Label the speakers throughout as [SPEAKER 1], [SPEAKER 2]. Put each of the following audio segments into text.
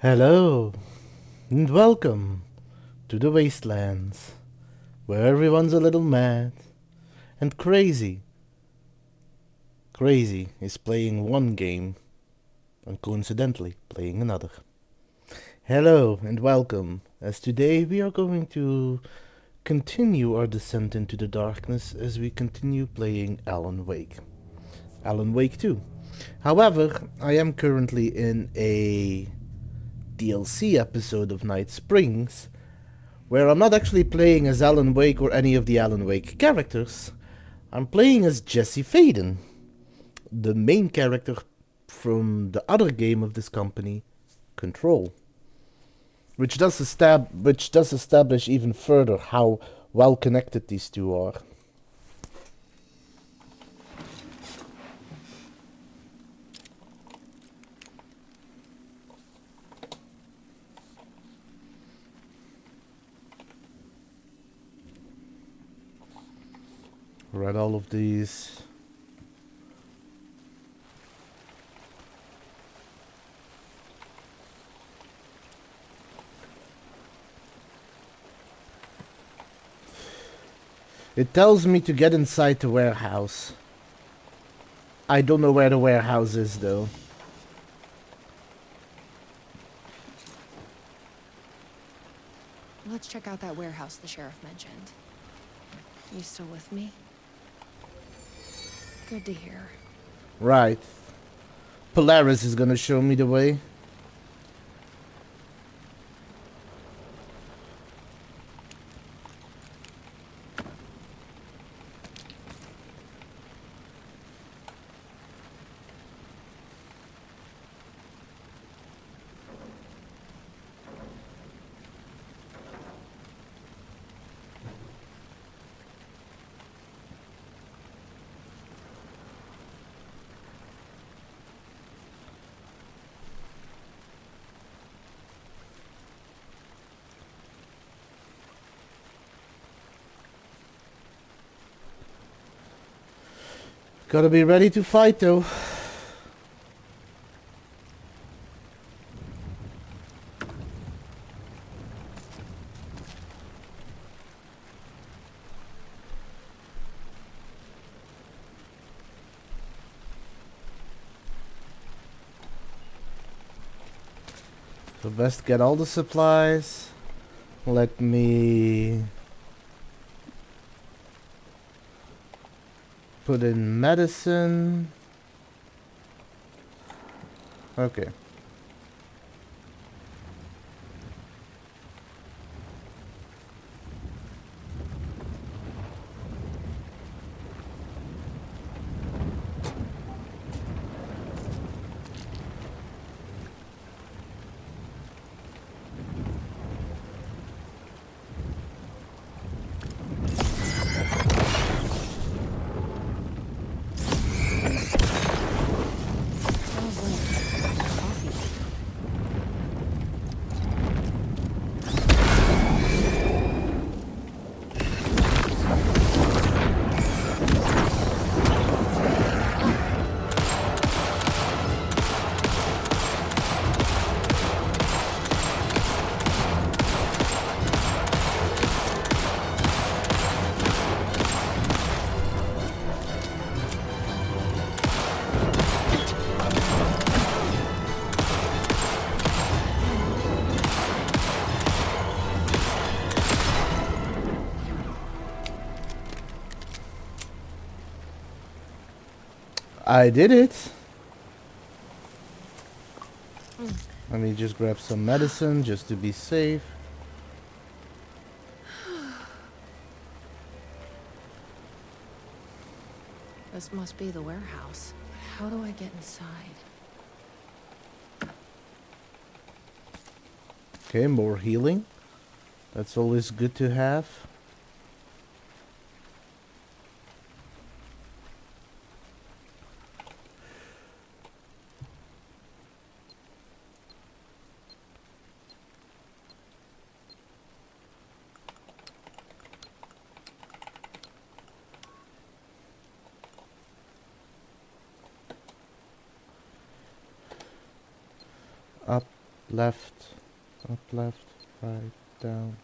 [SPEAKER 1] Hello, and welcome to the Wastelands, where everyone's a little mad and crazy. Crazy is playing one game and coincidentally playing another. Hello, and welcome, as today we are going to continue our descent into the darkness as we continue playing Alan Wake. Alan Wake 2. However, I am currently in a DLC episode of Night Springs, where I'm not actually playing as Alan Wake or any of the Alan Wake characters. I'm playing as Jesse Faden, the main character from the other game of this company, Control, which does establish even further how well connected these two are. Read all of these. It tells me to get inside the warehouse. I don't know where the warehouse is, though.
[SPEAKER 2] Let's check out that warehouse the sheriff mentioned. You still with me? Good to hear.
[SPEAKER 1] Right. Polaris is gonna show me the way. Gotta be ready to fight, though. So best get all the supplies. Let me put in medicine. Okay.
[SPEAKER 2] Smells like coffee.
[SPEAKER 1] I did it. Let me just grab some medicine just to be safe.
[SPEAKER 2] This must be the warehouse. How do I get inside?
[SPEAKER 1] Okay, more healing. That's always good to have. Up, Left, up, left, right, down.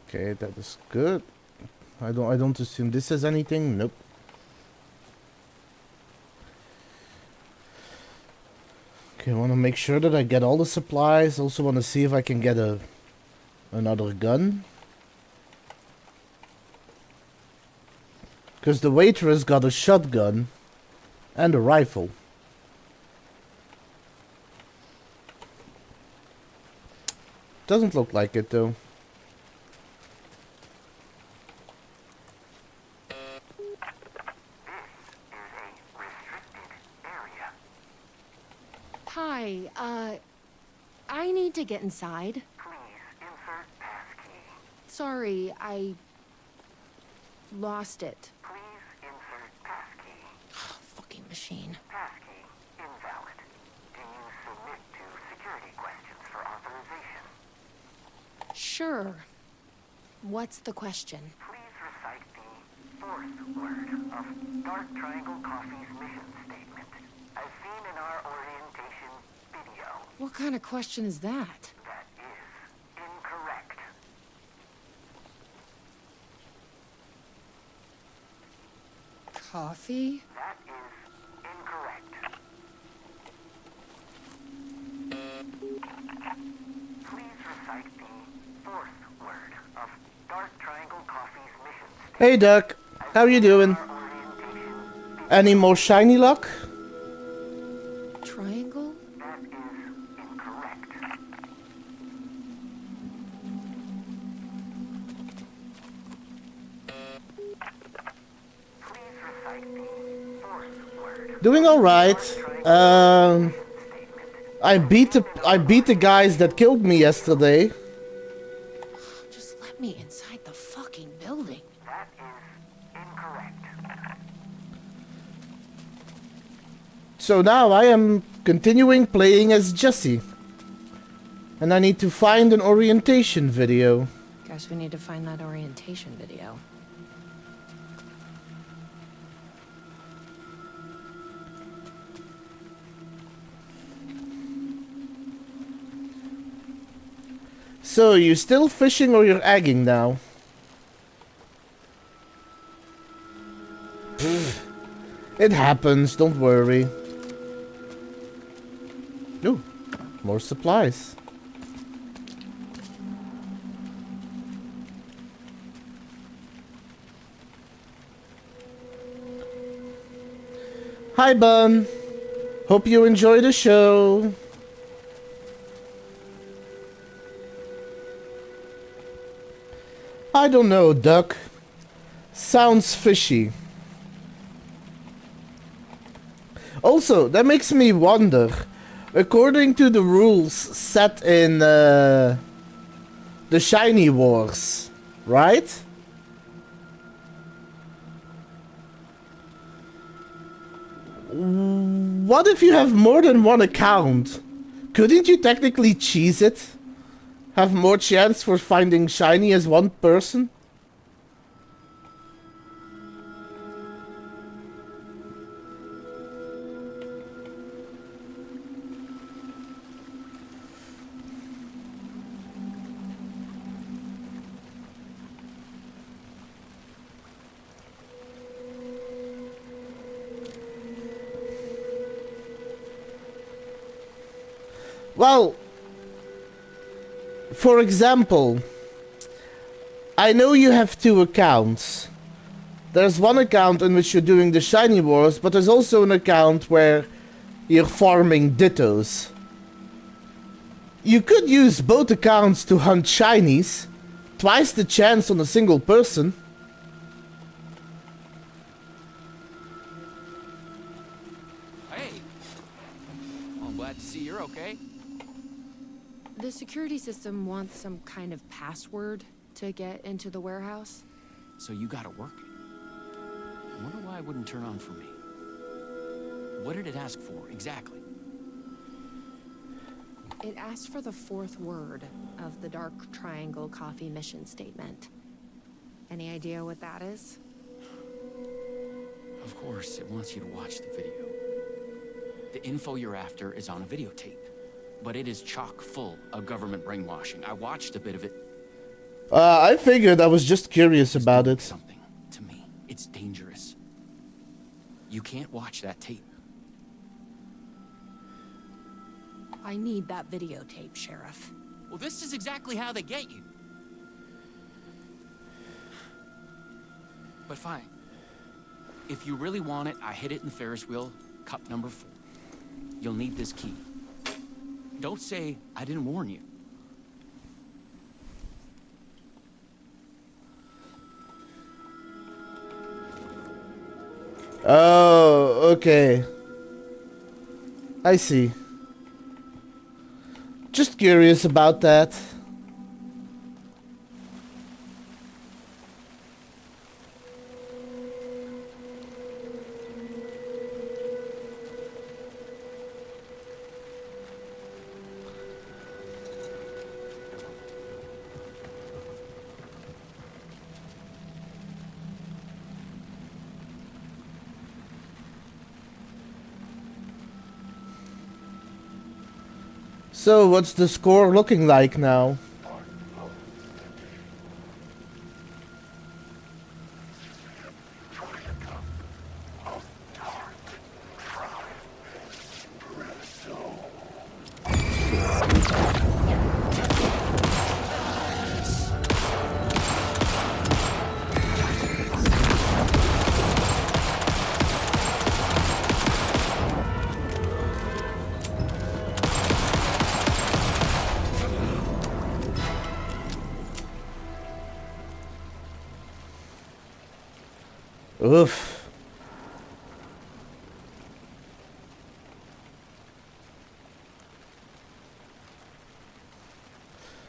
[SPEAKER 1] Okay, that is good. I don't assume this is anything. Nope. Okay, I want to make sure that I get all the supplies. Also want to see if I can get another gun. Because the waitress got a shotgun and a rifle. Doesn't look like it though.
[SPEAKER 2] Hi, I need to get inside.
[SPEAKER 3] Please insert passkey.
[SPEAKER 2] Sorry, I lost it.
[SPEAKER 3] Please insert passkey.
[SPEAKER 2] Fucking machine.
[SPEAKER 3] Passkey invalid. Do you submit to security questions for authorization?
[SPEAKER 2] Sure. What's the question?
[SPEAKER 3] Please recite the fourth word of Dark Triangle Coffee's mission statement, as seen in our orientation video.
[SPEAKER 2] What kind of question is that?
[SPEAKER 3] That is incorrect.
[SPEAKER 2] Coffee?
[SPEAKER 3] That is incorrect. Please recite the fourth word of Dark Triangle Coffee's mission statement.
[SPEAKER 1] Hey Duck, how you doing?
[SPEAKER 3] Our orientation.
[SPEAKER 1] Any more shiny luck?
[SPEAKER 2] Triangle?
[SPEAKER 3] That is incorrect. Please recite the fourth word.
[SPEAKER 1] Doing all right. I beat the guys that killed me yesterday.
[SPEAKER 2] Just let me inside the fucking building.
[SPEAKER 3] That is incorrect.
[SPEAKER 1] So now I am continuing playing as Jesse. And I need to find an orientation video.
[SPEAKER 2] Guess we need to find that orientation video.
[SPEAKER 1] So, you still fishing or you're egging now? It happens, don't worry. Ooh, more supplies. Hi, Bun. Hope you enjoy the show. I don't know, Duck. Sounds fishy. Also, that makes me wonder. According to the rules set in the Shiny Wars, right? What if you have more than one account? Couldn't you technically cheese it? Have more chance for finding shiny as one person? Well, for example, I know you have two accounts. There's one account in which you're doing the shiny wars, but there's also an account where you're farming dittos. You could use both accounts to hunt shinies. Twice the chance on a single person.
[SPEAKER 4] Hey! Well, I'm glad to see you're okay.
[SPEAKER 2] The security system wants some kind of password to get into the warehouse.
[SPEAKER 4] So you got it working. I wonder why it wouldn't turn on for me. What did it ask for, exactly?
[SPEAKER 2] It asked for the fourth word of the Dark Triangle Coffee mission statement. Any idea what that is?
[SPEAKER 4] Of course, it wants you to watch the video. The info you're after is on a videotape, but it is chock full of government brainwashing. I watched a bit of it.
[SPEAKER 1] I figured. I was just curious
[SPEAKER 4] It's
[SPEAKER 1] about
[SPEAKER 4] doing
[SPEAKER 1] it.
[SPEAKER 4] something to me. It's dangerous. You can't watch that tape.
[SPEAKER 2] I need that videotape, Sheriff.
[SPEAKER 4] Well, this is exactly how they get you. But fine. If you really want it, I hid it in the Ferris wheel, cup number 4. You'll need this key. Don't say I didn't warn you.
[SPEAKER 1] Oh, okay. I see. Just curious about that. So, what's the score looking like now? Oof.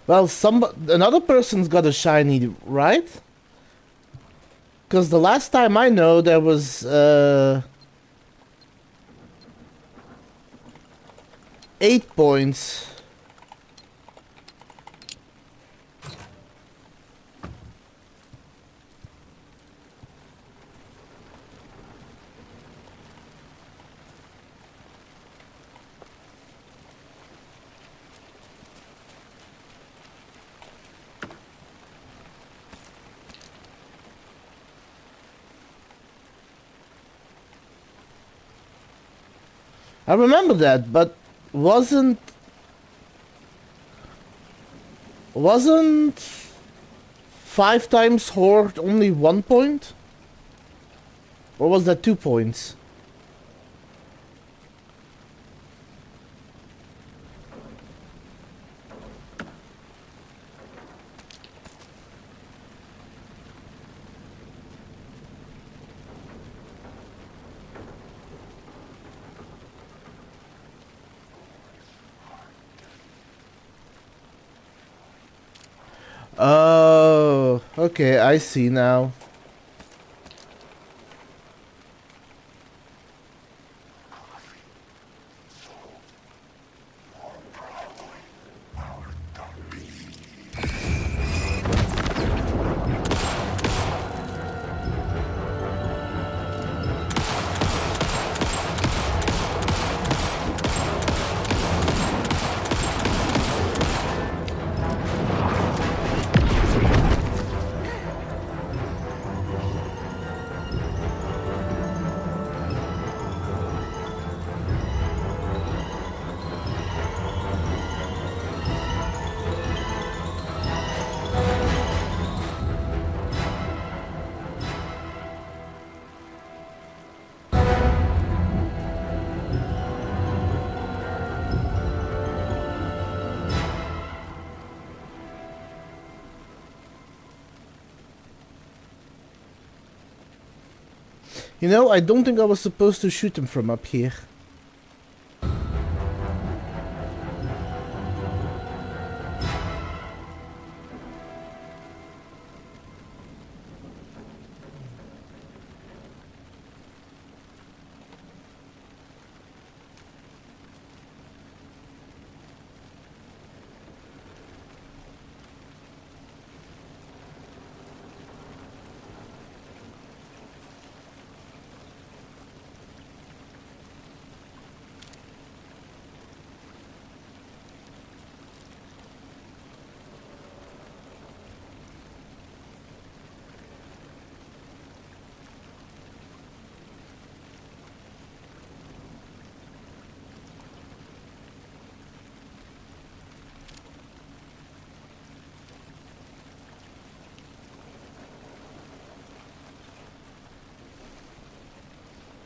[SPEAKER 1] Well, another person's got a shiny, right? Because the last time I know there was 8 points. I remember that, but wasn't 5 times Horde only 1 point? Or was that 2 points? Oh, okay, I see now. You know, I don't think I was supposed to shoot him from up here.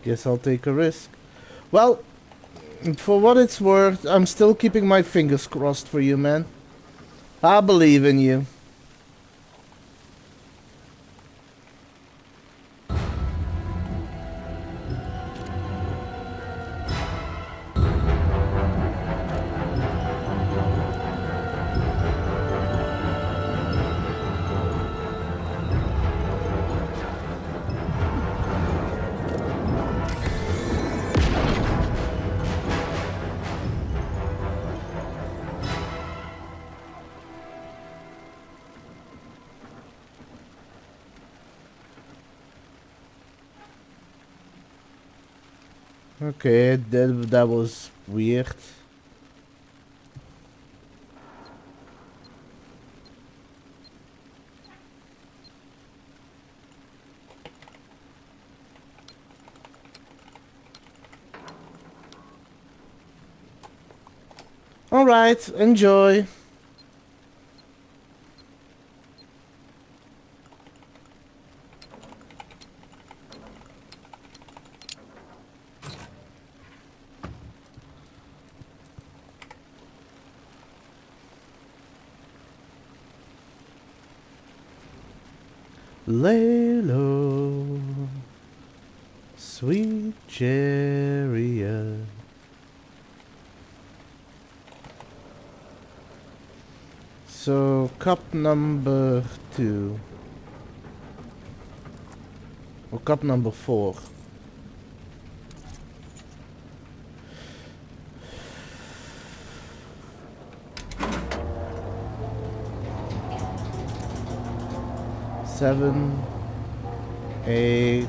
[SPEAKER 1] Guess I'll take a risk. Well, for what it's worth, I'm still keeping my fingers crossed for you, man. I believe in you. Okay, that was weird. Alright, enjoy. Lay low, sweet chariot. So, cup number 2. Or cup number 4. Seven, 8,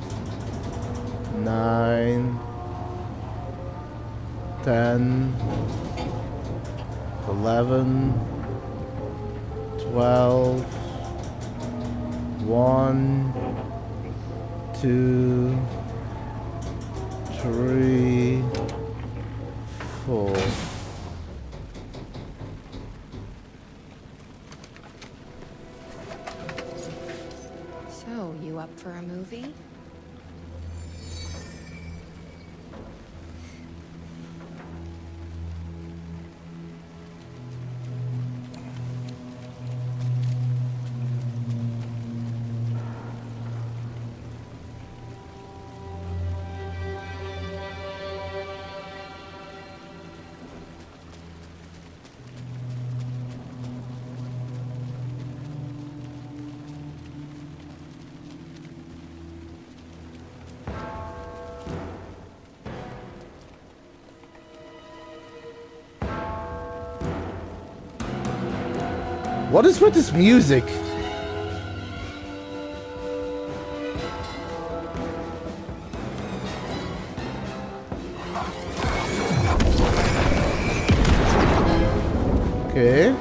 [SPEAKER 1] 9, 10, 11, 12, 1, 2, 3, 4.
[SPEAKER 2] So, you up for a movie?
[SPEAKER 1] What is with this music? Okay.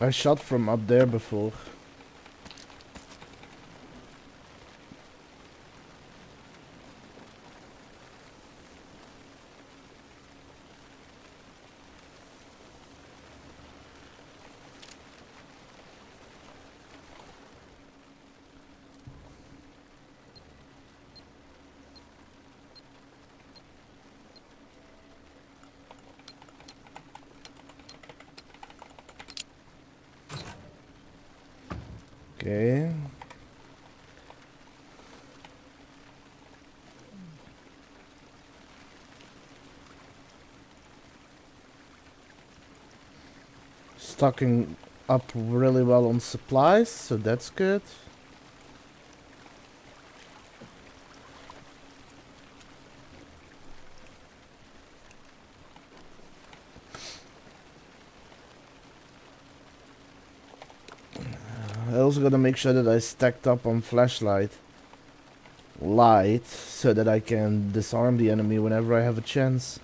[SPEAKER 1] I shot from up there before. Okay. stocking up really well on supplies, so that's good. I also gotta make sure that I stacked up on flashlight light so that I can disarm the enemy whenever I have a chance.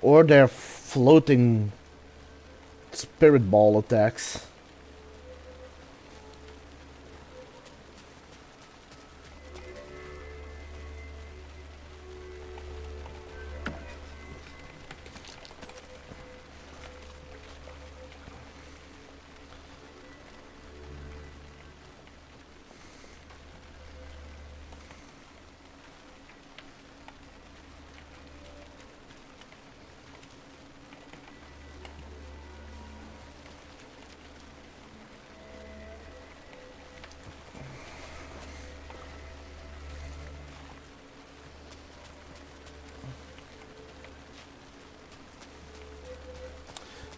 [SPEAKER 1] Or their floating spirit ball attacks.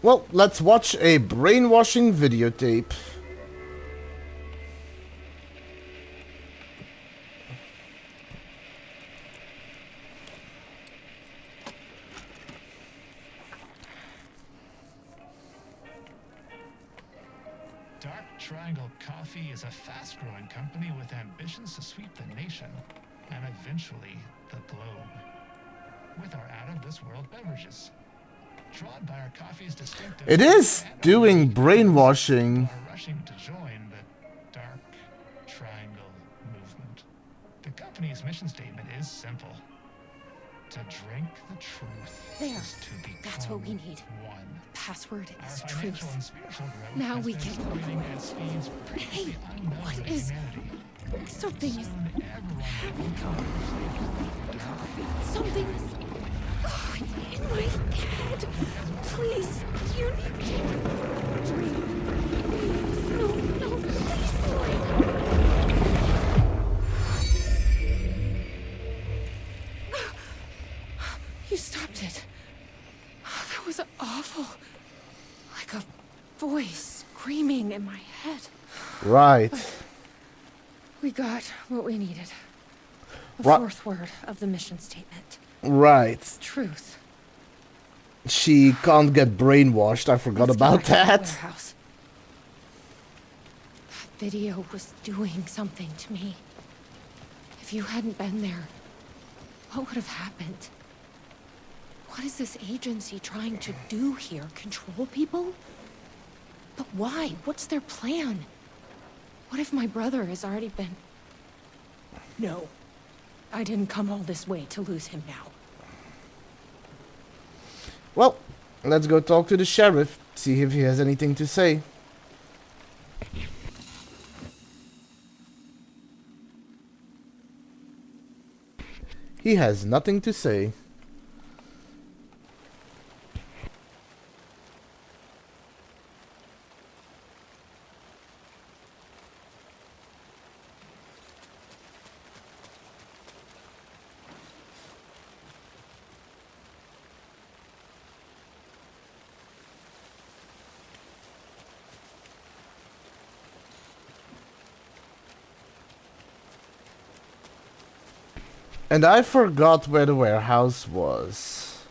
[SPEAKER 1] Well, let's watch a brainwashing videotape.
[SPEAKER 5] Dark Triangle Coffee is a fast-growing company with ambitions to sweep the nation and eventually the globe with our out-of-this-world beverages. Drawn by our coffee's distinctive
[SPEAKER 1] It is doing brainwashing.
[SPEAKER 5] are rushing to join the Dark Triangle movement. The company's mission statement is simple: to drink the truth
[SPEAKER 2] There.
[SPEAKER 5] is to become
[SPEAKER 2] That's what we need.
[SPEAKER 5] one.
[SPEAKER 2] Password
[SPEAKER 5] Our
[SPEAKER 2] is
[SPEAKER 5] financial
[SPEAKER 2] truth.
[SPEAKER 5] and spiritual growth
[SPEAKER 2] Now
[SPEAKER 5] has
[SPEAKER 2] we
[SPEAKER 5] been
[SPEAKER 2] can-
[SPEAKER 5] accelerating at speeds previously
[SPEAKER 2] Hey,
[SPEAKER 5] unknown
[SPEAKER 2] what
[SPEAKER 5] to
[SPEAKER 2] is-
[SPEAKER 5] humanity.
[SPEAKER 2] Something is.
[SPEAKER 5] Soon everyone will be
[SPEAKER 2] Something is. Oh, in my head. Please, you need to. Please, no, please, You stopped it. Oh, that was awful. Like a voice screaming in my head.
[SPEAKER 1] Right.
[SPEAKER 2] We got what we needed. The
[SPEAKER 1] Ri-
[SPEAKER 2] fourth word of the mission statement.
[SPEAKER 1] Right.
[SPEAKER 2] Truth.
[SPEAKER 1] She can't get brainwashed. I forgot
[SPEAKER 2] Let's get
[SPEAKER 1] about
[SPEAKER 2] back to the
[SPEAKER 1] that.
[SPEAKER 2] warehouse. That video was doing something to me. If you hadn't been there, what would have happened? What is this agency trying to do here? Control people? But why? What's their plan? What if my brother has already been... No. I didn't come all this way to lose him now.
[SPEAKER 1] Well, let's go talk to the sheriff, see if he has anything to say. He has nothing to say. And I forgot where the warehouse was.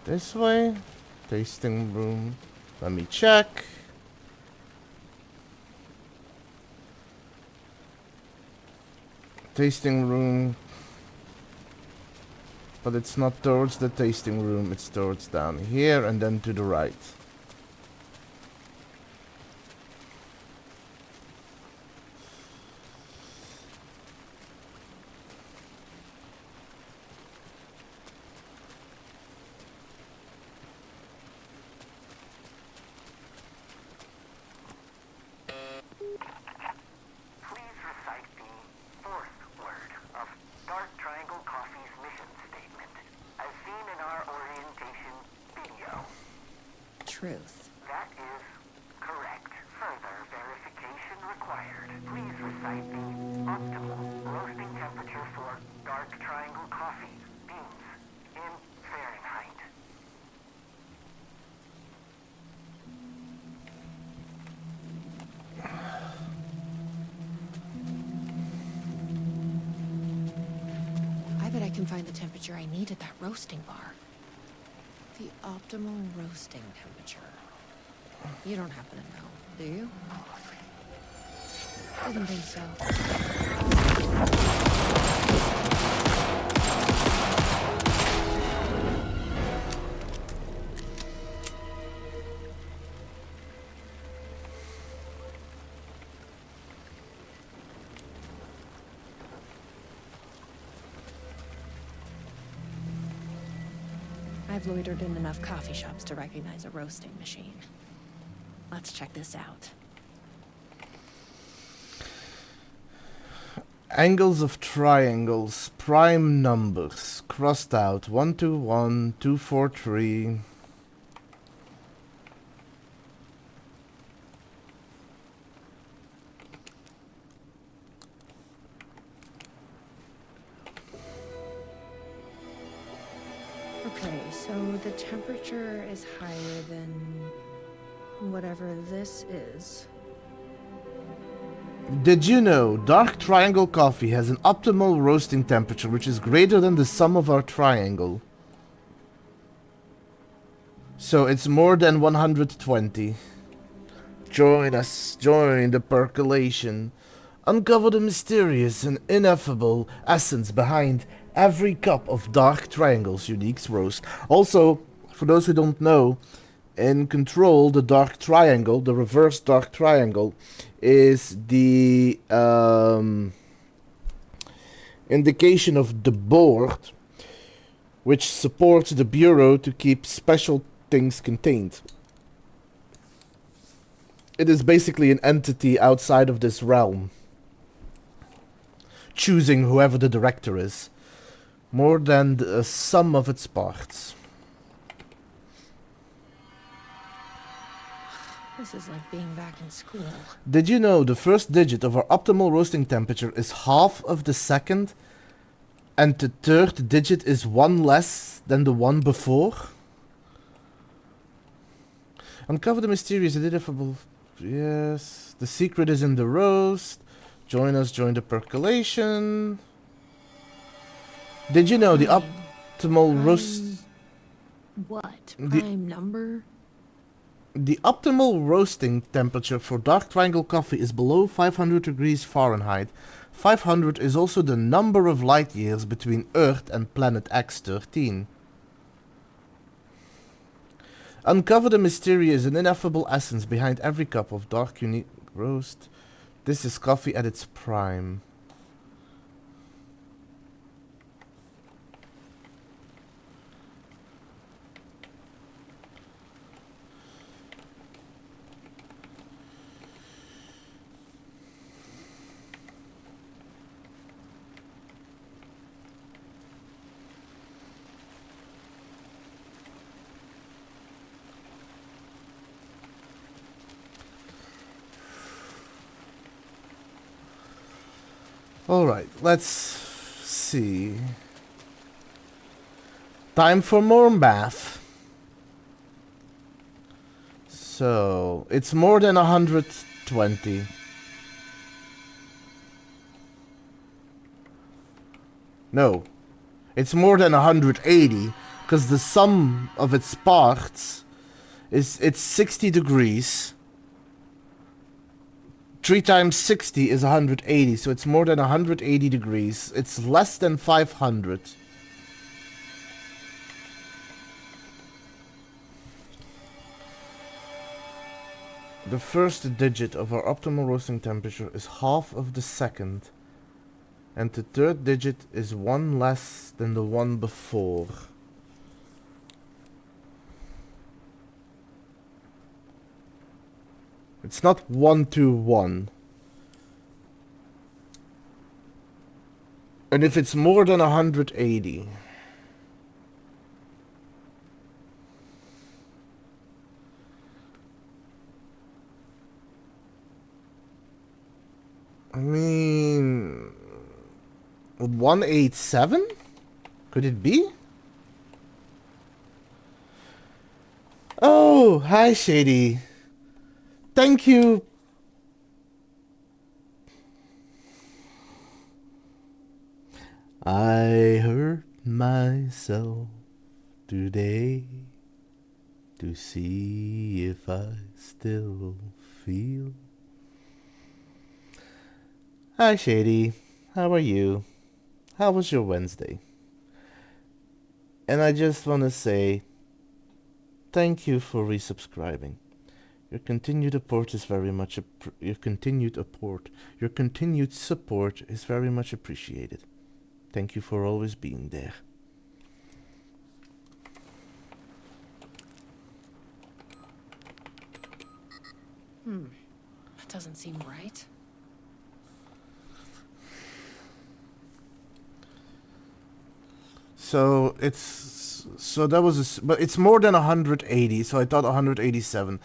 [SPEAKER 1] This way? Tasting room. Let me check. Tasting room. But it's not towards the tasting room, it's towards down here and then to the right.
[SPEAKER 3] Please recite the fourth word of Dark Triangle Coffee's mission statement, as seen in our orientation video.
[SPEAKER 2] Truth.
[SPEAKER 3] That is
[SPEAKER 2] can find the temperature I need at that roasting bar. The optimal roasting temperature. You don't happen to know, do you? Didn't think so. I've loitered in enough coffee shops to recognize a roasting machine. Let's check this out.
[SPEAKER 1] Angles of triangles, prime numbers, crossed out, 121, 243.
[SPEAKER 2] Okay, so the temperature is higher than whatever this is.
[SPEAKER 1] Did you know dark triangle coffee has an optimal roasting temperature which is greater than the sum of our triangle? So it's more than 120. Join us, join the percolation. Uncover the mysterious and ineffable essence behind every cup of Dark Triangle's unique roast. Also, for those who don't know, in Control, the Dark Triangle, the reverse Dark Triangle, is the indication of the board which supports the bureau to keep special things contained. It is basically an entity outside of this realm, choosing whoever the director is, more than the sum of its parts.
[SPEAKER 2] This is like being back in school.
[SPEAKER 1] Did you know the first digit of our optimal roasting temperature is half of the second, and the third digit is one less than the one before? Uncover the mysterious and ineffable... Yes, the secret is in the roast. Join us, join the percolation. Did you know the optimal roast...
[SPEAKER 2] What?
[SPEAKER 1] The-
[SPEAKER 2] Prime number?
[SPEAKER 1] The optimal roasting temperature for dark triangle coffee is below 500 degrees Fahrenheit. 500 is also the number of light years between Earth and planet X-13. Uncover the mysterious and ineffable essence behind every cup of dark unique roast. This is coffee at its prime. Alright, let's see. Time for more math. So, it's more than 120. No. It's more than 180, because the sum of its parts is, it's 60 degrees. 3 times 60 is 180, so it's more than 180 degrees. It's less than 500. The first digit of our optimal roasting temperature is half of the second. And the third digit is one less than the one before. It's not 121. And if it's more than 180... I mean... 187? Could it be? Oh, hi Shady. Thank you. I hurt myself today to see if I still feel. Hi Shady, how are you? How was your Wednesday? And I just want to say thank you for resubscribing. Your continued support is very much your continued support is very much appreciated. Thank you for always being there.
[SPEAKER 2] That doesn't seem right.
[SPEAKER 1] So that was but it's more than 180. So I thought 187.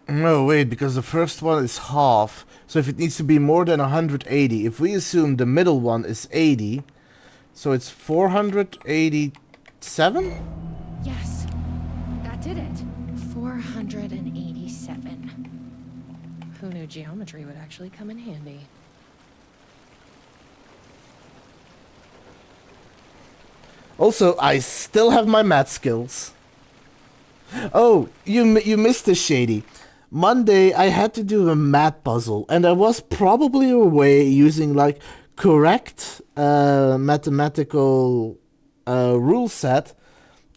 [SPEAKER 1] No, wait, because the first one is half. So if it needs to be more than 180, if we assume the middle one is 80, so it's 487?
[SPEAKER 2] Yes, that did it. 487. Who knew geometry would actually come in handy?
[SPEAKER 1] Also, I still have my math skills. Oh, you missed this, Shady. Monday, I had to do a math puzzle, and I was probably away using, like, correct mathematical rule set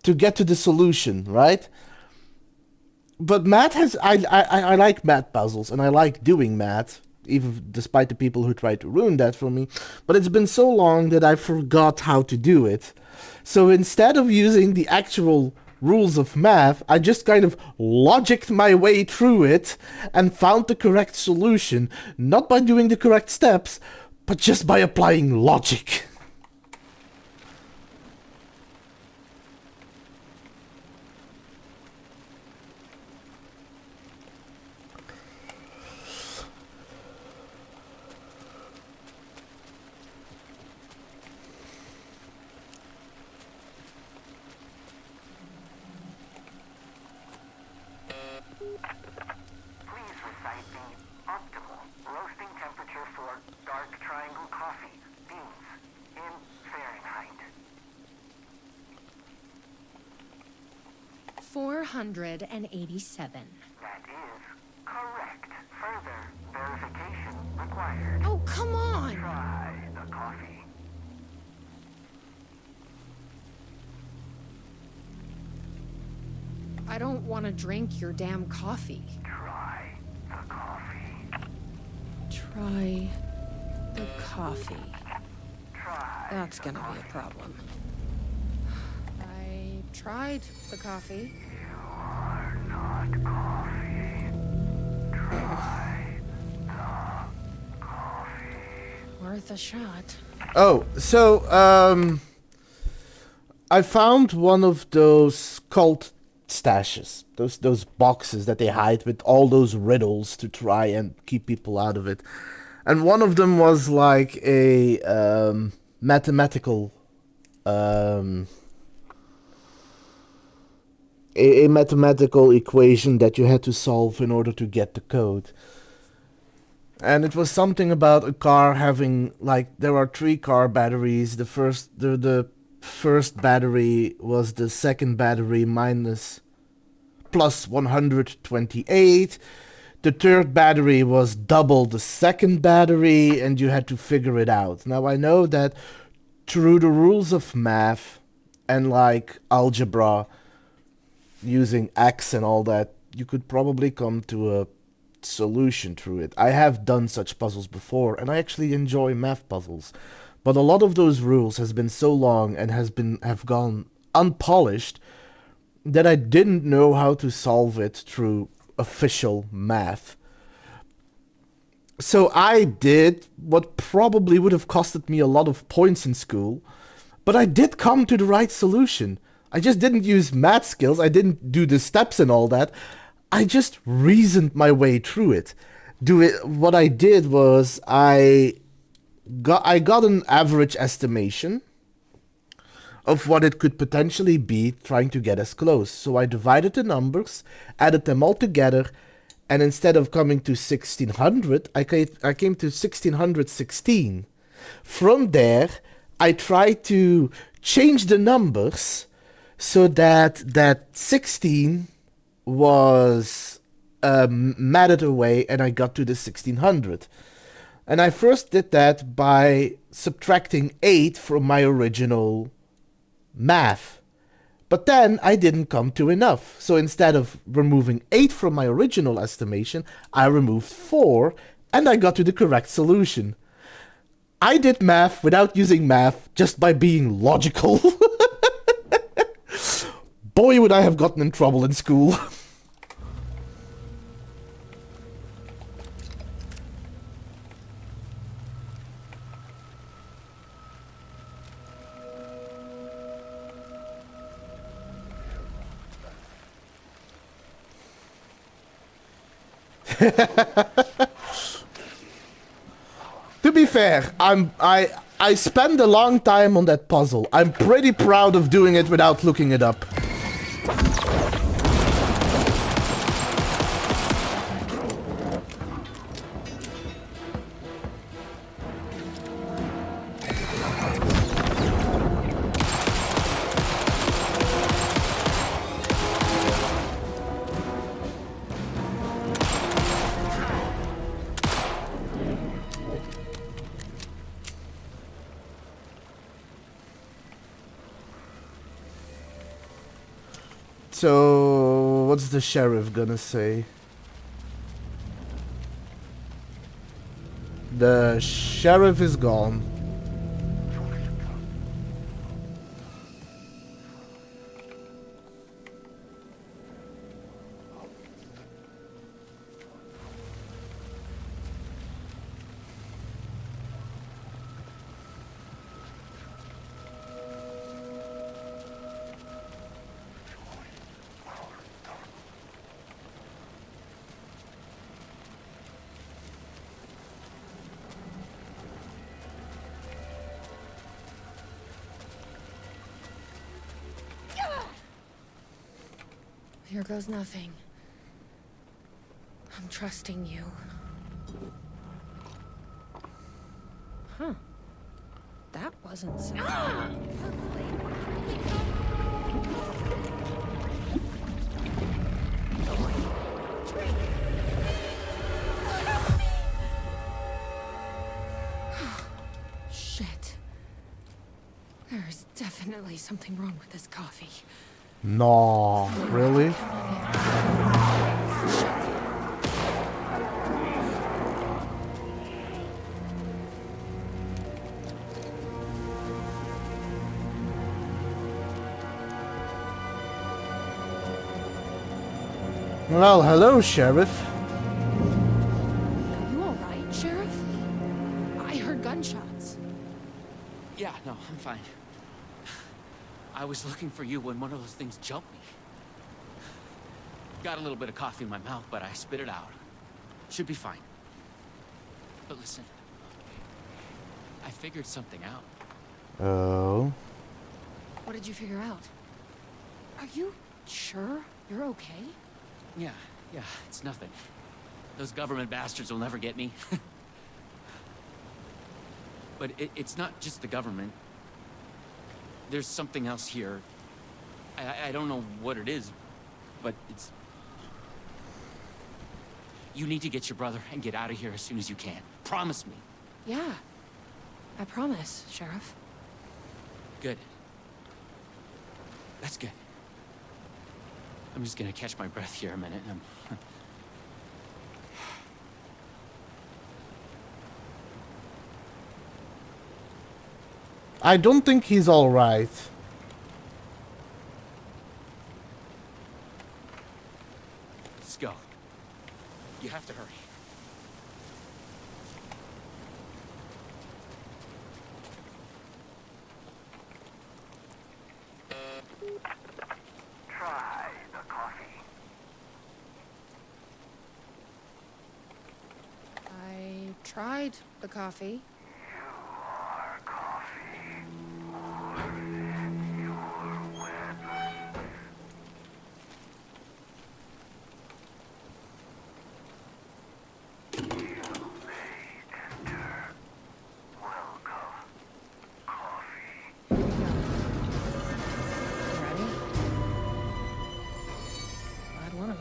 [SPEAKER 1] to get to the solution, right? But math has... I like math puzzles, and I like doing math, even despite the people who tried to ruin that for me. But it's been so long that I forgot how to do it. So instead of using the actual rules of math, I just kind of logicked my way through it and found the correct solution, not by doing the correct steps, but just by applying logic.
[SPEAKER 3] Please recite the optimal roasting temperature for dark triangle coffee beans in Fahrenheit.
[SPEAKER 2] 487.
[SPEAKER 3] That is correct. Further verification required.
[SPEAKER 2] Oh, come on!
[SPEAKER 3] Try the coffee.
[SPEAKER 2] I don't want to drink your damn coffee.
[SPEAKER 3] Try the coffee.
[SPEAKER 2] Try the coffee.
[SPEAKER 3] Try.
[SPEAKER 2] That's gonna be a problem. I tried the coffee.
[SPEAKER 3] You are not coffee. Try the coffee.
[SPEAKER 2] Worth a shot.
[SPEAKER 1] Oh, so, I found one of those cult stashes. Those boxes that they hide with all those riddles to try and keep people out of it. And one of them was like a mathematical a mathematical equation that you had to solve in order to get the code. And it was something about a car having, like, there are 3 car batteries. The first battery was the second battery minus plus 128. The third battery was double the second battery, and you had to figure it out. Now I know that through the rules of math and like algebra, using x and all that, you could probably come to a solution through it. I have done such puzzles before, and I actually enjoy math puzzles. But a lot of those rules has been so long and have gone unpolished that I didn't know how to solve it through official math. So I did what probably would have costed me a lot of points in school, but I did come to the right solution. I just didn't use math skills, I didn't do the steps and all that. I just reasoned my way through it. What I did was I got an average estimation of what it could potentially be, trying to get as close. So I divided the numbers, added them all together, And instead of coming to 1600, I came to 1616. From there, I tried to change the numbers so that 16 was matted away, and I got to the 1600. And I first did that by subtracting 8 from my original math. But then I didn't come to enough. So instead of removing 8 from my original estimation, I removed 4, and I got to the correct solution. I did math without using math, just by being logical. Boy, would I have gotten in trouble in school. To be fair, I spent a long time on that puzzle. I'm pretty proud of doing it without looking it up. So, what's the sheriff gonna say? The sheriff is gone.
[SPEAKER 2] Here goes nothing. I'm trusting you. Huh. That wasn't so... Shit. There's definitely something wrong with this coffee.
[SPEAKER 1] No, really? Well, hello, Sheriff.
[SPEAKER 2] Are you alright, Sheriff? I heard gunshots.
[SPEAKER 4] Yeah, no, I'm fine. I was looking for you when one of those things jumped me. Got a little bit of coffee in my mouth, but I spit it out. Should be fine. But listen, I figured something out.
[SPEAKER 1] Oh.
[SPEAKER 2] What did you figure out? Are you sure you're okay?
[SPEAKER 4] Yeah, it's nothing. Those government bastards will never get me. But it's not just the government. There's something else here. I don't know what it is, but it's... You need to get your brother and get out of here as soon as you can. Promise me.
[SPEAKER 2] Yeah. I promise, Sheriff.
[SPEAKER 4] Good. That's good. I'm just gonna catch my breath here a minute.
[SPEAKER 1] I don't think he's alright.
[SPEAKER 4] Let's go. You have to hurry.
[SPEAKER 3] Try the coffee.
[SPEAKER 2] I tried the coffee.
[SPEAKER 3] You are coffee. More than your weapons.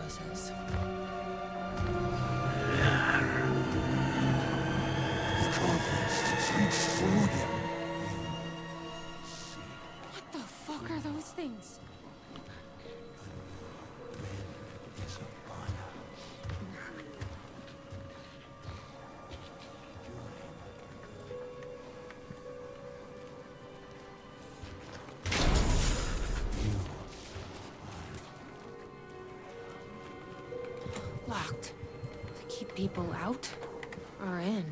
[SPEAKER 2] us is. What the fuck are those things? Locked. To keep people out or in.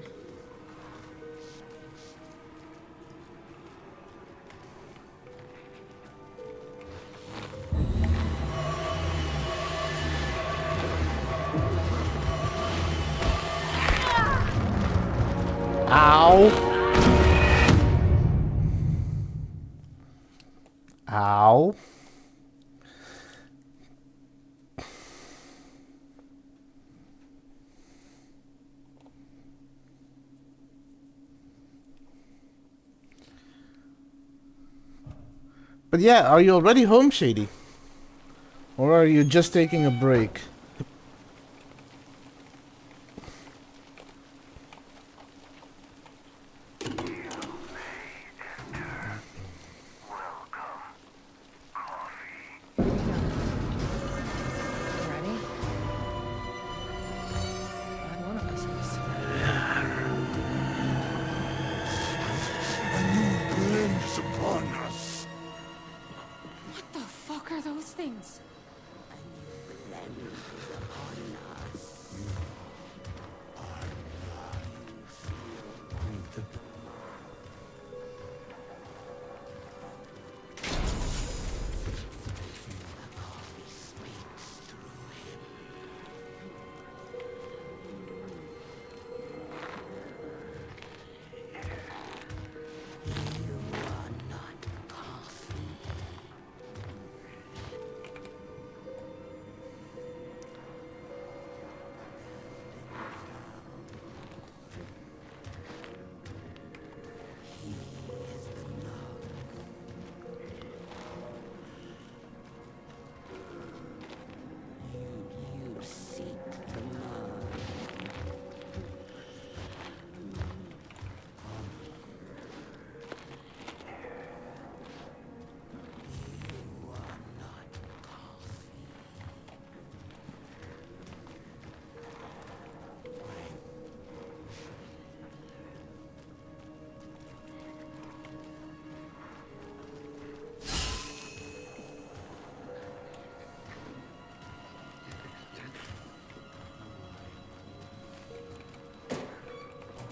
[SPEAKER 1] Ow. Ow. But yeah, are you already home, Shady? Or are you just taking a break?
[SPEAKER 2] Ready? Glad one of us is.
[SPEAKER 6] A new blend is upon us.
[SPEAKER 2] What the fuck are those things?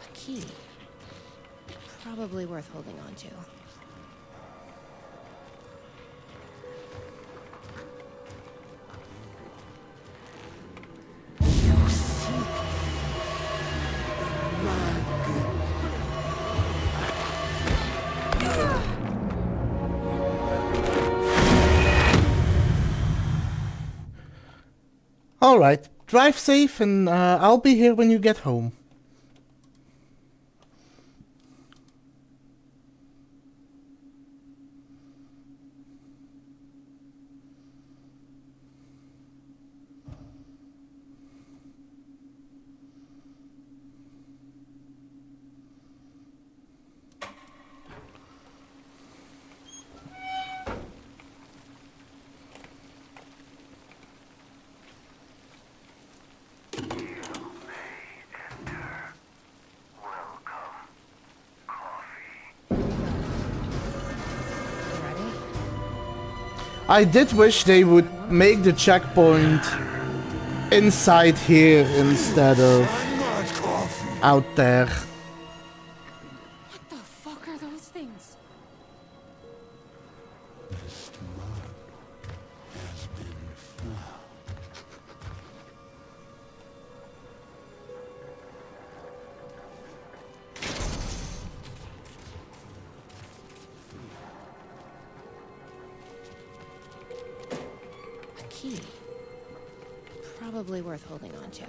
[SPEAKER 2] A key. Probably worth holding on to.
[SPEAKER 1] Alright, drive safe and I'll be here when you get home.
[SPEAKER 2] Ready?
[SPEAKER 1] I did wish they would make the checkpoint inside here instead of
[SPEAKER 6] I'm not coffee.
[SPEAKER 1] out there.
[SPEAKER 2] What the fuck are those things?
[SPEAKER 6] This mud has been found.
[SPEAKER 2] A key. Probably worth holding on to.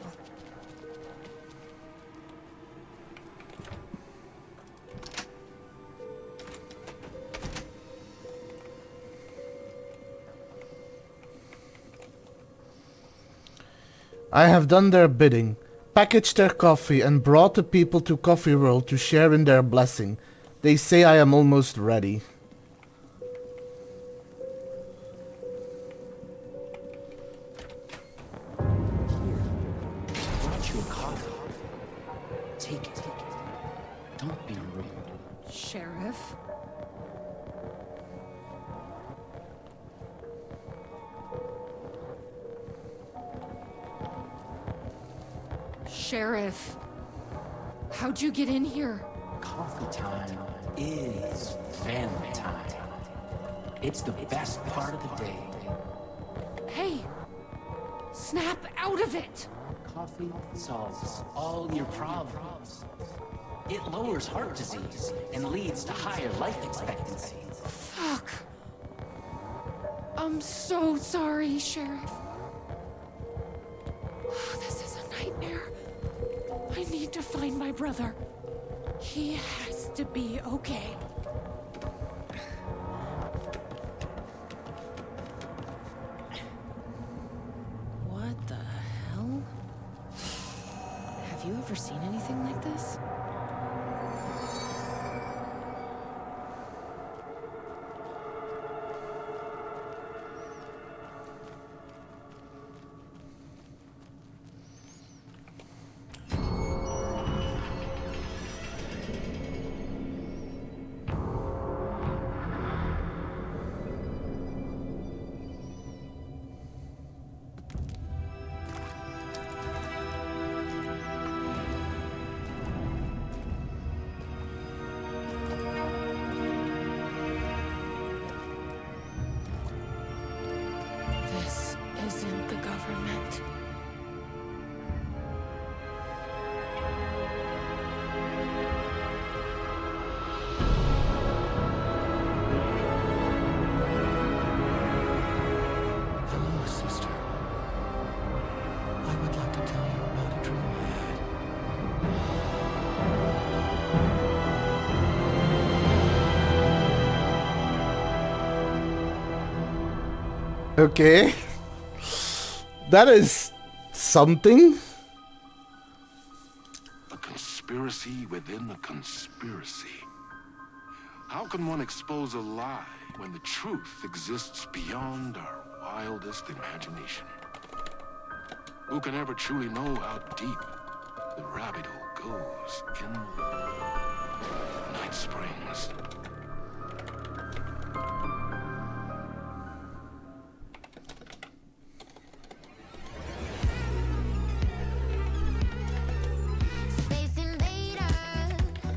[SPEAKER 1] I have done their bidding, packaged their coffee, and brought the people to Coffee World to share in their blessing. They say I am almost ready.
[SPEAKER 4] Brought you a coffee. Take it. Don't be rude.
[SPEAKER 2] Sheriff? Sheriff, how'd you get in here?
[SPEAKER 4] Coffee time is family time. It's the best part of the day.
[SPEAKER 2] Hey, snap out of it!
[SPEAKER 4] Coffee solves all your problems. It lowers heart disease and leads to higher life expectancy.
[SPEAKER 2] Fuck. I'm so sorry, Sheriff. This is a nightmare. I need to find my brother. He has to be okay. What the hell? Have you ever seen anything like this? This isn't the government.
[SPEAKER 7] Hello, sister. I would like to tell you about a dream I had.
[SPEAKER 1] Okay. That is something.
[SPEAKER 6] A conspiracy within a conspiracy. How can one expose a lie when the truth exists beyond our wildest imagination? Who can ever truly know how deep the rabbit hole goes in Night Springs?
[SPEAKER 8] Space invader,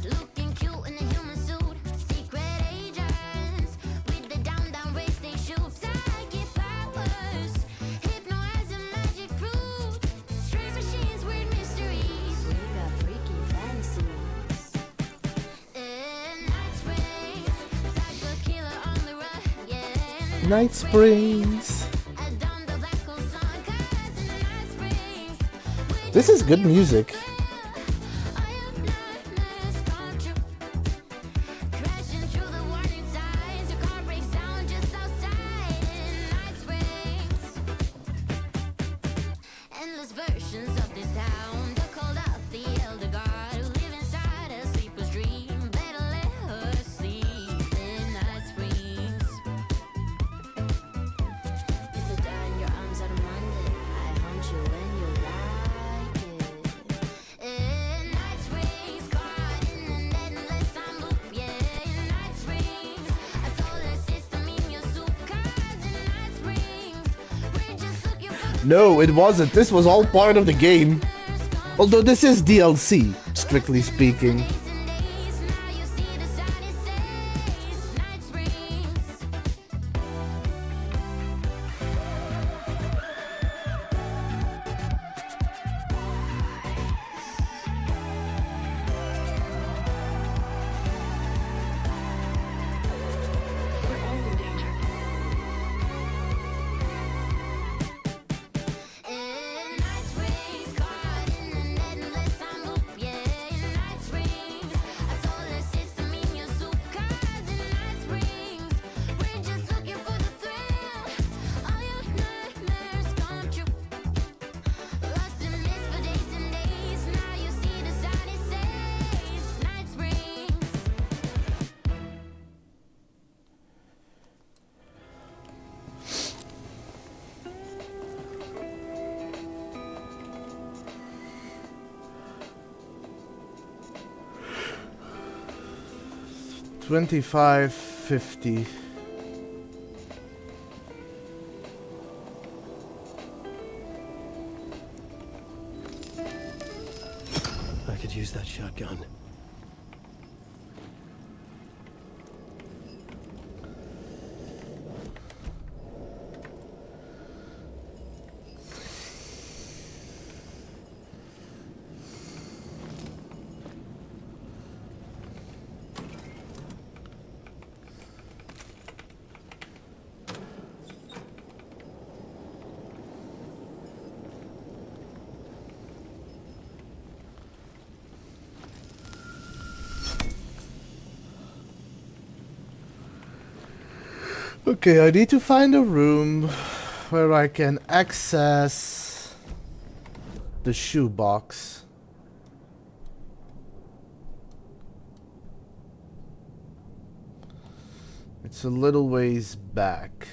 [SPEAKER 8] looking cute in a human suit. Secret agents with the down race they shoot. Psychic powers, hypnotize magic fruit. Strange machines, weird mysteries. We got freaky fantasies. Night Springs, psycho killer on the run. Yeah.
[SPEAKER 1] Night Springs. This is good music.
[SPEAKER 8] Endless versions of this town. They're called out the elder god who live inside a sleeper's dream. Better let her sleep in Night Springs. If the die in your arms on a Monday, I hunt you when you like it. In Night Springs, caught in an endless time loop. Yeah, in Night Springs, a solar system in your soup. 'Cause in Night Springs, we're just looking for.
[SPEAKER 1] No, it wasn't. This was all part of the game. Although this is DLC, strictly speaking.
[SPEAKER 8] In Night Springs, caught in an endless time loop. Yeah, in Night Springs,
[SPEAKER 1] 2550.
[SPEAKER 7] I could use that shotgun.
[SPEAKER 1] Okay, I need to find a room where I can access the shoebox. It's a little ways back.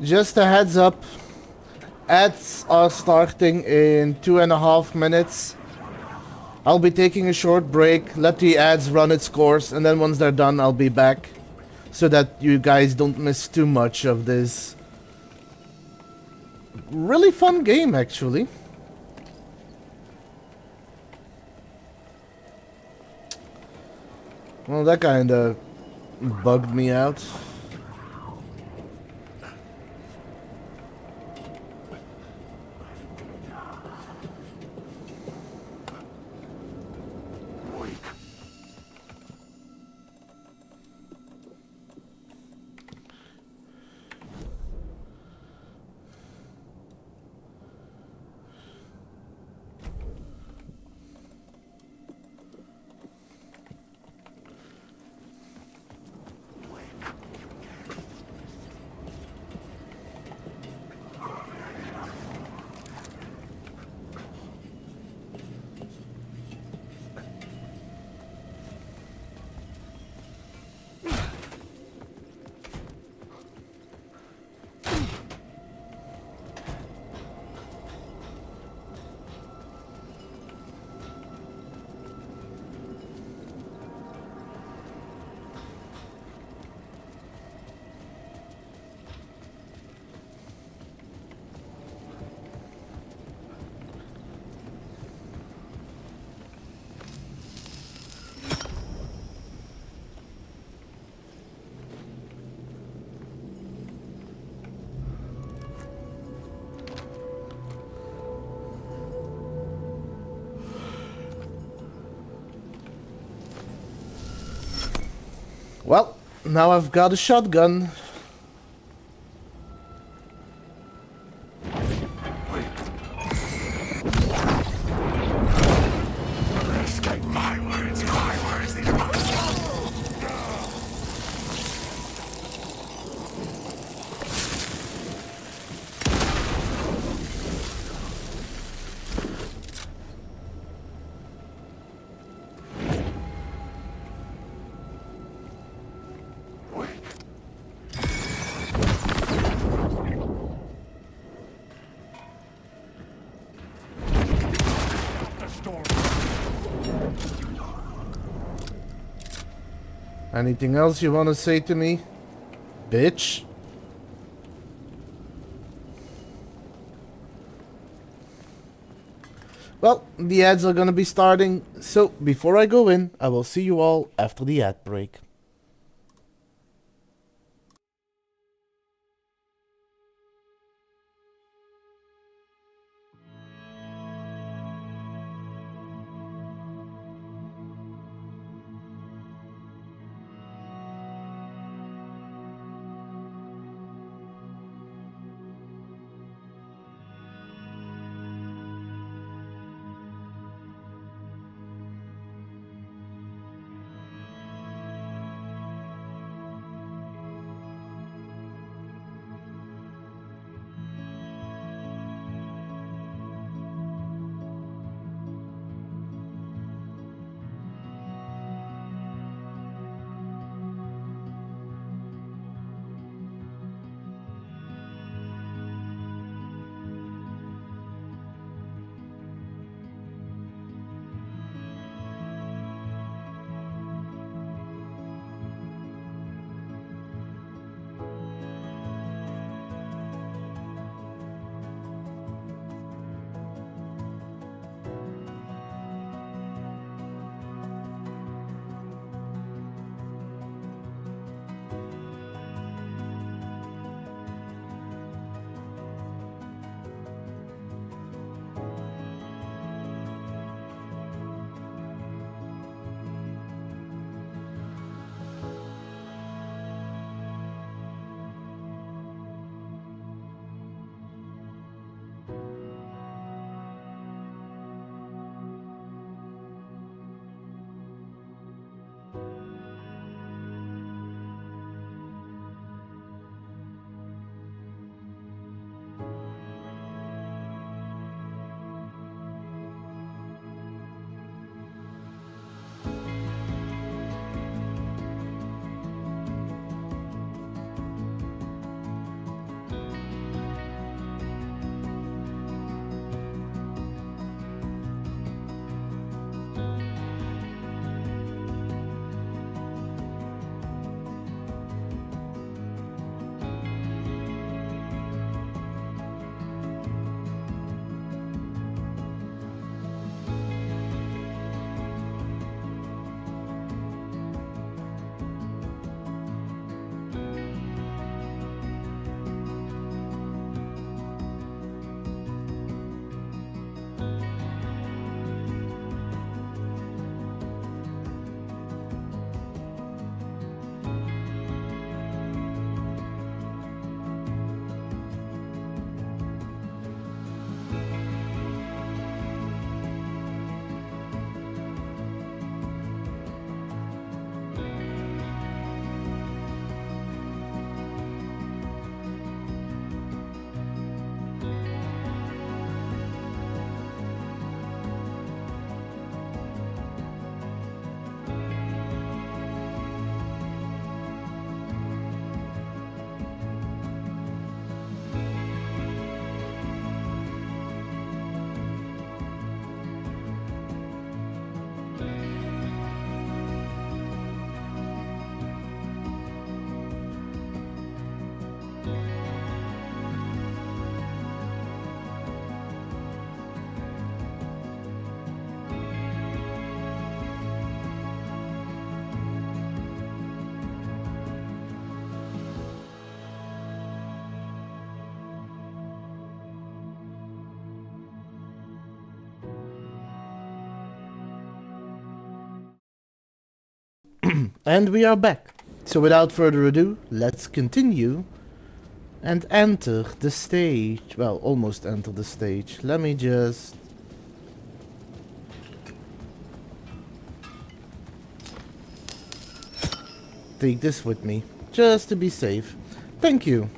[SPEAKER 1] Just a heads up, ads are starting in 2.5 minutes. I'll be taking a short break, let the ads run its course, and then once they're done I'll be back, so that you guys don't miss too much of this really fun game, actually. Well, that kinda bugged me out. Well, now I've got a shotgun. Anything else you want to say to me? Bitch? Well, the ads are gonna be starting, so before I go in, I will see you all after the ad break. And we are back. So without further ado, let's continue and enter the stage. Well, almost enter the stage. Let me just... take this with me, just to be safe. Thank you.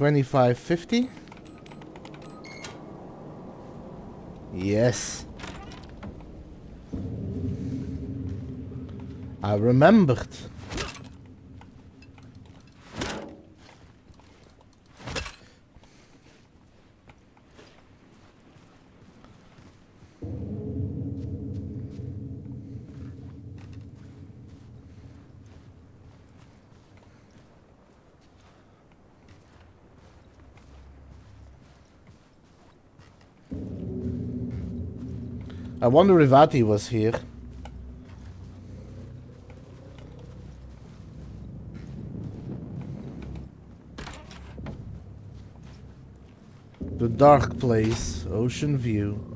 [SPEAKER 1] $25.50. Yes. I remembered. I wonder if Ati was here. The dark place, ocean view.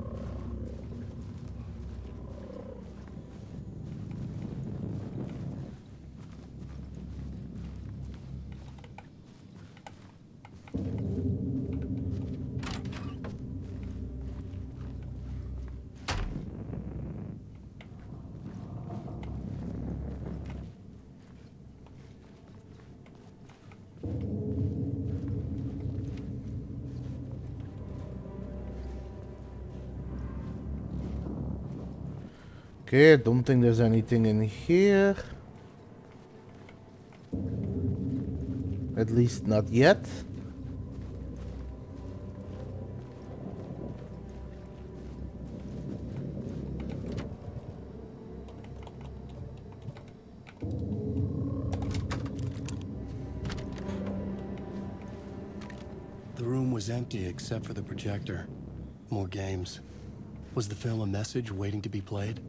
[SPEAKER 1] Okay, I don't think there's anything in here. At least not yet.
[SPEAKER 7] The room was empty except for the projector. More games. Was the film a message waiting to be played?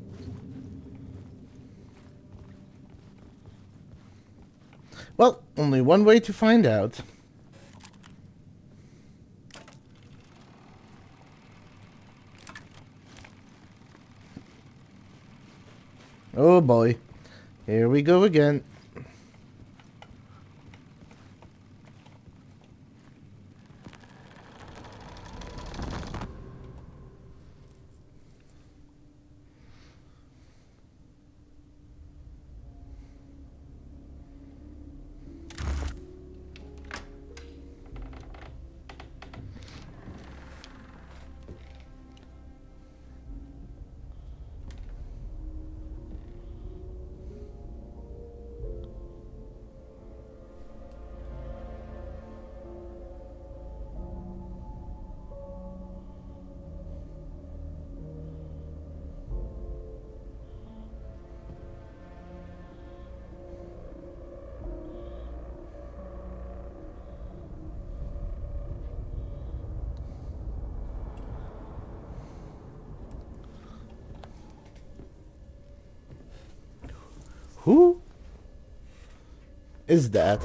[SPEAKER 1] Well, only one way to find out. Oh boy. Here we go again. Who is that?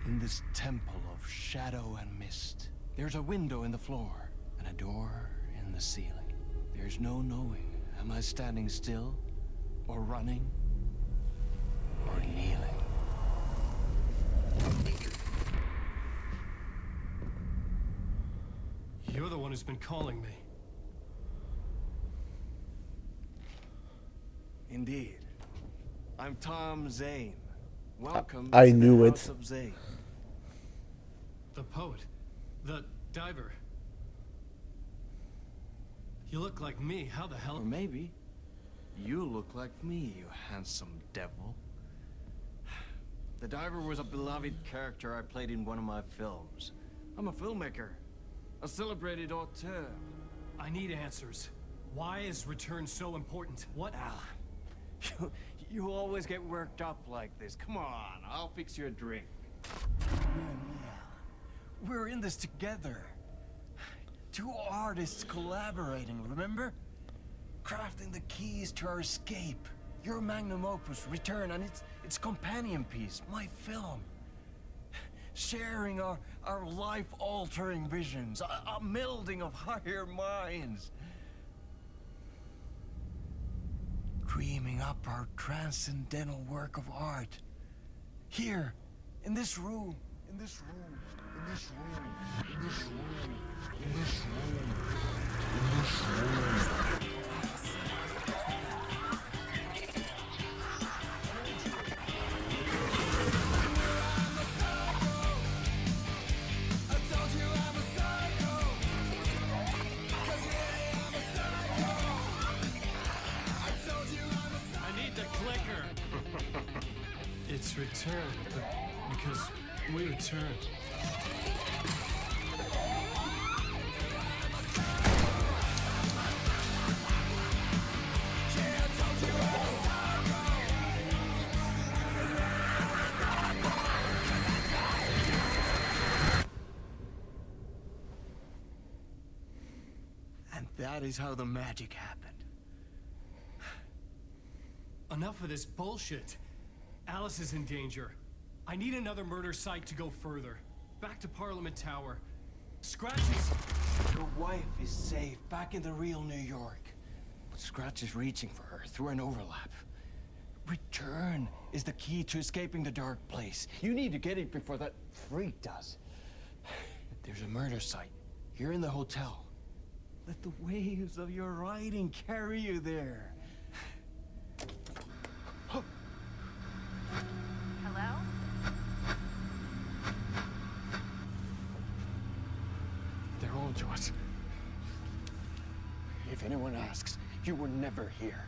[SPEAKER 9] In this temple of shadow and mist, there's a window in the floor and a door in the ceiling. There's no knowing, am I standing still, or running, or kneeling?
[SPEAKER 7] You're the one who's been calling me.
[SPEAKER 9] Indeed. I'm Tom Zane. Welcome
[SPEAKER 1] I
[SPEAKER 9] to
[SPEAKER 1] knew
[SPEAKER 9] the
[SPEAKER 1] it.
[SPEAKER 9] House of Zane.
[SPEAKER 7] The poet. The diver. You look like me. How the hell?
[SPEAKER 9] Or maybe you look like me, you handsome devil. The diver was a beloved character I played in one of my films. I'm a filmmaker, a celebrated auteur.
[SPEAKER 7] I need answers. Why is return so important? What?
[SPEAKER 9] You always get worked up like this. Come on, I'll fix you a drink. We're in this together. Two artists collaborating, remember? Crafting the keys to our escape. Your magnum opus, Return, and its companion piece, my film. Sharing our life-altering visions, a melding of higher minds. Dreaming up our transcendental work of art. Here, in this room, in this room, in this room, in this room, in this room, in this room. Let's return, but because we return. And that is how the magic happened.
[SPEAKER 10] Enough of this bullshit. Alice is in danger. I need another murder site to go further. Back to Parliament Tower. Scratch is...
[SPEAKER 9] Your wife is safe, back in the real New York. But Scratch is reaching for her through an overlap. Return is the key to escaping the dark place. You need to get it before that freak does. There's a murder site here in the hotel. Let the waves of your writing carry you there.
[SPEAKER 3] Hello?
[SPEAKER 9] They're on to us. If anyone asks, you were never here.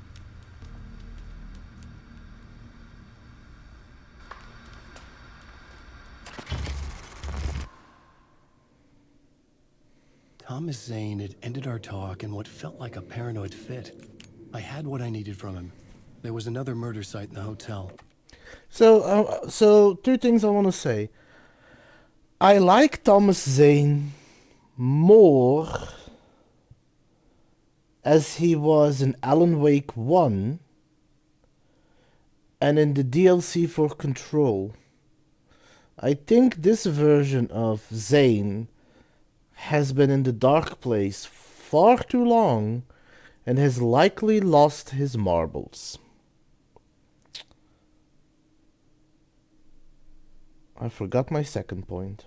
[SPEAKER 7] Thomas Zane had ended our talk in what felt like a paranoid fit. I had what I needed from him. There was another murder site in the hotel.
[SPEAKER 1] So two things I want to say. I like Thomas Zane more as he was in Alan Wake 1 and in the DLC for Control. I think this version of Zane has been in the dark place far too long and has likely lost his marbles. I forgot my second point.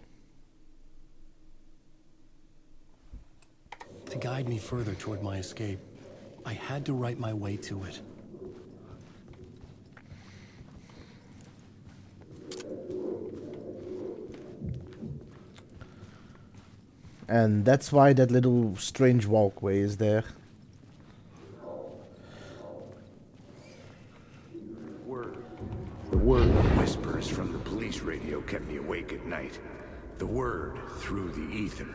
[SPEAKER 7] To guide me further toward my escape, I had to write my way to it.
[SPEAKER 1] And that's why that little strange walkway is there.
[SPEAKER 11] The word whispers from the police radio kept me awake at night. The word through the ether.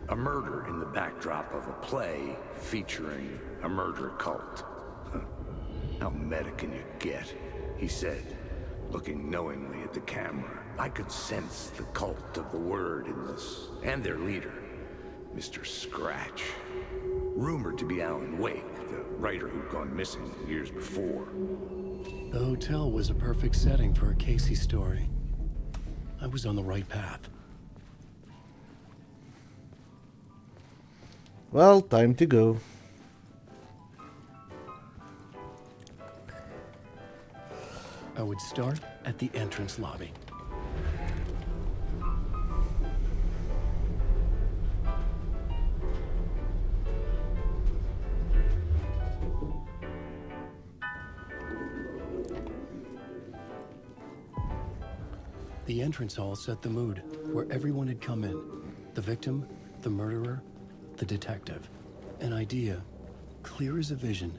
[SPEAKER 11] A murder in the backdrop of a play featuring a murder cult. How meta can you get? He said, looking knowingly at the camera. I could sense the cult of the word in this, and their leader, Mr. Scratch. Rumored to be Alan Wake, the writer who'd gone missing years before.
[SPEAKER 7] The hotel was a perfect setting for a Casey story. I was on the right path.
[SPEAKER 1] Well, time to go.
[SPEAKER 7] I would start at the entrance lobby. The entrance hall set the mood, where everyone had come in. The victim, the murderer, the detective. An idea, clear as a vision,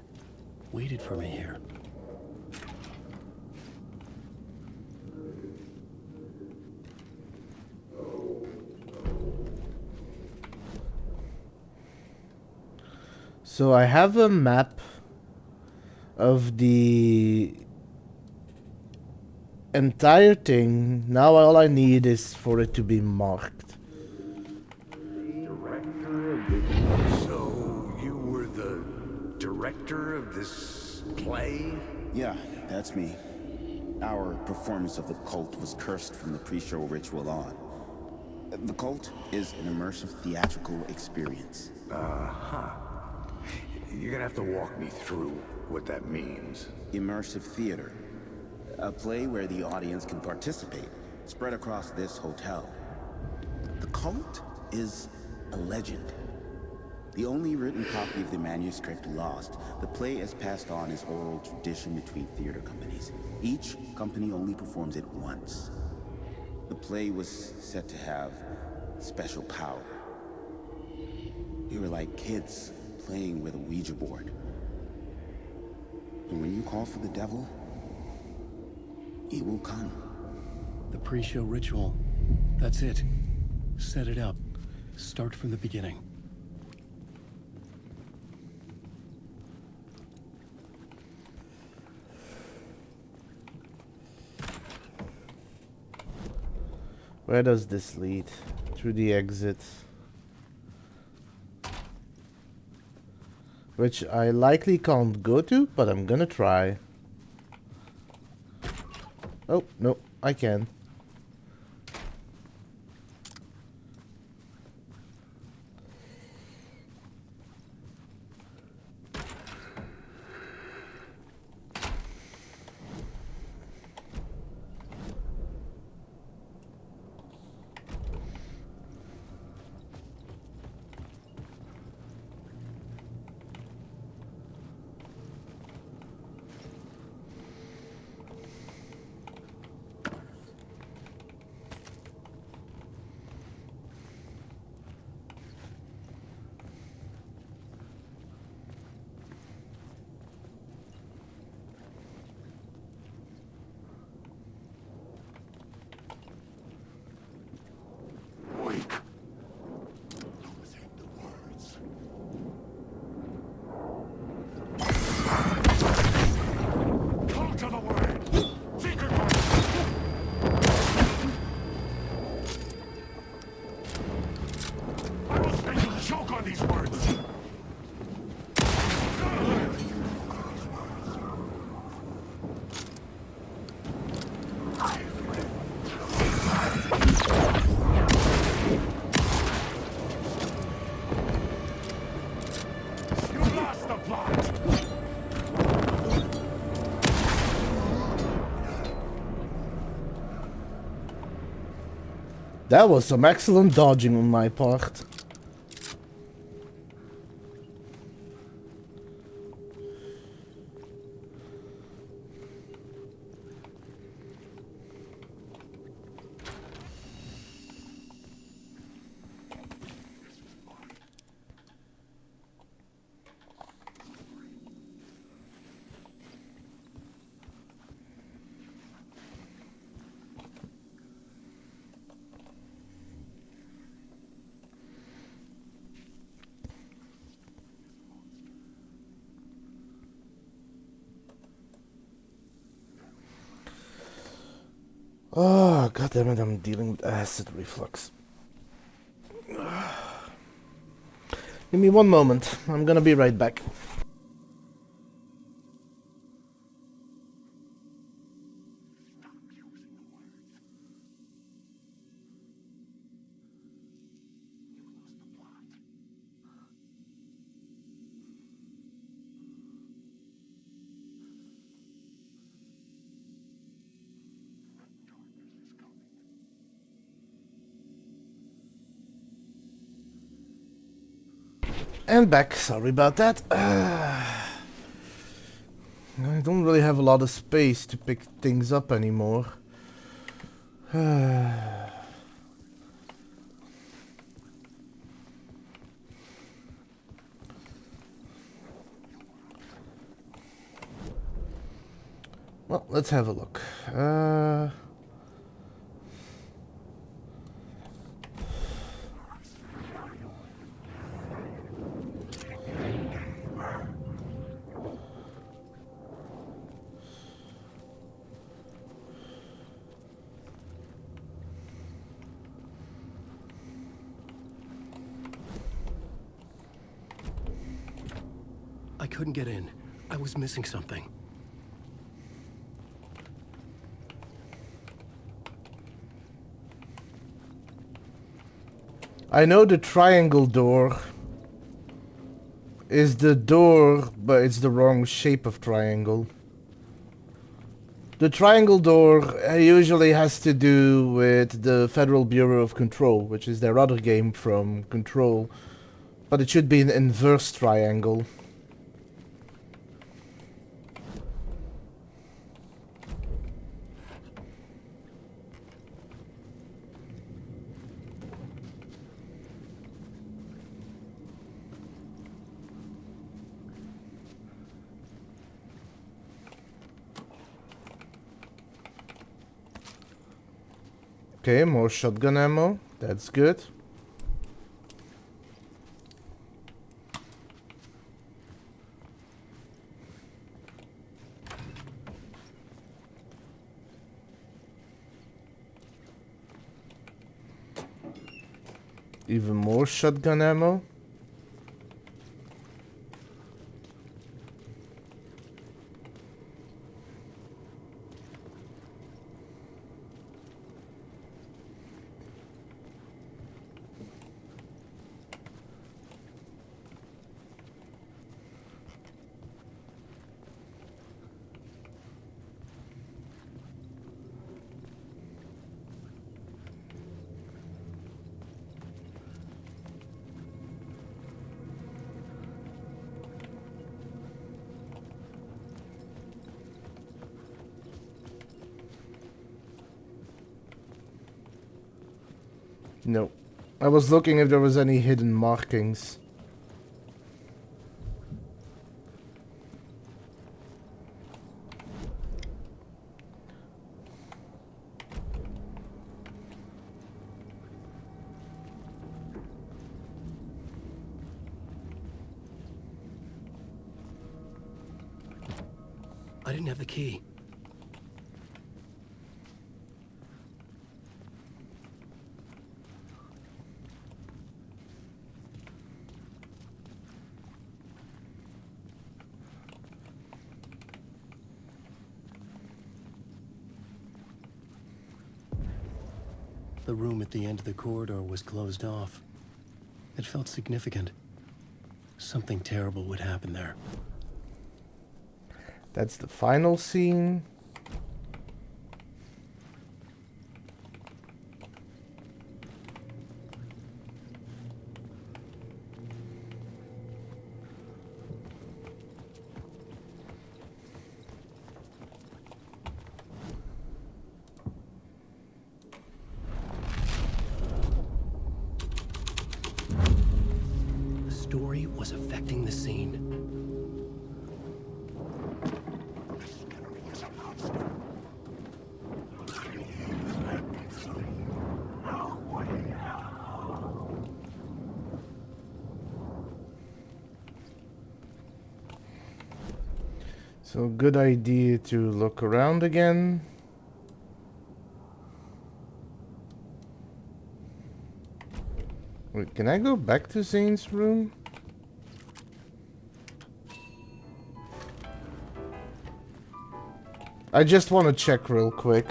[SPEAKER 7] waited for me here.
[SPEAKER 1] So I have a map of the entire thing. Now all I need is for it to be marked.
[SPEAKER 11] So, you were the director of this play?
[SPEAKER 12] Yeah, that's me. Our performance of the cult was cursed from the pre-show ritual on. The cult is an immersive theatrical experience.
[SPEAKER 11] Uh-huh. You're gonna have to walk me through what that means.
[SPEAKER 12] Immersive theater. A play where the audience can participate, spread across this hotel. The cult is a legend. The only written copy of the manuscript lost, the play is passed on as oral tradition between theater companies. Each company only performs it once. The play was said to have special power. We were like kids playing with a Ouija board. And when you call for the devil, he will come.
[SPEAKER 7] The pre-show ritual. That's it. Set it up. Start from the beginning.
[SPEAKER 1] Where does this lead? Through the exit. Which I likely can't go to, but I'm gonna try. Oh, no, I can.
[SPEAKER 6] Wake. Call to the word. Secret word. I will make a joke on these words. You lost the plot.
[SPEAKER 1] That was some excellent dodging on my part. Oh, god damn it, I'm dealing with acid reflux. Give me one moment. I'm gonna be right back. And back, sorry about that. I don't really have a lot of space to pick things up anymore. Well, let's have a look.
[SPEAKER 7] I couldn't get in. I was missing something.
[SPEAKER 1] I know the triangle door is the door, but it's the wrong shape of triangle. The triangle door usually has to do with the Federal Bureau of Control, which is their other game from Control. But it should be an inverse triangle. Okay, more shotgun ammo. That's good. Even more shotgun ammo. No. I was looking if there was any hidden markings.
[SPEAKER 7] I didn't have the key. The room at the end of the corridor was closed off. It felt significant. Something terrible would happen there.
[SPEAKER 1] That's the final scene.
[SPEAKER 7] The story was affecting the scene.
[SPEAKER 1] So good idea to look around again. Wait, can I go back to Zane's room? I just want to check real quick.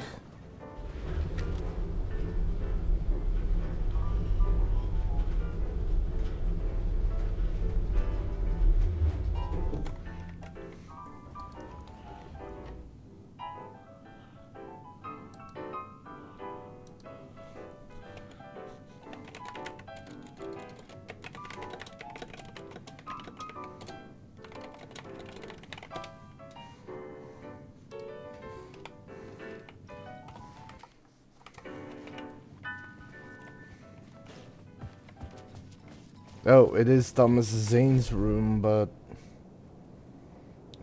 [SPEAKER 1] Oh, it is Thomas Zane's room, but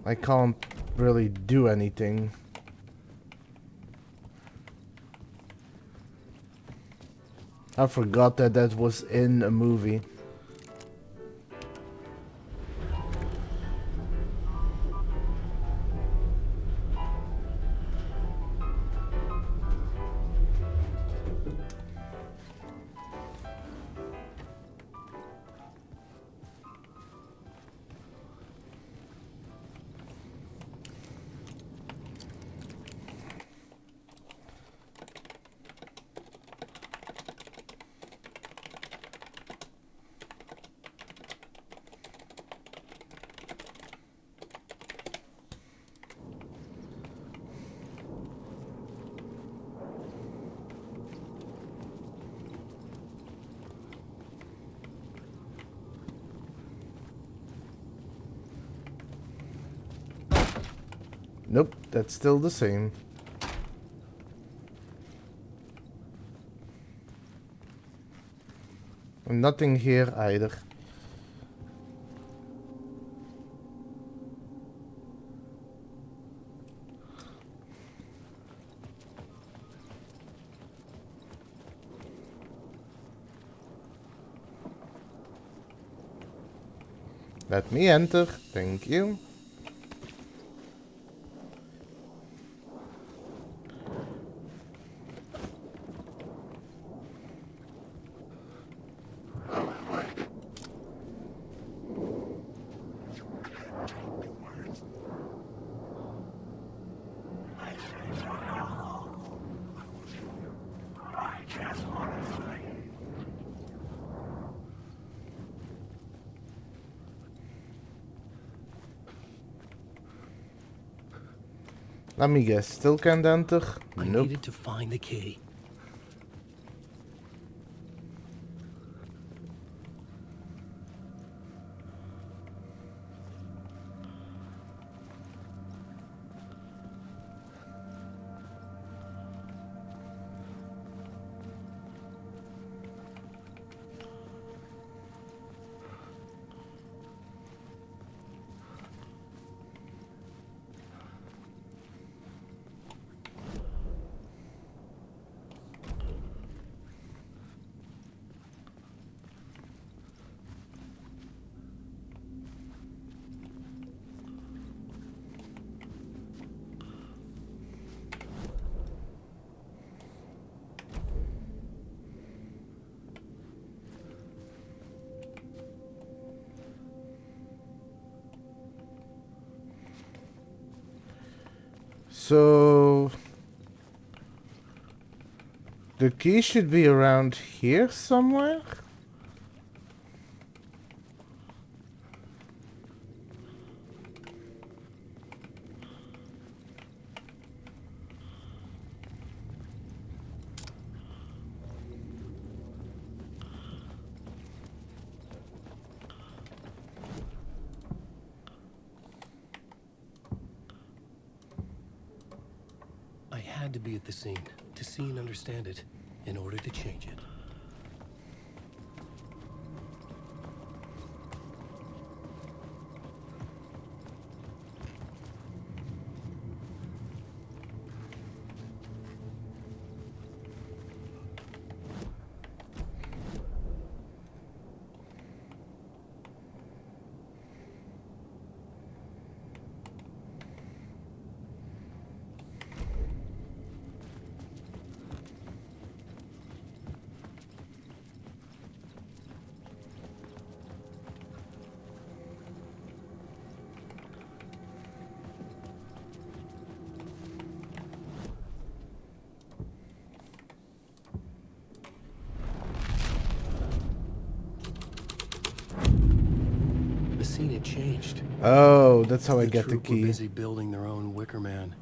[SPEAKER 1] I can't really do anything. I forgot that that was in a movie. Nope, that's still the same. And nothing here either. Let me enter. Thank you. Let me guess, still can't enter?
[SPEAKER 7] I
[SPEAKER 1] Nope.
[SPEAKER 7] needed to find the key.
[SPEAKER 1] So the key should be around here somewhere?
[SPEAKER 7] I had to be at the scene to see and understand it in order to change it. The scene had changed.
[SPEAKER 1] Oh, that's how I get the
[SPEAKER 7] troop were
[SPEAKER 1] key.
[SPEAKER 7] busy building their own Wicker Man,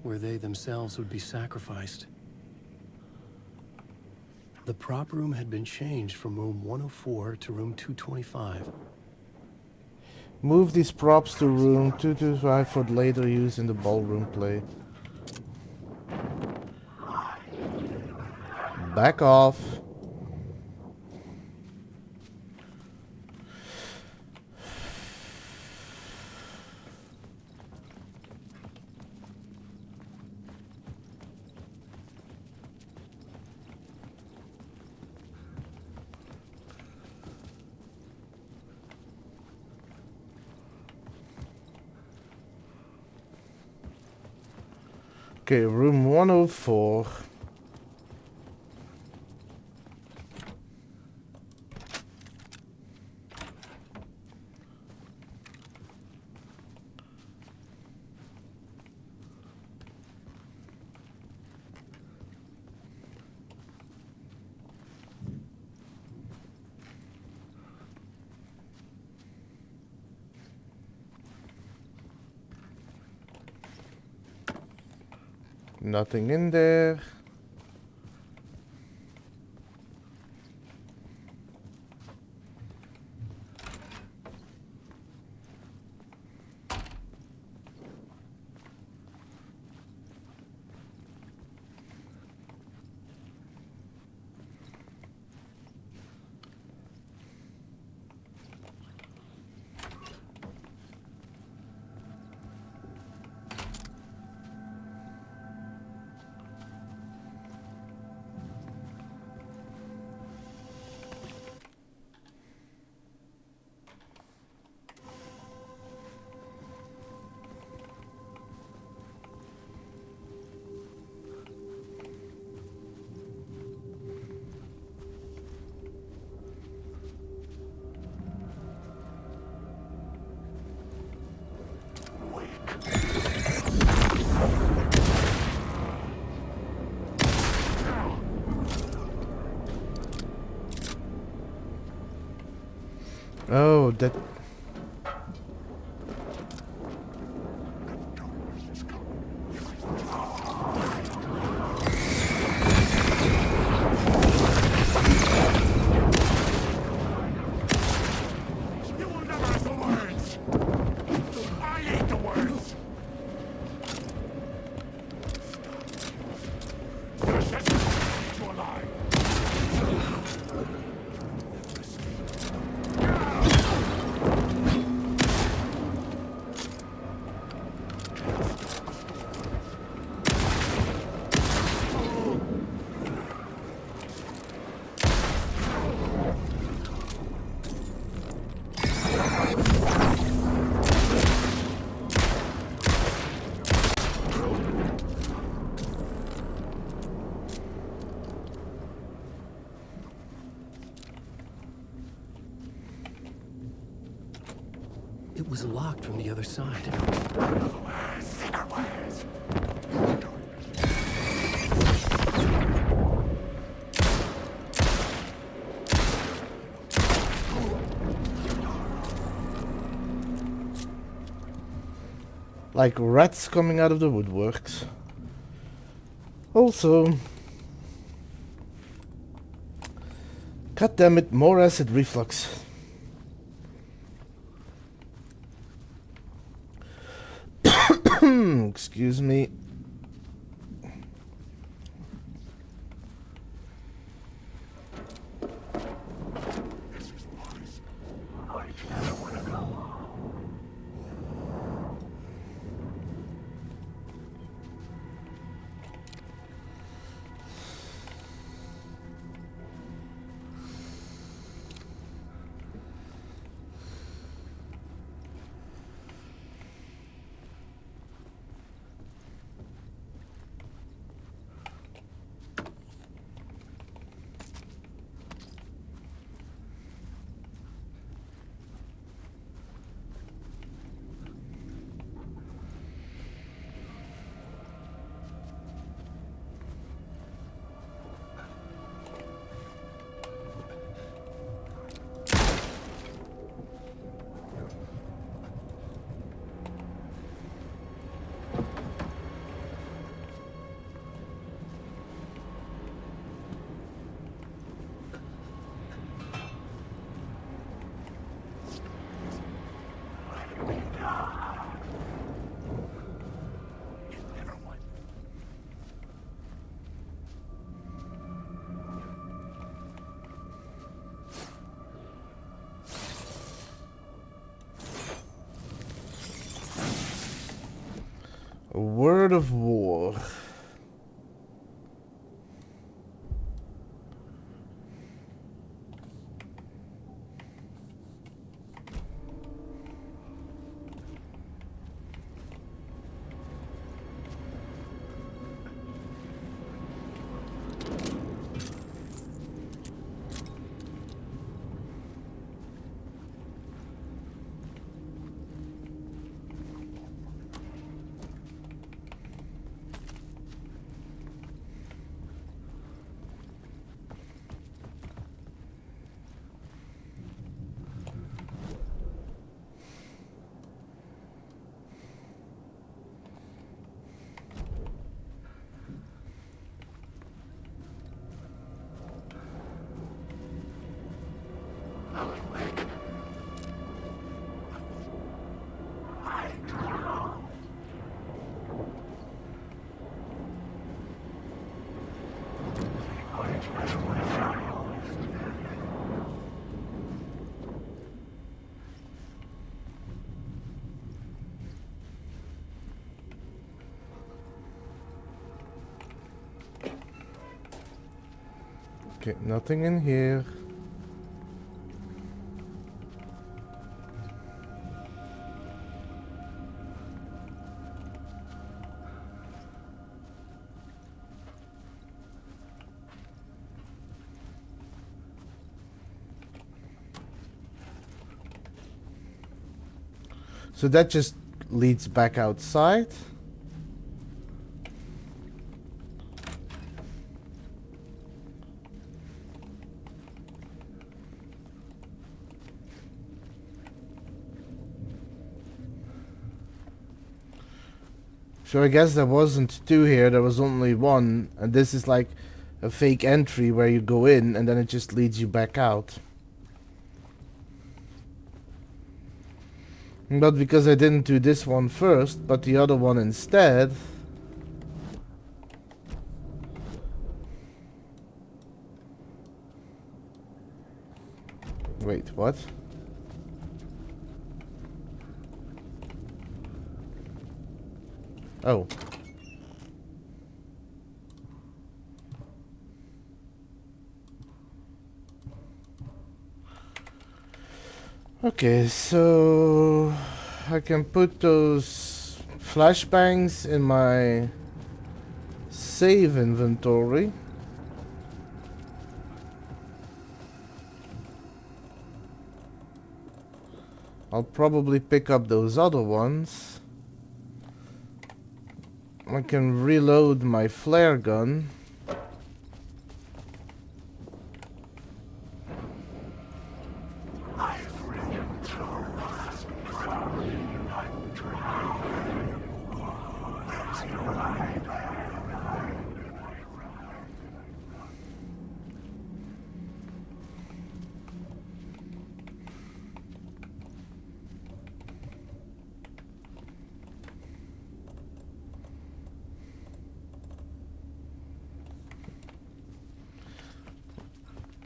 [SPEAKER 7] where they themselves would be sacrificed. The prop room had been changed from room 104 to room 225.
[SPEAKER 1] Move these props to room 225 for later use in the ballroom play. Back off. Okay, room 104. Nothing in there. Oh, that...
[SPEAKER 6] You will never have the words! I ate the words! You're sensitive to a lie!
[SPEAKER 7] It was locked from the other side.
[SPEAKER 6] Secret ways!
[SPEAKER 1] Like rats coming out of the woodworks. Also... God damn it, more acid reflux. Excuse me. A word of war. Okay, nothing in here. So that just leads back outside. So I guess there wasn't two here, there was only one, and this is like a fake entry where you go in and then it just leads you back out. But because I didn't do this one first, but the other one instead... Wait, what? Oh. Okay, so I can put those flashbangs in my save inventory. I'll probably pick up those other ones. I can reload my flare gun.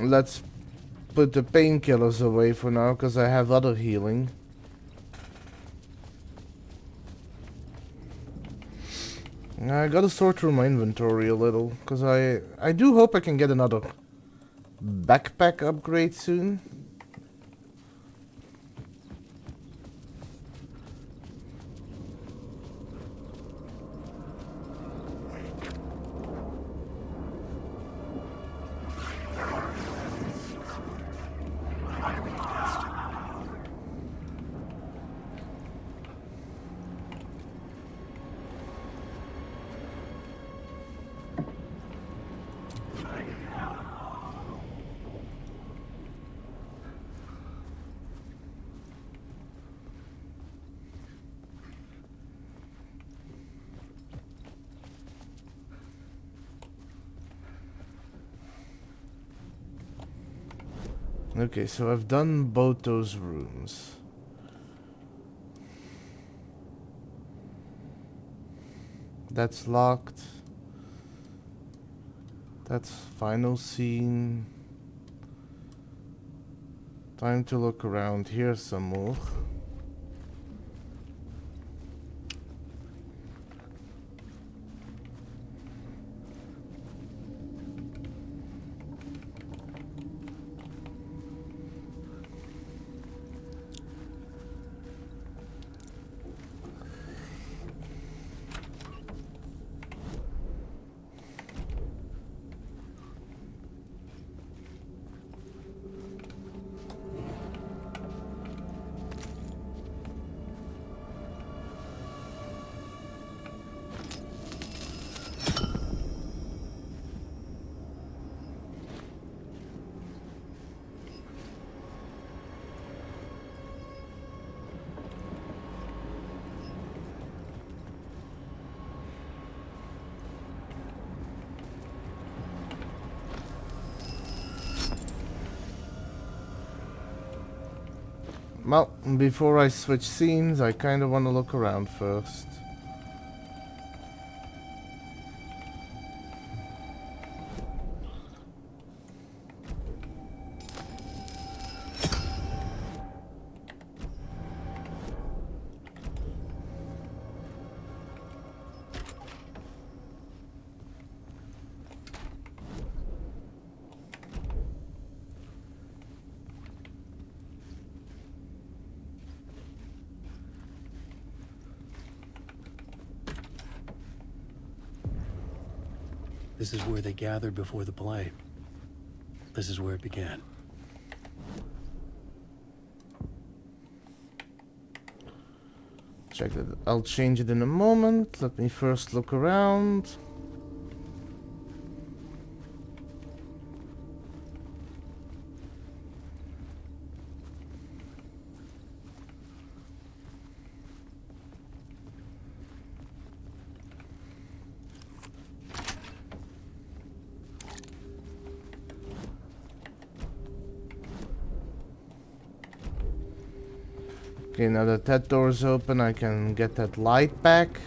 [SPEAKER 1] Let's put the painkillers away for now, because I have other healing. I gotta sort through my inventory a little, because I do hope I can get another backpack upgrade soon. Okay, so I've done both those rooms. That's locked. That's final scene. Time to look around here some more. Well, before I switch scenes, I kind of want to look around first.
[SPEAKER 7] This is where they gathered before the play. This is where it began.
[SPEAKER 1] Check that. I'll change it in a moment. Let me first look around. Okay, now that that door's open, I can get that light back.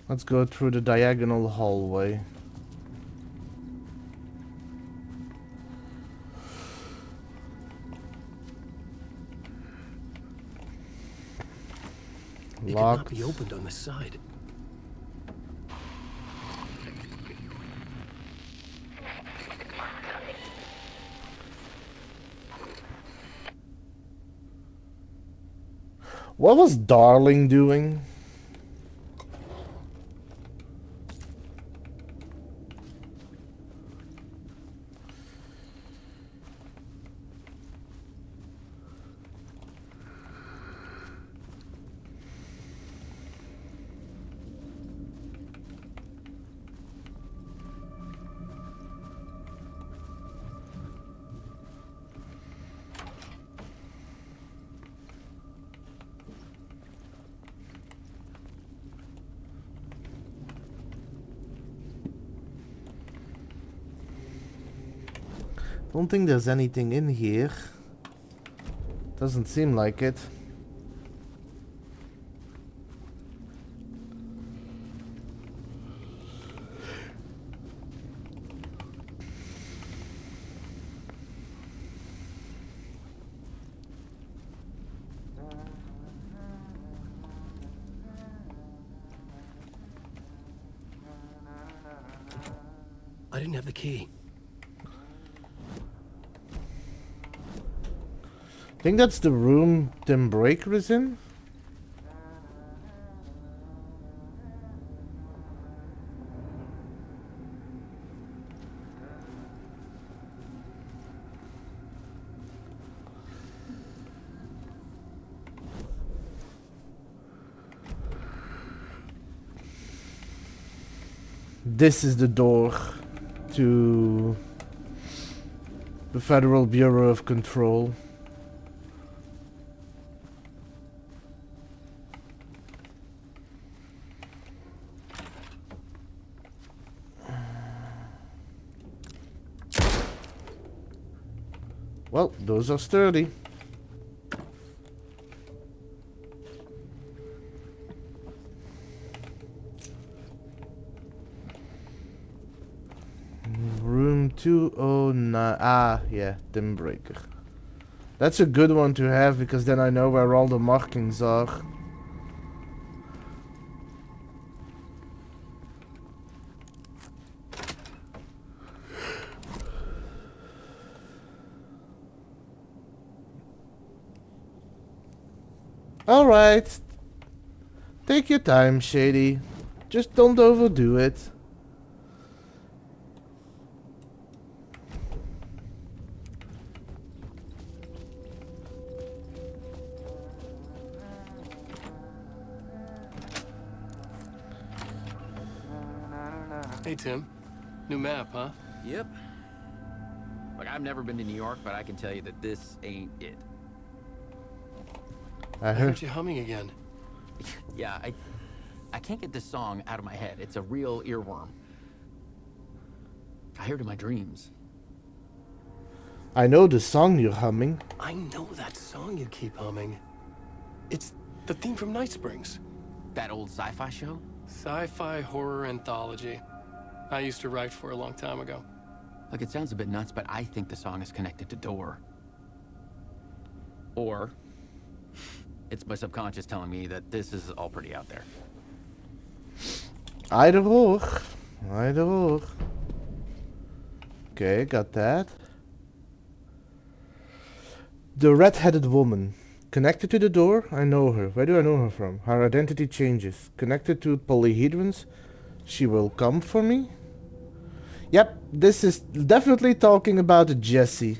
[SPEAKER 1] Let's go through the diagonal hallway.
[SPEAKER 7] It
[SPEAKER 1] Locked.
[SPEAKER 7] cannot be opened on the side.
[SPEAKER 1] What was Darling doing? Don't think there's anything in here. Doesn't seem like it.
[SPEAKER 7] I didn't have the key.
[SPEAKER 1] I think that's the room Tim Breaker is in. This is the door to the Federal Bureau of Control. Well, those are sturdy. Room 209. Ah, yeah, Dim Breaker. That's a good one to have because then I know where all the markings are. Alright. Take your time, Shady. Just don't overdo it.
[SPEAKER 7] Hey, Tim. New map, huh?
[SPEAKER 4] Yep. Like, I've never been to New York, but I can tell you that this ain't it.
[SPEAKER 1] I
[SPEAKER 7] I
[SPEAKER 1] heard
[SPEAKER 7] heard you humming again.
[SPEAKER 4] Yeah, I can't get this song out of my head. It's a real earworm. I hear it in my dreams.
[SPEAKER 1] I know the song you're humming.
[SPEAKER 7] I know that song you keep humming. It's the theme from Night Springs.
[SPEAKER 4] That old sci-fi show?
[SPEAKER 7] Sci-fi horror anthology. I used to write for a long time ago.
[SPEAKER 4] Look, it sounds a bit nuts, but I think the song is connected to Door. Or it's my subconscious telling me that this is all pretty out there.
[SPEAKER 1] Either or. Either or. Okay, got that. The red-headed woman. Connected to the door? I know her. Where do I know her from? Her identity changes. Connected to polyhedrons? She will come for me? Yep, this is definitely talking about Jesse.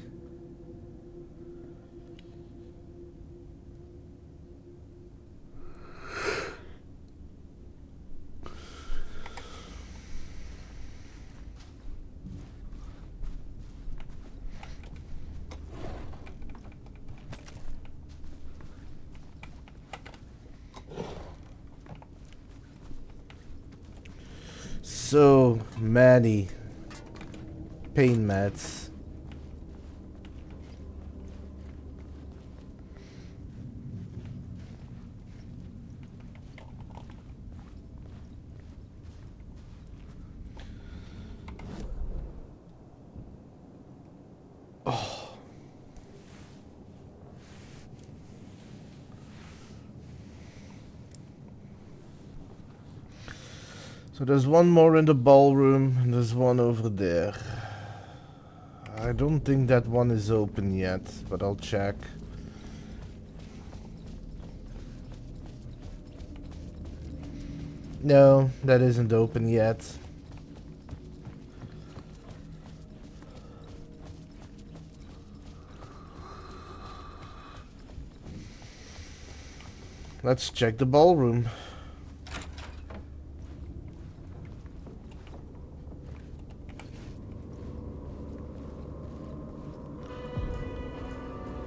[SPEAKER 1] so many pain meds. So there's one more in the ballroom, and there's one over there. I don't think that one is open yet, but I'll check. No, that isn't open yet. Let's check the ballroom.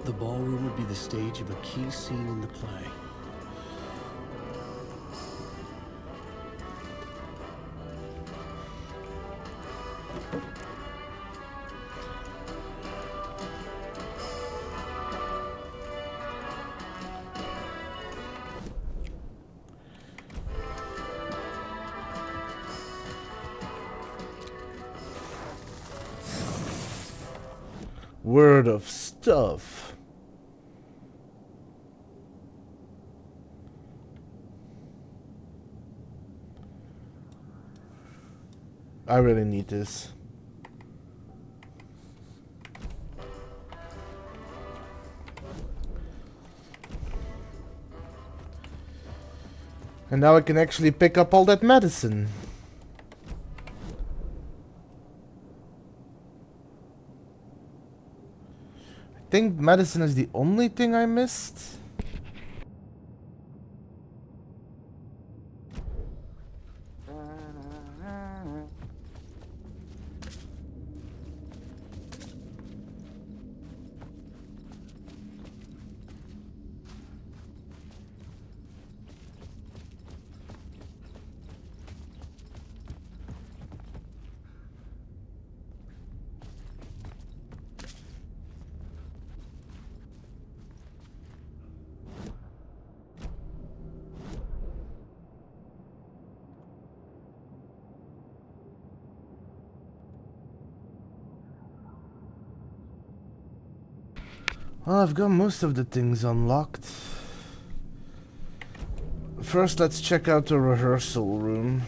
[SPEAKER 7] The ballroom would be the stage of a key scene in the play.
[SPEAKER 1] Word of stuff. I really need this. And now I can actually pick up all that medicine. I think medicine is the only thing I missed. Well, I've got most of the things unlocked. First, let's check out the rehearsal room.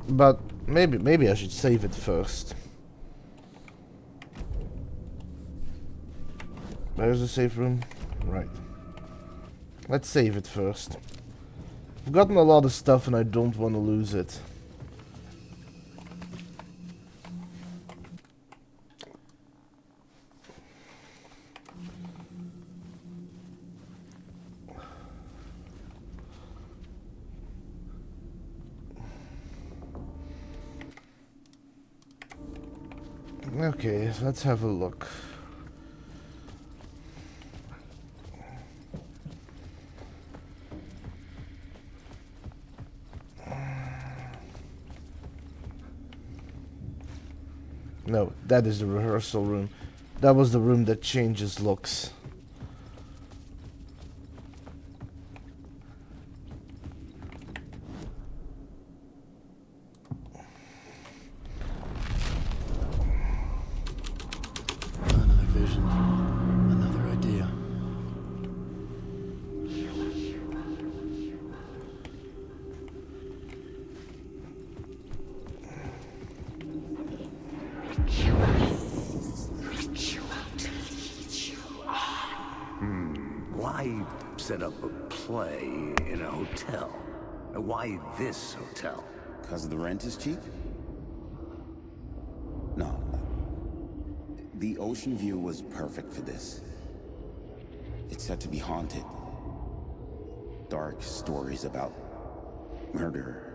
[SPEAKER 1] But maybe I should save it first. There's the safe room. Right. Let's save it first. I've gotten a lot of stuff and I don't want to lose it. Okay, let's have a look. No, that is the rehearsal room. That was the room that changes looks.
[SPEAKER 7] Another vision, another idea.
[SPEAKER 11] Why set up a play in a hotel? Why this hotel?
[SPEAKER 12] Because the rent is cheap? No. The ocean view was perfect for this. It's said to be haunted. Dark stories about murder,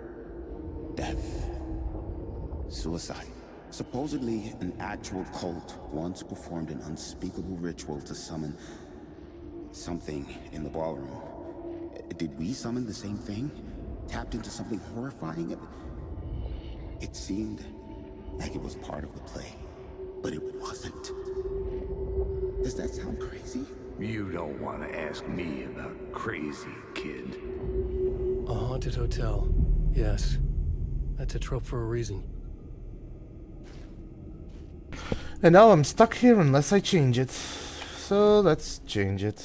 [SPEAKER 12] death, suicide. Supposedly, an actual cult once performed an unspeakable ritual to summon something in the ballroom. Did we summon the same thing? Tapped into something horrifying? It seemed like it was part of the play, but it wasn't. Does that sound crazy?
[SPEAKER 11] You don't want to ask me about crazy, kid.
[SPEAKER 7] A haunted hotel. Yes. That's a trope for a reason.
[SPEAKER 1] And now I'm stuck here unless I change it. So let's change it.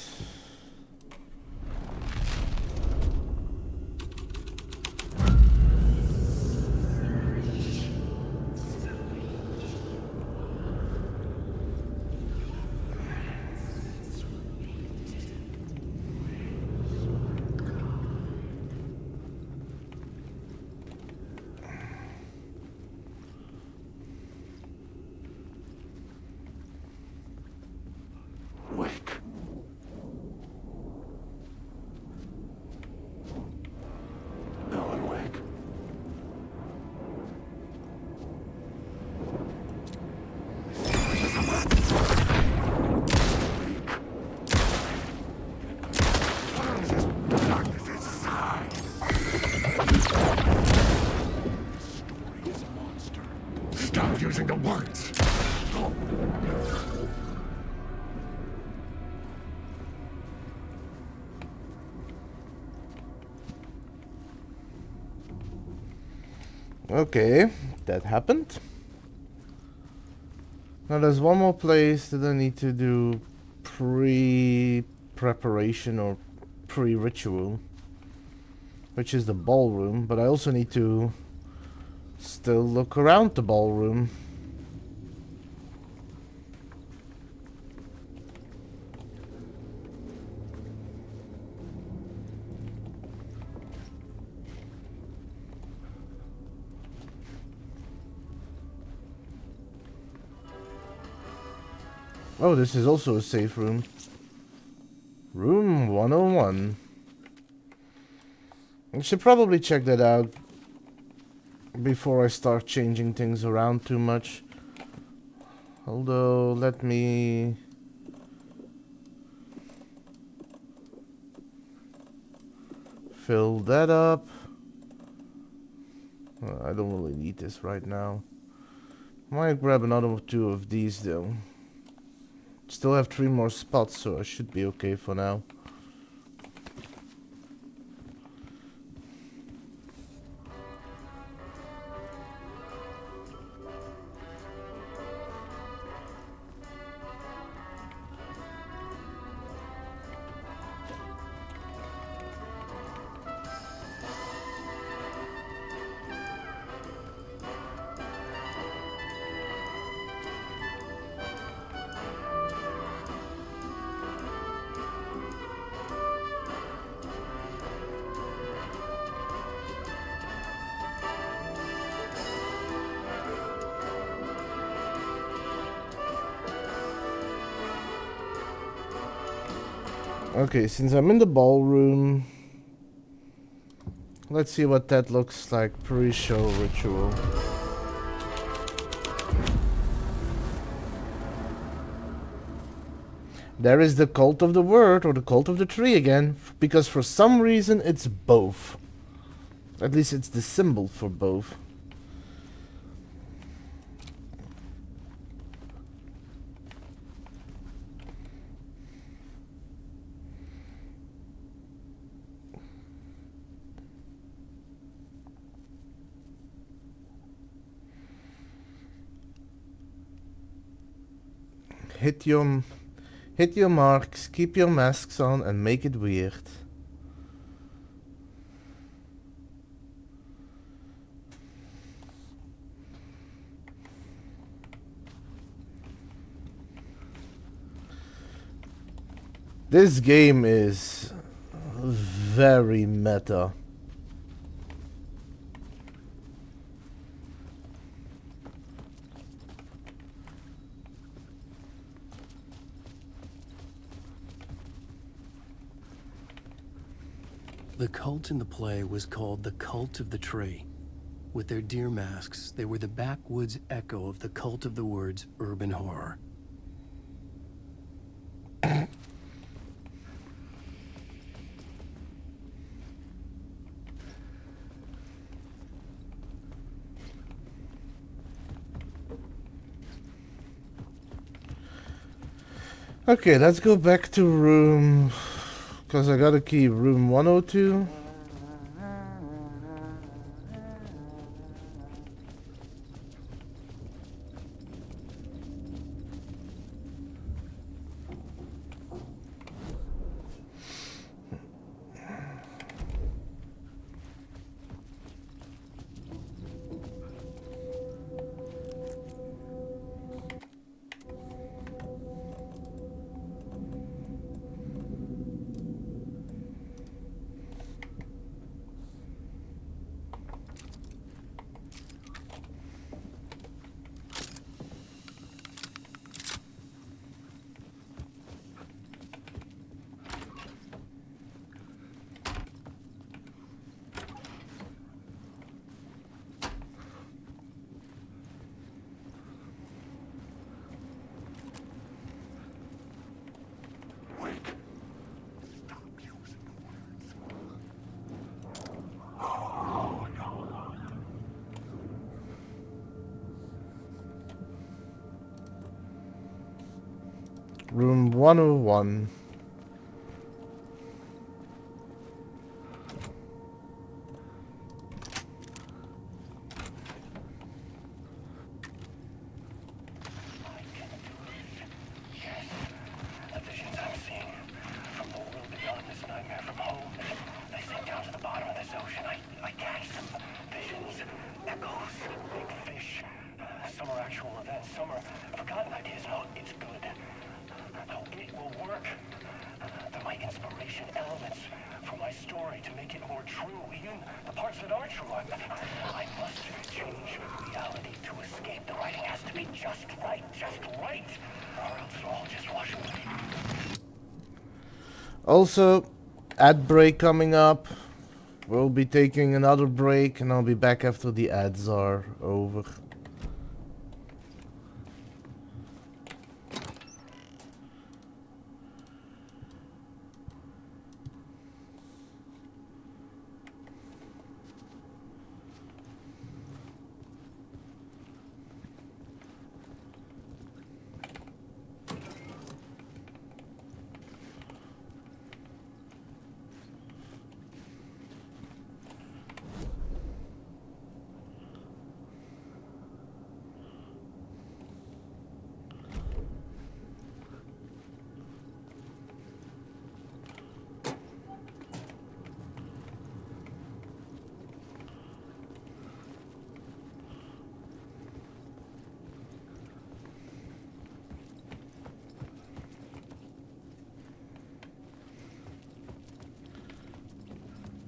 [SPEAKER 6] Wake. Ellen, wake. Stop using the words.
[SPEAKER 1] Okay, that happened. Now there's one more place that I need to do pre-preparation or pre-ritual, which is the ballroom, but I also need to still look around the ballroom. Oh, this is also a safe room. Room 101. I should probably check that out before I start changing things around too much. Although, let me... fill that up. I don't really need this right now. Might grab another two of these though. Still have 3 more spots, so I should be okay for now. Okay, since I'm in the ballroom, let's see what that looks like pre-show ritual. There is the cult of the word or the cult of the tree again, because for some reason it's both. At least it's the symbol for both. Hit your marks, keep your masks on, and make it weird. This game is very meta.
[SPEAKER 7] The cult in the play was called the Cult of the Tree. With their deer masks, they were the backwoods echo of the cult of the word's urban horror.
[SPEAKER 1] Okay, let's go back to room... Because I gotta keep room 102. Room 101.
[SPEAKER 13] The visions I'm seeing from the world beyond this nightmare from home, they sink down to the bottom of this ocean. I catch them. Visions, echoes, big fish. Some are actual events, some are forgotten ideas. No, it's good. No, it will work. They're my inspiration, elements for my story to make it more true. Even the parts that aren't true. I must change reality to escape. The writing has to be just right, or else it'll all just wash away.
[SPEAKER 1] Also, ad break coming up. We'll be taking another break and I'll be back after the ads are over.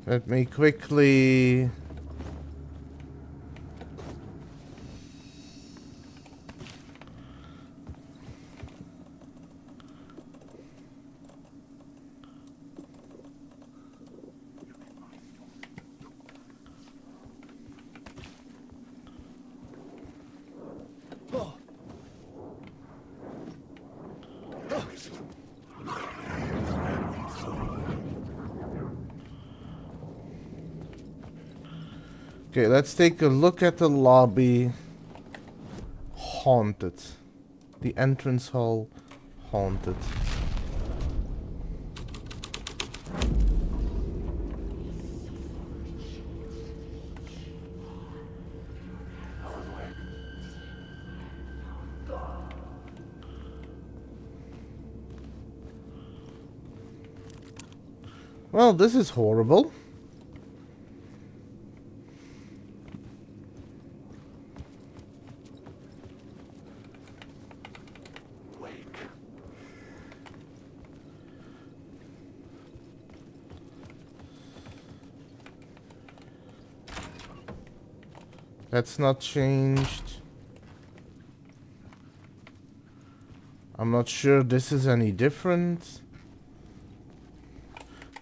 [SPEAKER 1] Let me quickly... Okay, let's take a look at the lobby. Haunted. The entrance hall, haunted. Well, this is horrible. That's not changed. I'm not sure this is any different.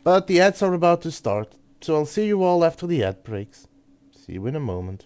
[SPEAKER 1] But the ads are about to start, so I'll see you all after the ad breaks. See you in a moment.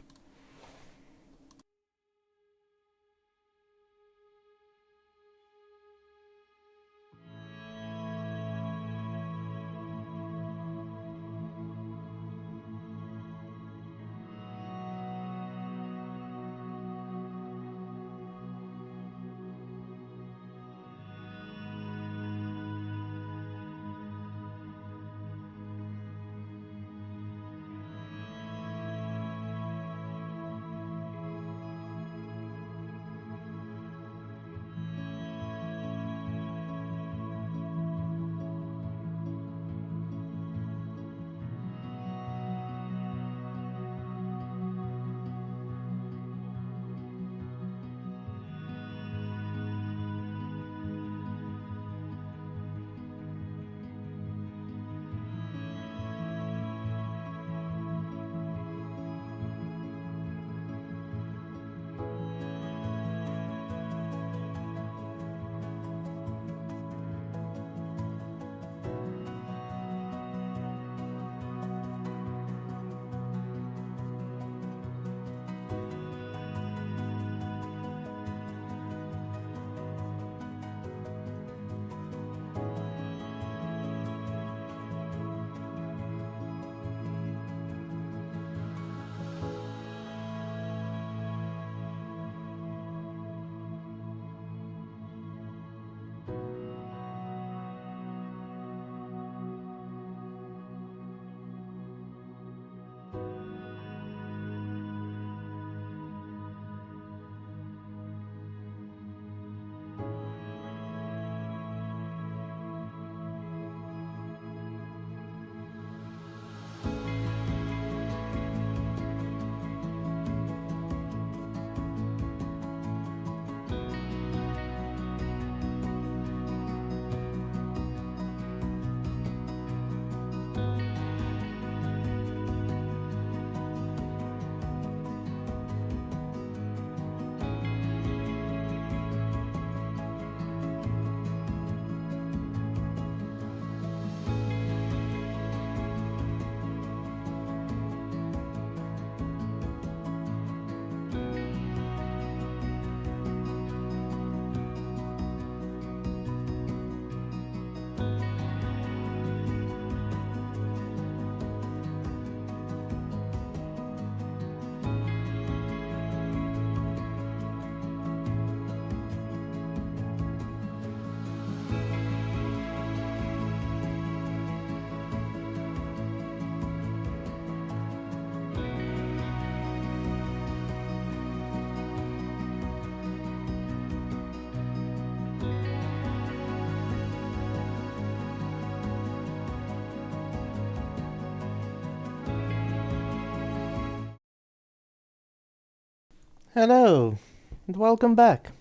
[SPEAKER 1] Hello, and welcome back.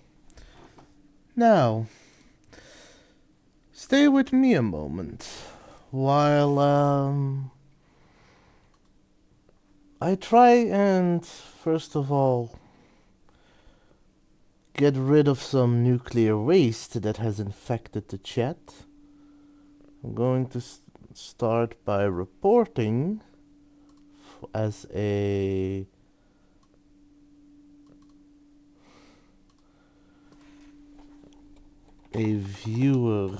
[SPEAKER 1] Now, stay with me a moment while I try and first of all get rid of some nuclear waste that has infected the chat. I'm going to start by reporting as a viewer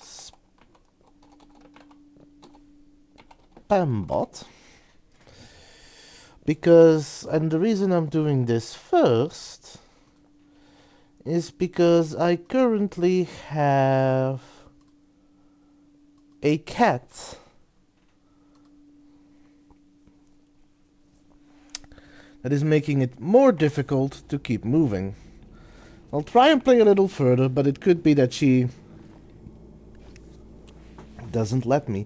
[SPEAKER 1] spam bot, because, and the reason I'm doing this first is because I currently have a cat that is making it more difficult to keep moving. I'll try and play a little further, but it could be that she doesn't let me.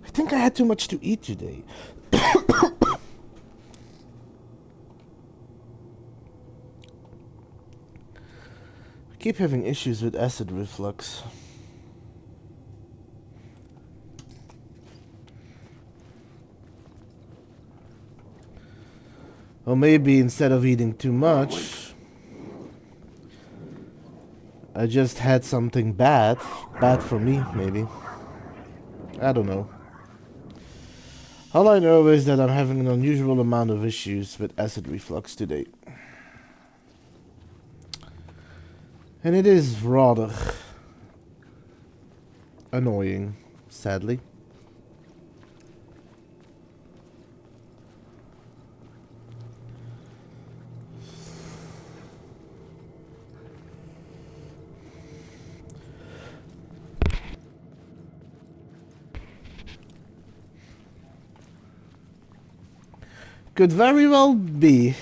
[SPEAKER 1] I think I had too much to eat today. I keep having issues with acid reflux. Or maybe instead of eating too much, I just had something bad. Bad for me, maybe. I don't know. All I know is that I'm having an unusual amount of issues with acid reflux today. And it is rather annoying, sadly. Could very well be.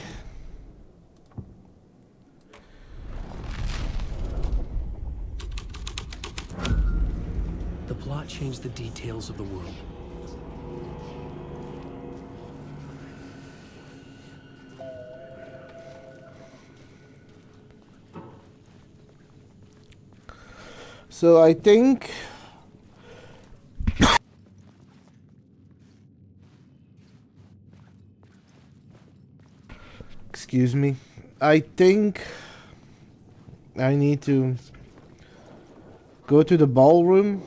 [SPEAKER 7] The plot changed the details of the world.
[SPEAKER 1] So I think excuse me. I think I need to go to the ballroom.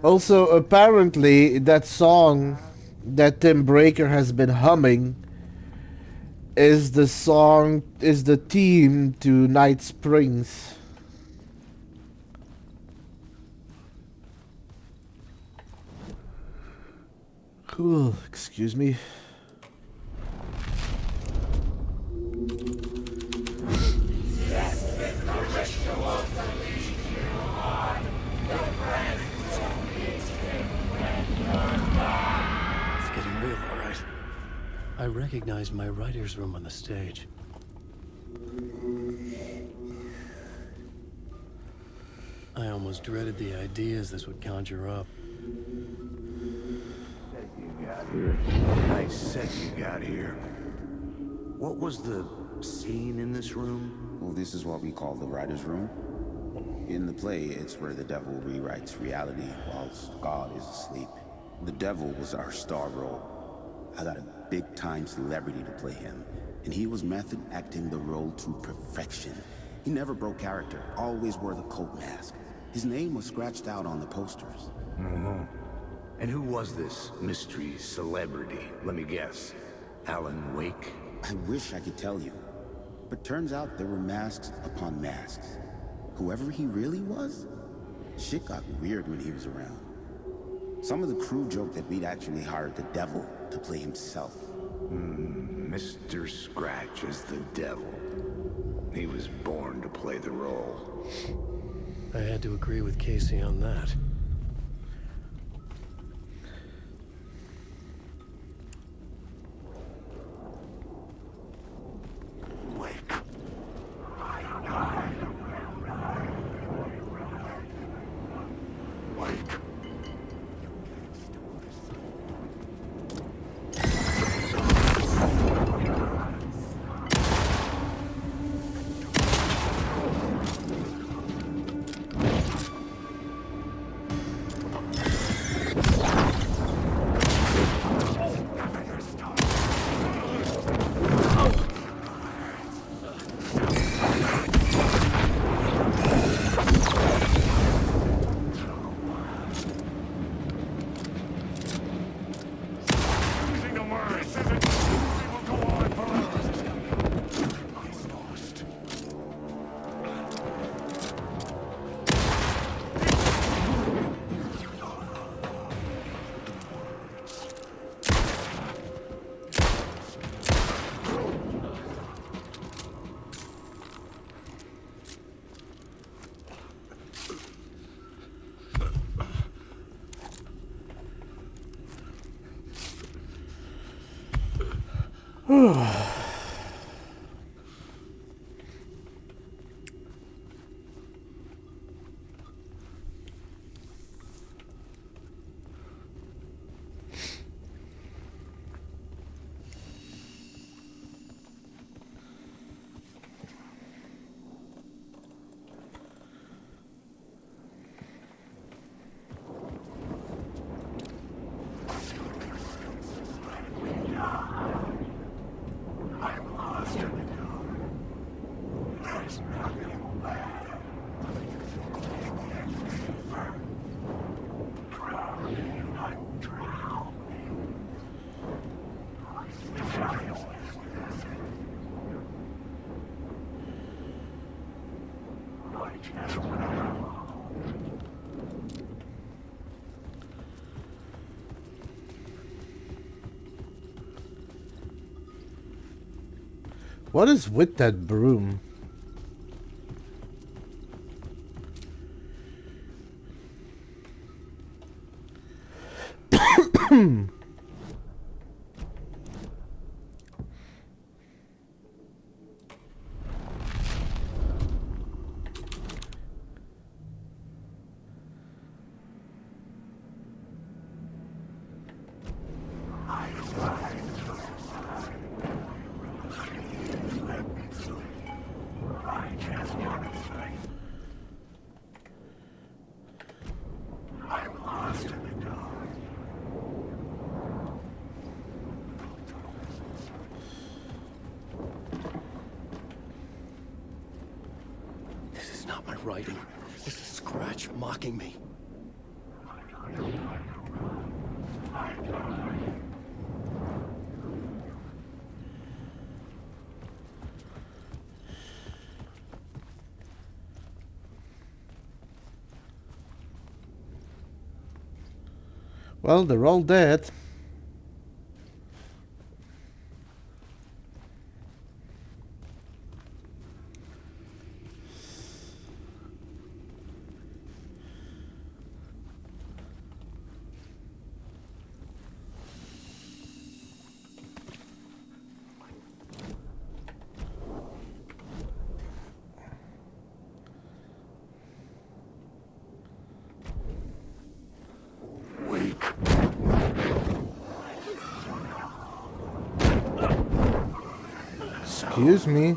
[SPEAKER 1] Also, apparently, that song that Tim Breaker has been humming is the theme to Night Springs. Cool, excuse me.
[SPEAKER 7] I recognized my writer's room on the stage. I almost dreaded the ideas this would conjure up.
[SPEAKER 11] Nice set you got here. What was the scene in this room?
[SPEAKER 12] Well, this is what we call the writer's room. In the play, it's where the devil rewrites reality whilst God is asleep. The devil was our star role. I got a big-time celebrity to play him, and he was method acting the role to perfection. He never broke character, always wore the cult mask. His name was scratched out on the posters.
[SPEAKER 11] Mm-hmm. And who was this mystery celebrity? Let me guess. Alan Wake?
[SPEAKER 12] I wish I could tell you, but turns out there were masks upon masks. Whoever he really was, shit got weird when he was around. Some of the crew joked that we'd actually hired the devil to play himself.
[SPEAKER 11] Mr. Scratch is the devil. He was born to play the role.
[SPEAKER 7] I had to agree with Casey on that.
[SPEAKER 1] What is with that broom?
[SPEAKER 7] This is not my writing. This is Scratch mocking me.
[SPEAKER 1] Well, they're all dead. Excuse me.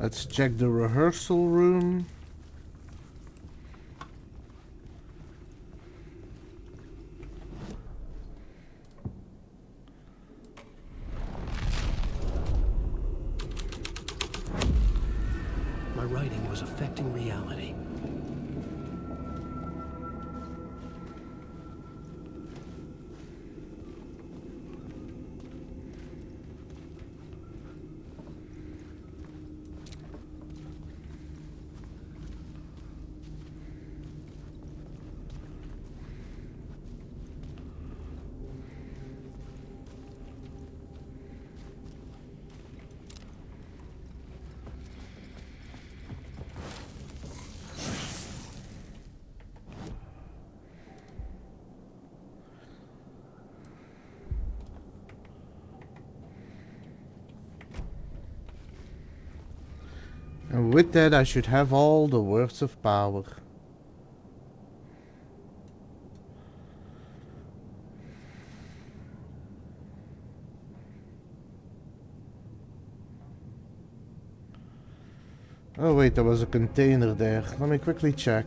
[SPEAKER 1] Let's check the rehearsal room.
[SPEAKER 7] My writing was affecting reality.
[SPEAKER 1] And with that, I should have all the words of power. Oh wait, there was a container there. Let me quickly check.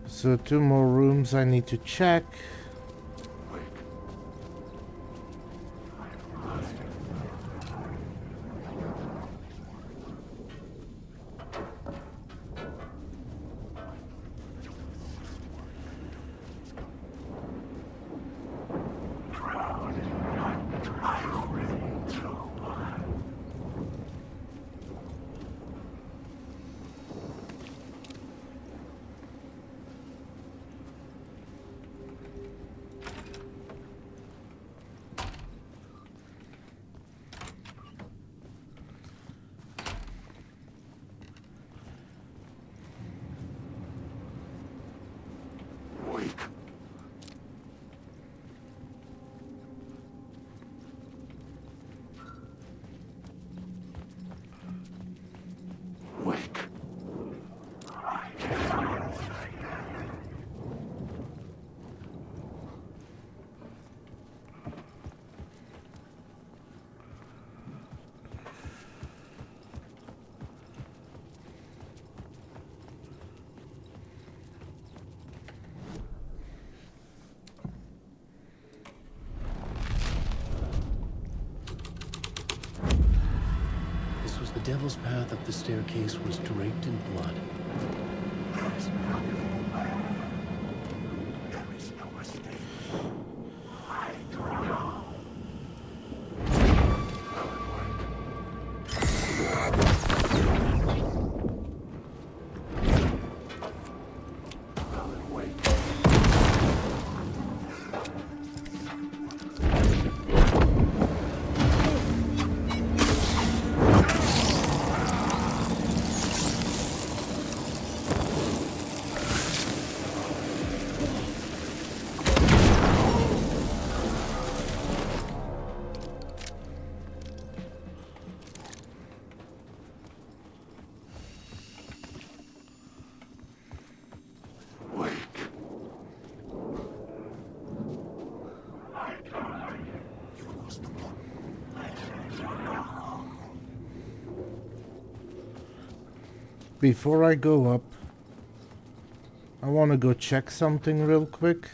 [SPEAKER 1] So 2 more rooms I need to check.
[SPEAKER 7] The devil's path up the staircase was draped in blood.
[SPEAKER 1] Before I go up, I want to go check something real quick.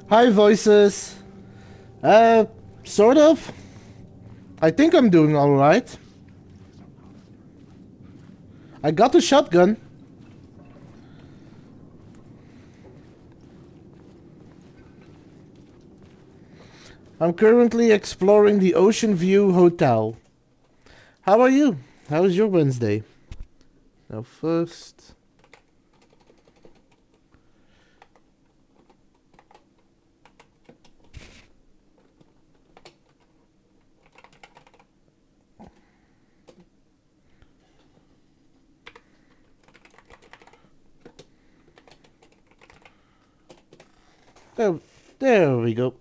[SPEAKER 1] Hi, voices. Sort of. I think I'm doing alright. I got a shotgun. I'm currently exploring the Ocean View Hotel. How are you? How was your Wednesday? Now first... There we go.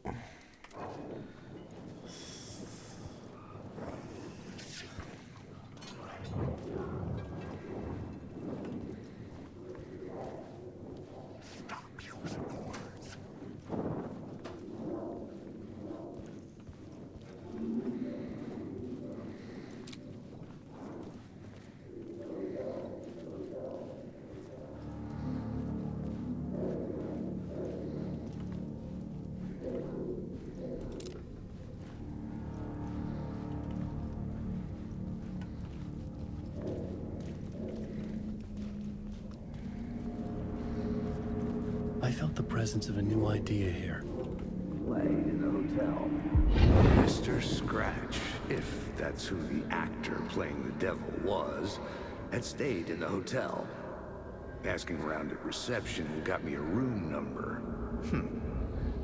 [SPEAKER 7] I felt the presence of a new idea here.
[SPEAKER 11] Play in the hotel. Mr. Scratch, if that's who the actor playing the devil was, had stayed in the hotel. Asking around at reception got me a room number.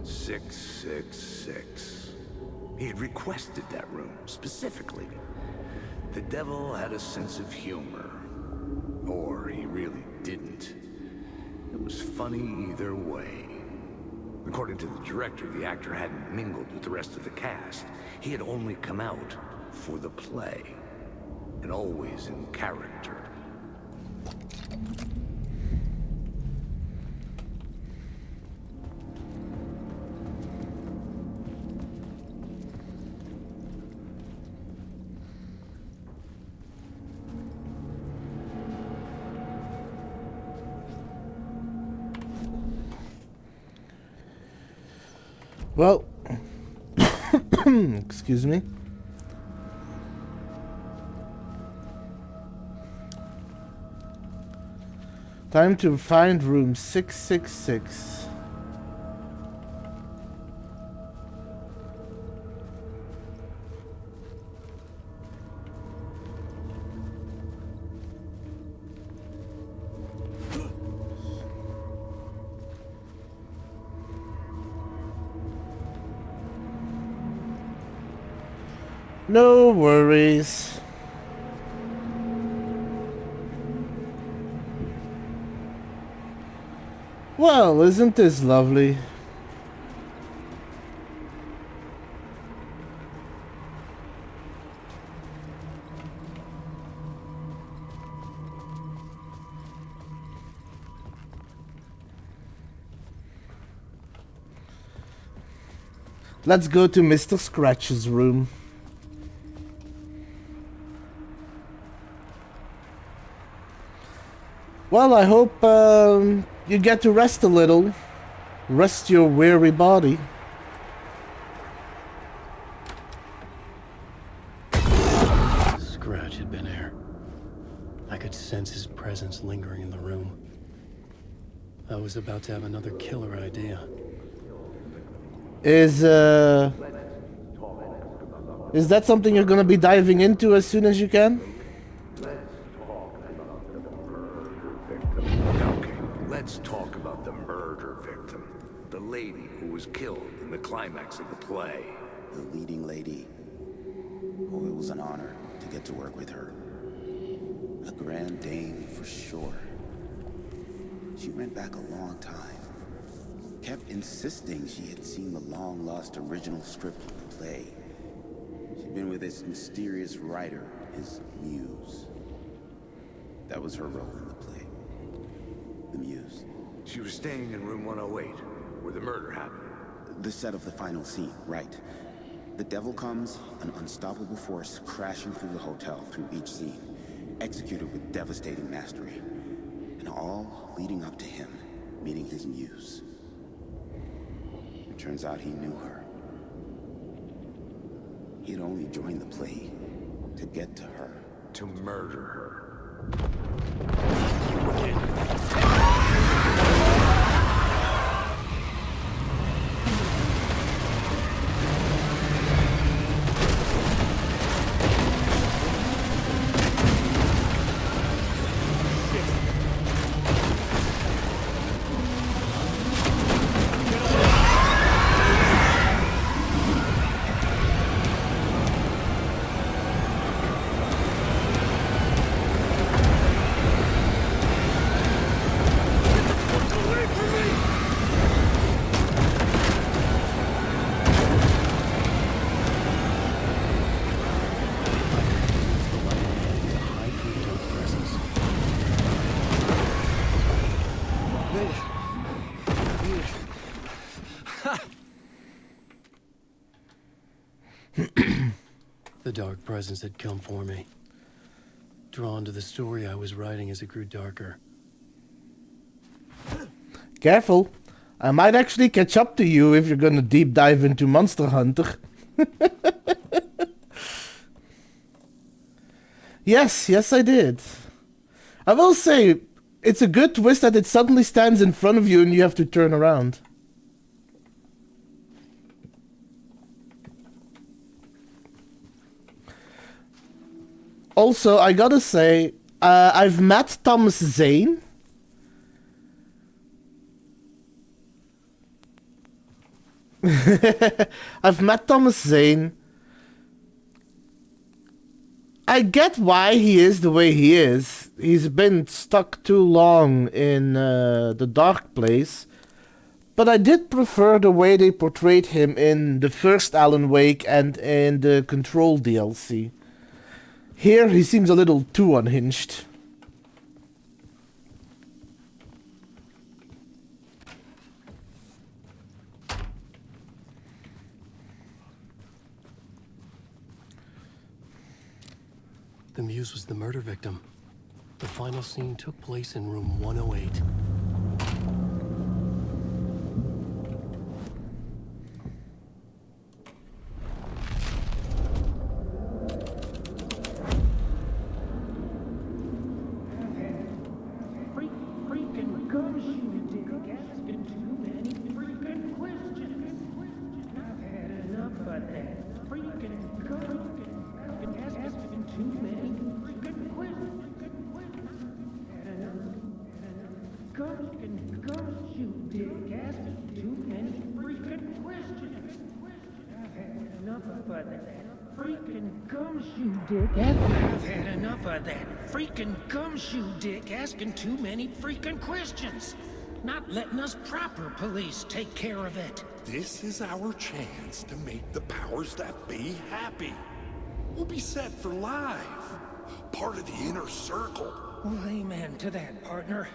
[SPEAKER 11] 666. He had requested that room, specifically. The devil had a sense of humor. Or he really didn't. It was funny either way. According to the director, the actor hadn't mingled with the rest of the cast. He had only come out for the play. And always in character.
[SPEAKER 1] Well, excuse me. Time to find room 666. No worries. Well, isn't this lovely? Let's go to Mr. Scratch's room. Well, I hope you get to rest a little. Rest your weary body.
[SPEAKER 7] Scratch had been here. I could sense his presence lingering in the room. I was about to have another killer idea.
[SPEAKER 1] Is that something you're gonna be diving into as soon as you can?
[SPEAKER 11] Let's talk about the murder victim. The lady who was killed in the climax of the play.
[SPEAKER 12] The leading lady. Oh, it was an honor to get to work with her. A grand dame for sure. She went back a long time. Kept insisting she had seen the long-lost original script of the play. She'd been with this mysterious writer, his muse. That was her role in the play. The muse.
[SPEAKER 11] She was staying in room 108, where the murder happened.
[SPEAKER 12] The set of the final scene, right. The devil comes, an unstoppable force crashing through the hotel through each scene, executed with devastating mastery. And all leading up to him meeting his muse. Turns out he knew her. He'd only joined the play to get to her.
[SPEAKER 11] To murder her.
[SPEAKER 7] The dark presence had come for me. Drawn to the story I was writing as it grew darker.
[SPEAKER 1] Careful. I might actually catch up to you if you're gonna deep dive into Monster Hunter. Yes, I did. I will say, it's a good twist that it suddenly stands in front of you and you have to turn around. Also, I gotta say, I've met Thomas Zane. I've met Thomas Zane. I get why he is the way he is. He's been stuck too long in the dark place. But I did prefer the way they portrayed him in the first Alan Wake and in the Control DLC. Here, he seems a little too unhinged.
[SPEAKER 7] The Muse was the murder victim. The final scene took place in room 108.
[SPEAKER 3] Freaking gums, you dick. Asking too many freaking questions. I've had enough of that. Freaking gums. Asking too many freaking questions. Gums, you dick. Asking too many freaking questions. I've had enough of that. Freaking gumshoe dick. I've had enough of that. Freaking gumshoe dick asking too many freaking questions. Not letting us proper police take care of it.
[SPEAKER 6] This is our chance to make the powers that be happy. We'll be set for life. Part of the inner circle.
[SPEAKER 3] Well, amen to that, partner.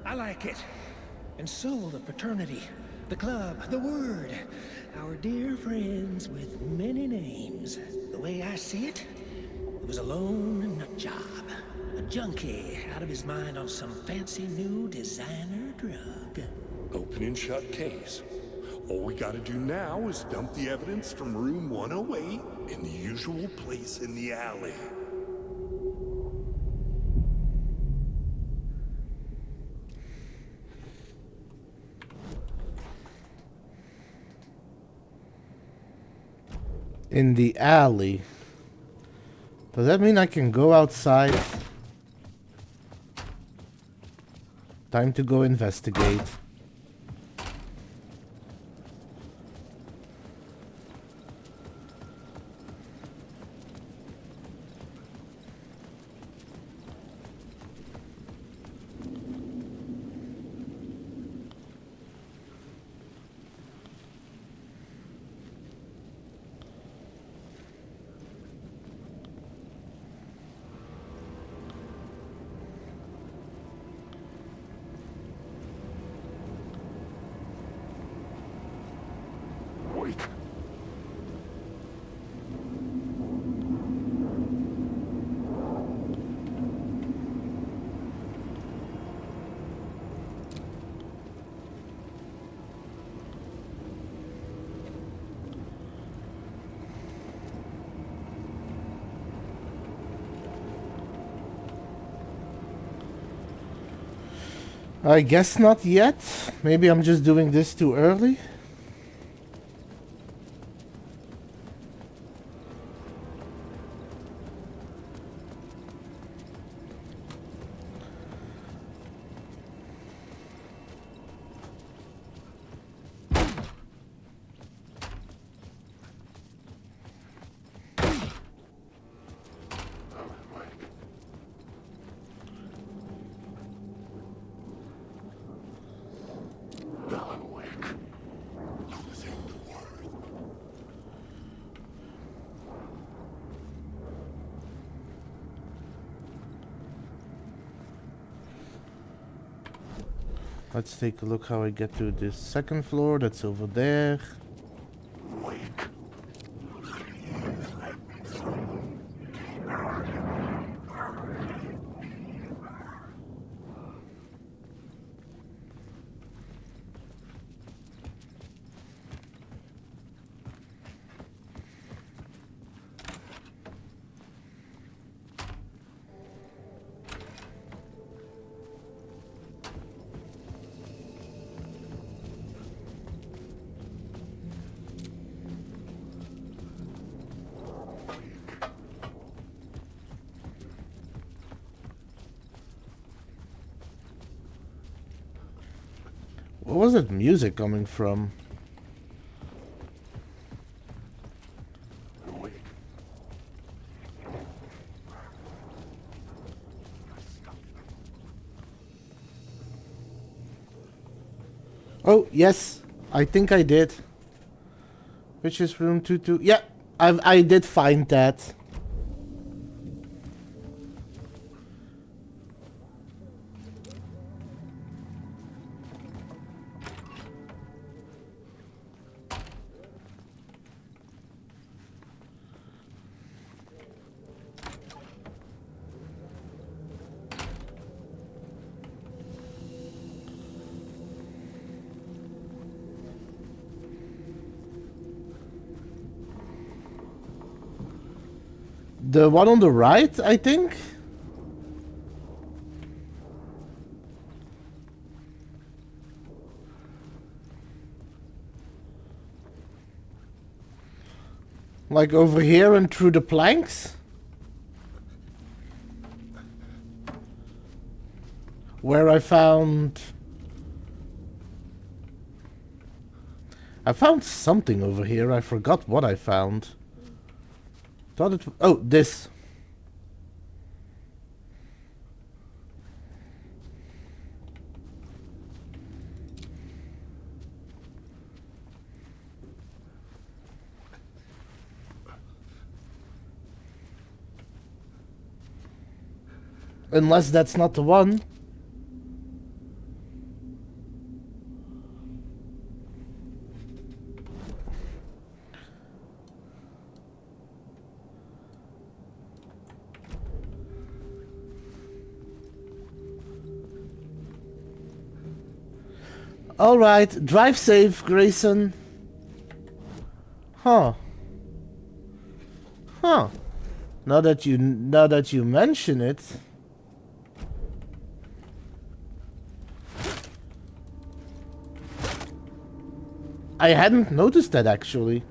[SPEAKER 3] I like it. And so will the fraternity, the club, the word. Our dear friends with many names. The way I see it, it was a lone nut job. A junkie out of his mind on some fancy new designer drug.
[SPEAKER 6] Open and shut case. All we gotta do now is dump the evidence from room 108 in the usual place in the alley.
[SPEAKER 1] In the alley. Does that mean I can go outside? Time to go investigate. I guess not yet. Maybe I'm just doing this too early. Let's take a look how I get to this second floor. That's over there. What was that music coming from? Oh, yes. I think I did. Which is room 22. Yeah, I did find that. The one on the right, I think? Like over here and through the planks? Where I found something over here. I forgot what I found. Thought it... Oh, this. Unless that's not the one. Alright, drive safe, Grayson. Huh. Huh. Now that you mention it. I hadn't noticed that actually.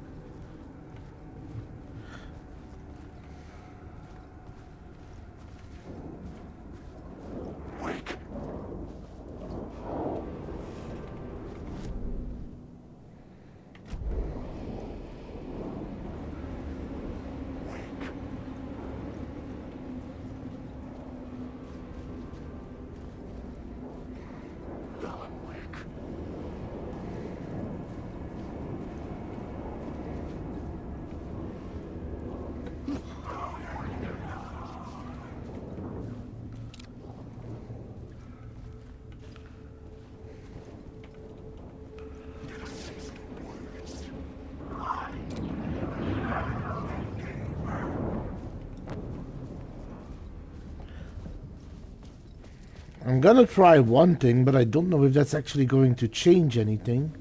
[SPEAKER 1] I'm gonna try one thing, but I don't know if that's actually going to change anything.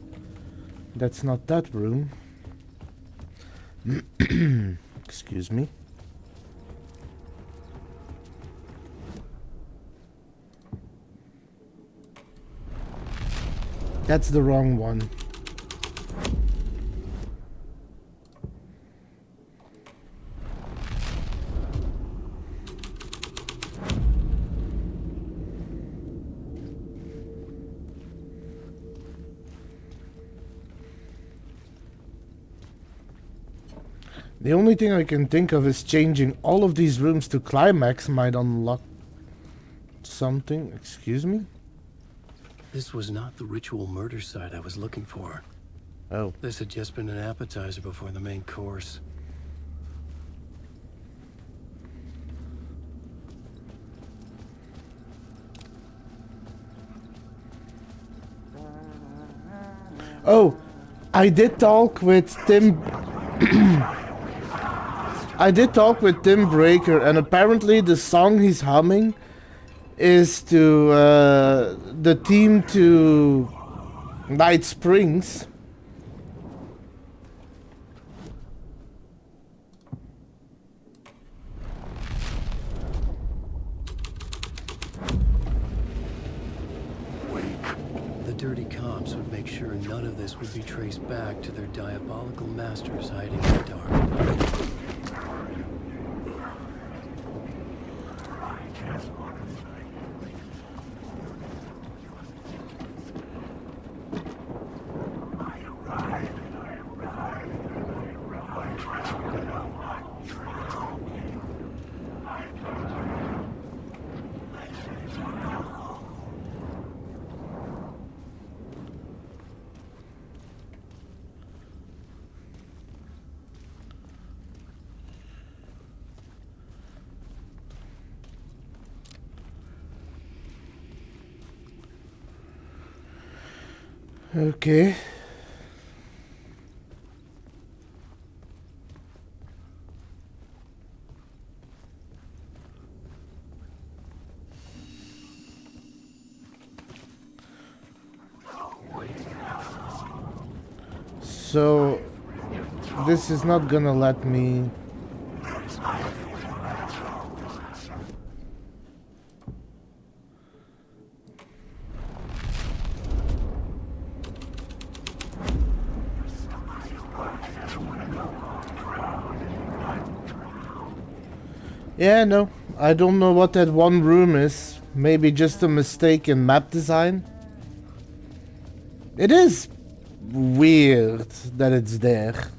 [SPEAKER 1] That's not that room. Excuse me. That's the wrong one. The only thing I can think of is changing all of these rooms to climax might unlock something. Excuse me?
[SPEAKER 7] This was not the ritual murder site I was looking for.
[SPEAKER 1] Oh.
[SPEAKER 7] This had just been an appetizer before the main course.
[SPEAKER 1] Oh, I did talk with Tim. I did talk with Tim Breaker, and apparently the song he's humming is to the theme to Night Springs.
[SPEAKER 7] The dirty cops would make sure none of this would be traced back to their diabolical masters hiding in the dark.
[SPEAKER 1] Okay. So this is not gonna let me. Yeah, no, I don't know what that one room is. Maybe just a mistake in map design. It is weird that it's there.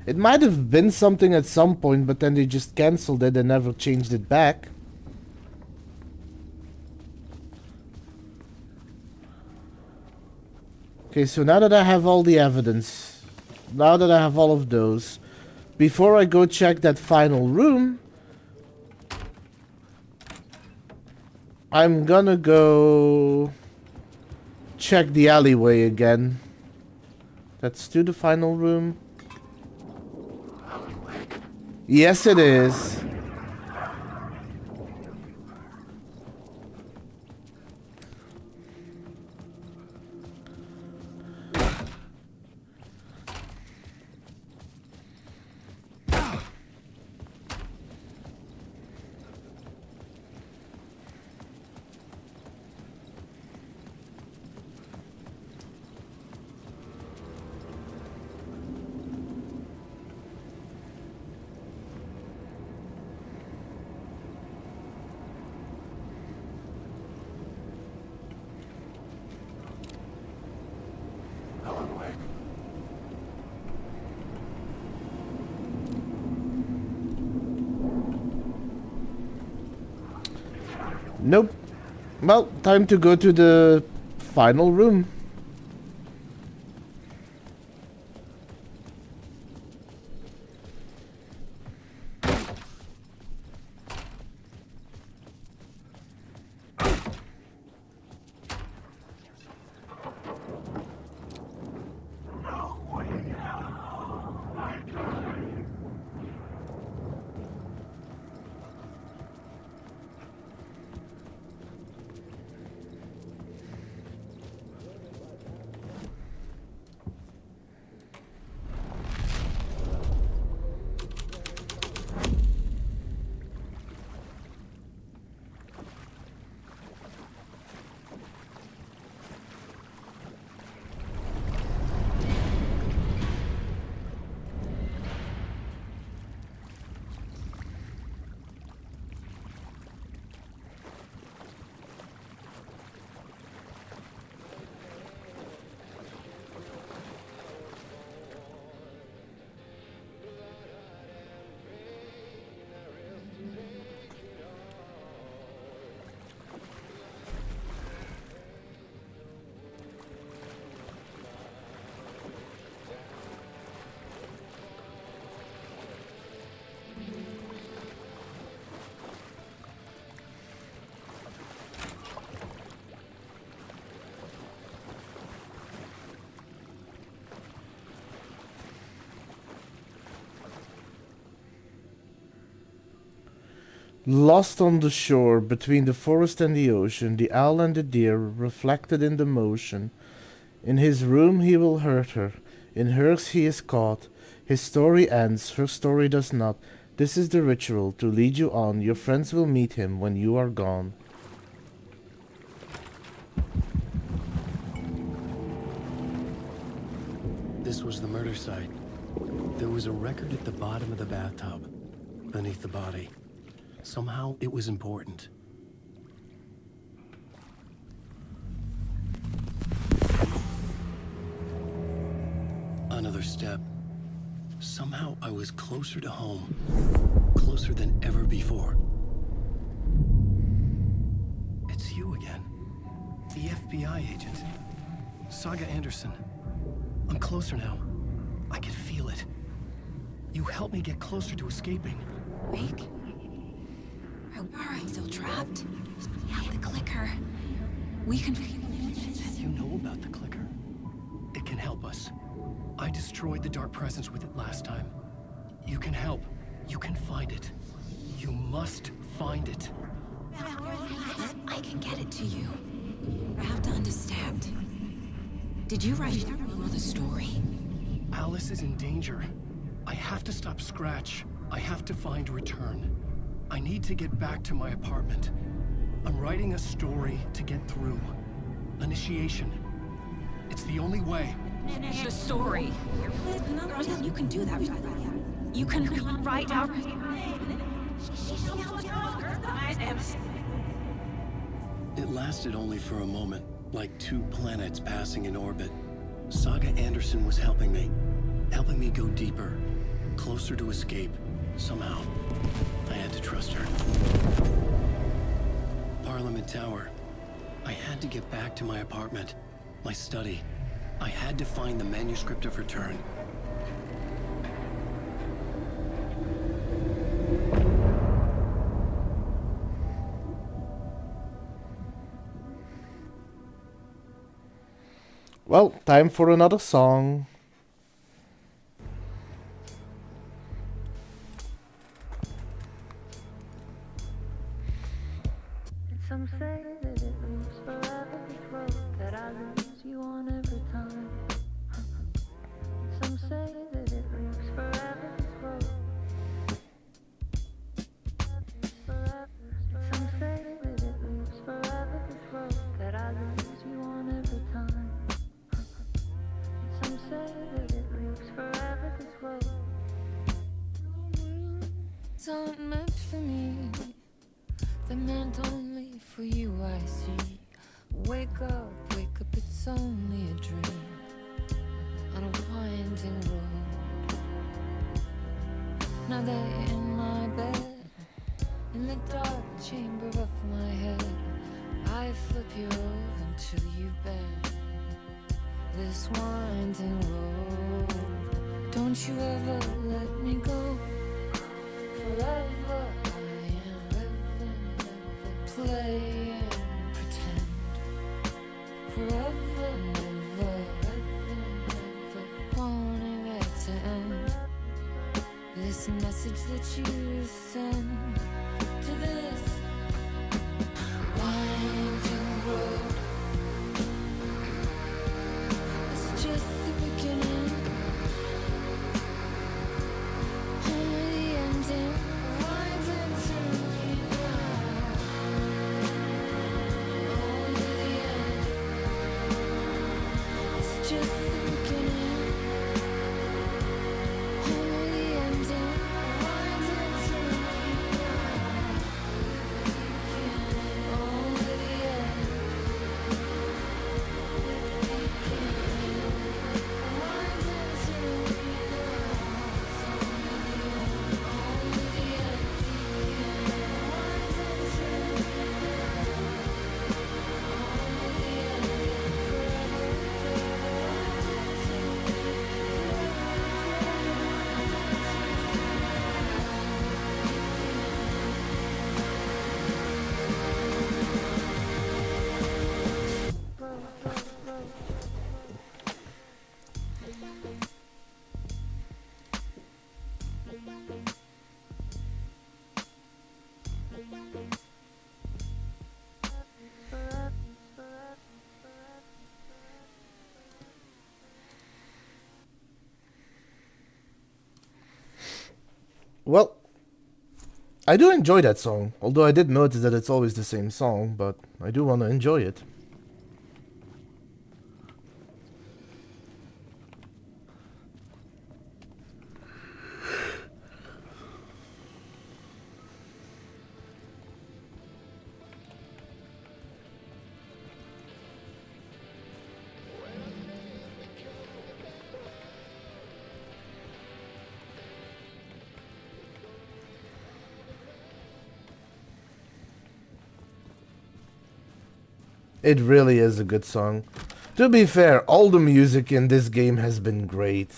[SPEAKER 1] It might have been something at some point, but then they just cancelled it and never changed it back. Okay, so now that I have all the evidence, now that I have all of those, before I go check that final room, I'm gonna go check the alleyway again. That's to the final room. Yes, it is. Nope. Well, time to go to the final room. Lost on the shore, between the forest and the ocean, the owl and the deer reflected in the motion. In his room he will hurt her. In hers he is caught. His story ends, her story does not. This is the ritual to lead you on. Your friends will meet him when you are gone.
[SPEAKER 7] This was the murder site. There was a record at the bottom of the bathtub, beneath the body. Somehow it was important. Another step. Somehow I was closer to home. Closer than ever before. It's you again. The FBI agent. Saga Anderson. I'm closer now. I can feel it. You helped me get closer to escaping.
[SPEAKER 2] Wake? Are we still trapped? Yeah, the clicker. We can...
[SPEAKER 7] You know about the clicker. It can help us. I destroyed the dark presence with it last time. You can help. You can find it. You must find it.
[SPEAKER 2] I can get it to you. I have to understand. Did you write the story?
[SPEAKER 7] Alice is in danger. I have to stop Scratch. I have to find Return. I need to get back to my apartment. I'm writing a story to get through. Initiation. It's the only way.
[SPEAKER 2] The story. You can do that. You can write out...
[SPEAKER 7] It lasted only for a moment, like two planets passing in orbit. Saga Anderson was helping me go deeper, closer to escape. Somehow, I had to trust her. Parliament Tower. I had to get back to my apartment, my study. I had to find the manuscript of Return.
[SPEAKER 1] Well, time for another song.
[SPEAKER 14] Some say that it moves forever, this road that I lose you on every time. Some say that it moves forever, this road. Some say that it moves forever, this road that I lose you on every time. Some say that it moves forever, this road.
[SPEAKER 2] It's not meant for me. They're meant only for you, I see. Wake up, it's only a dream on a winding road. Now they're in my bed, in the dark chamber of my head. I flip you over until you bend this winding road. Don't you ever let me go. Forever I am living, play and pretend. Forever, never, wanting it to end. This message that you send to this winding road. It's just the beginning, only the ending. Winding through me now, only the end. It's just the beginning, only the ending. Winding through me now.
[SPEAKER 1] Well, I do enjoy that song, although I did notice that it's always the same song, but I do want to enjoy it. It really is a good song. To be fair, all the music in this game has been great.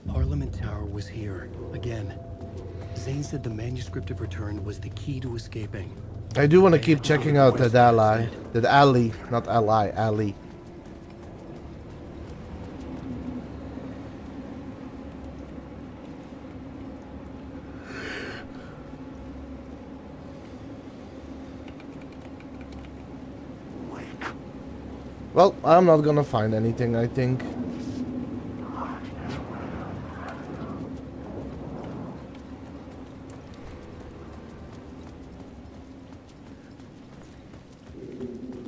[SPEAKER 7] Parliament Tower was here, again. Zane said the manuscript of return was the key to escaping.
[SPEAKER 1] I do want to keep checking out that alley. That alley, not ally, alley. Well, I'm not gonna find anything, I think.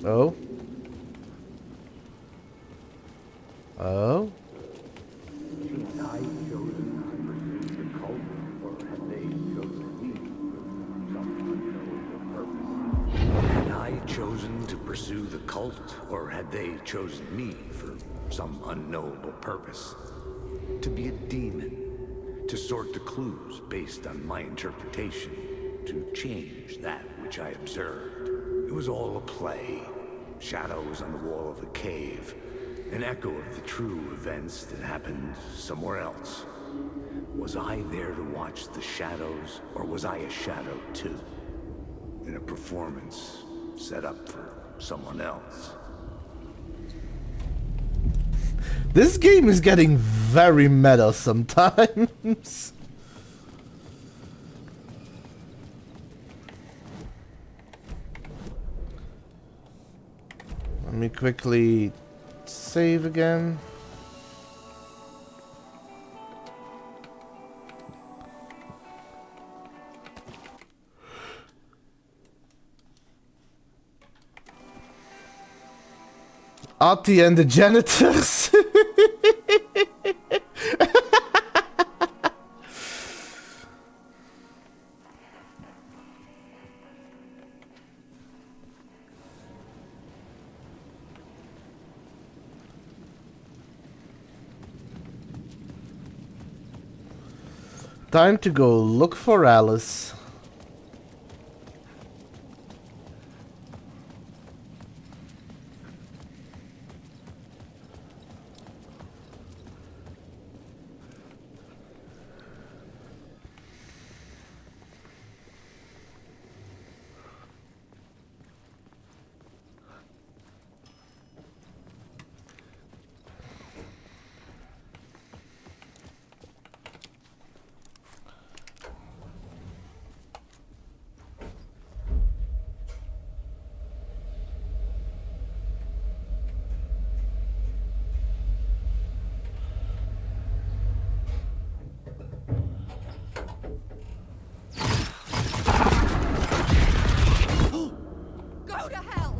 [SPEAKER 1] Oh? Oh?
[SPEAKER 11] Had I chosen to pursue the cult, or had they chosen me for some unknowable purpose? To be a demon, to sort the clues based on my interpretation, to change that which I observed. It was all a play. Shadows on the wall of a cave, an echo of the true events that happened somewhere else. Was I there to watch the shadows, or was I a shadow too? In a performance set up for someone else.
[SPEAKER 1] This game is getting very meta sometimes. Let me quickly save again. Ati and the janitors. Time to go look for Alice.
[SPEAKER 2] Go to hell!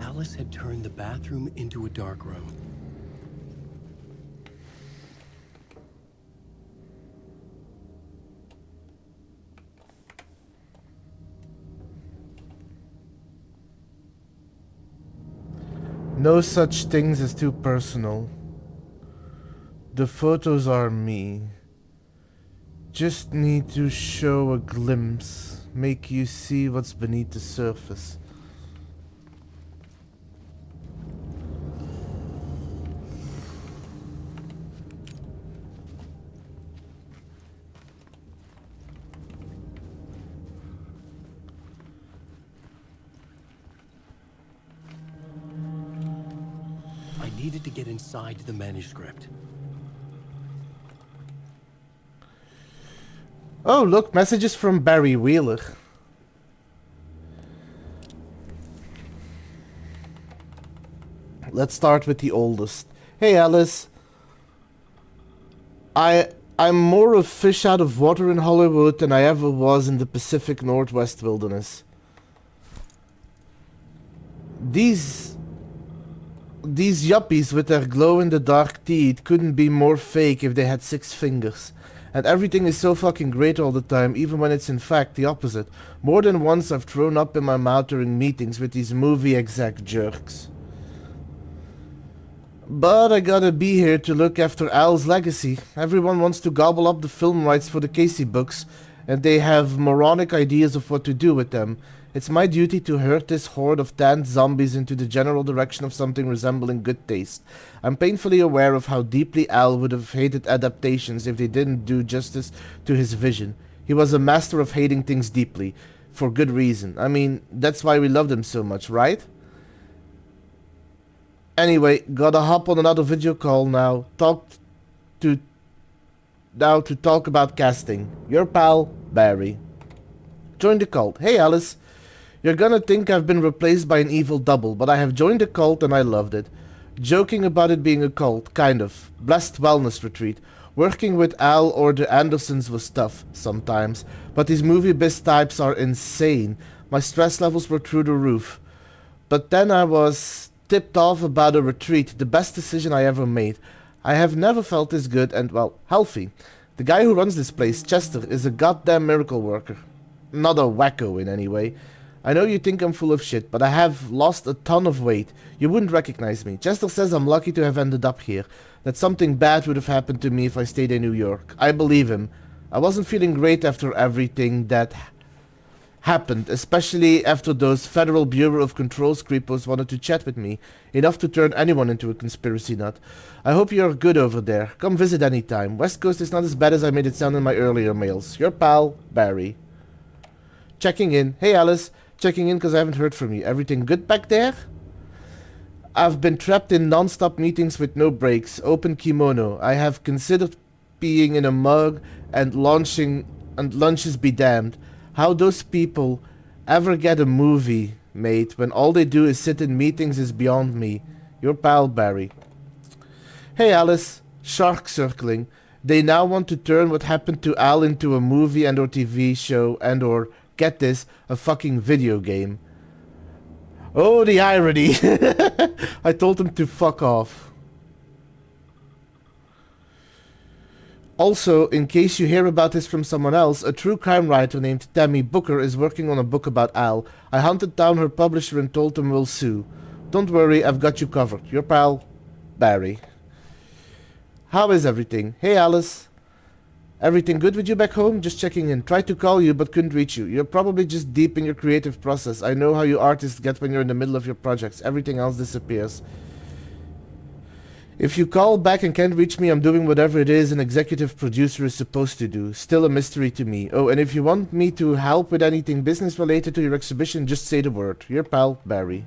[SPEAKER 7] Alice had turned the bathroom into a dark room.
[SPEAKER 1] No such things as too personal. The photos are me. Just need to show a glimpse, make you see what's beneath the surface.
[SPEAKER 7] I needed to get inside the manuscript.
[SPEAKER 1] Oh, look, messages from Barry Wheeler. Let's start with the oldest. Hey, Alice. I'm more a fish out of water in Hollywood than I ever was in the Pacific Northwest wilderness. These yuppies with their glow-in-the-dark teeth couldn't be more fake if they had 6 fingers. And everything is so fucking great all the time, even when it's in fact the opposite. More than once I've thrown up in my mouth during meetings with these movie exec jerks. But I gotta be here to look after Al's legacy. Everyone wants to gobble up the film rights for the Casey books, and they have moronic ideas of what to do with them. It's my duty to herd this horde of tanned zombies into the general direction of something resembling good taste. I'm painfully aware of how deeply Al would have hated adaptations if they didn't do justice to his vision. He was a master of hating things deeply, for good reason. I mean, that's why we loved him so much, right? Anyway, gotta hop on another video call now. To talk about casting. Your pal, Barry. Join the cult. Hey Alice. You're gonna think I've been replaced by an evil double, but I have joined the cult and I loved it. Joking about it being a cult, kind of. Blessed wellness retreat. Working with Al or the Andersons was tough, sometimes. But these movie biz types are insane. My stress levels were through the roof. But then I was tipped off about a retreat, the best decision I ever made. I have never felt this good and, well, healthy. The guy who runs this place, Chester, is a goddamn miracle worker. Not a wacko in any way. I know you think I'm full of shit, but I have lost a ton of weight. You wouldn't recognize me. Chester says I'm lucky to have ended up here. That something bad would have happened to me if I stayed in New York. I believe him. I wasn't feeling great after everything that happened, especially after those Federal Bureau of Control's creepos wanted to chat with me, enough to turn anyone into a conspiracy nut. I hope you're good over there. Come visit anytime. West Coast is not as bad as I made it sound in my earlier mails. Your pal, Barry. Checking in. Hey Alice. Checking in because I haven't heard from you. Everything good back there? I've been trapped in non-stop meetings with no breaks. Open kimono. I have considered peeing in a mug and lunches be damned. How those people ever get a movie made when all they do is sit in meetings is beyond me. Your pal, Barry. Hey Alice. Shark circling. They now want to turn what happened to Al into a movie and or TV show and or, get this, a fucking video game. Oh, the irony. I told them to fuck off. Also, in case you hear about this from someone else, a true crime writer named Tammy Booker is working on a book about Al. I hunted down her publisher and told them we'll sue. Don't worry, I've got you covered. Your pal, Barry. How is everything? Hey Alice. Everything good with you back home? Just checking in. Tried to call you but couldn't reach you. You're probably just deep in your creative process. I know how you artists get when you're in the middle of your projects. Everything else disappears. If you call back and can't reach me, I'm doing whatever it is an executive producer is supposed to do. Still a mystery to me. Oh, and if you want me to help with anything business related to your exhibition, just say the word. Your pal, Barry.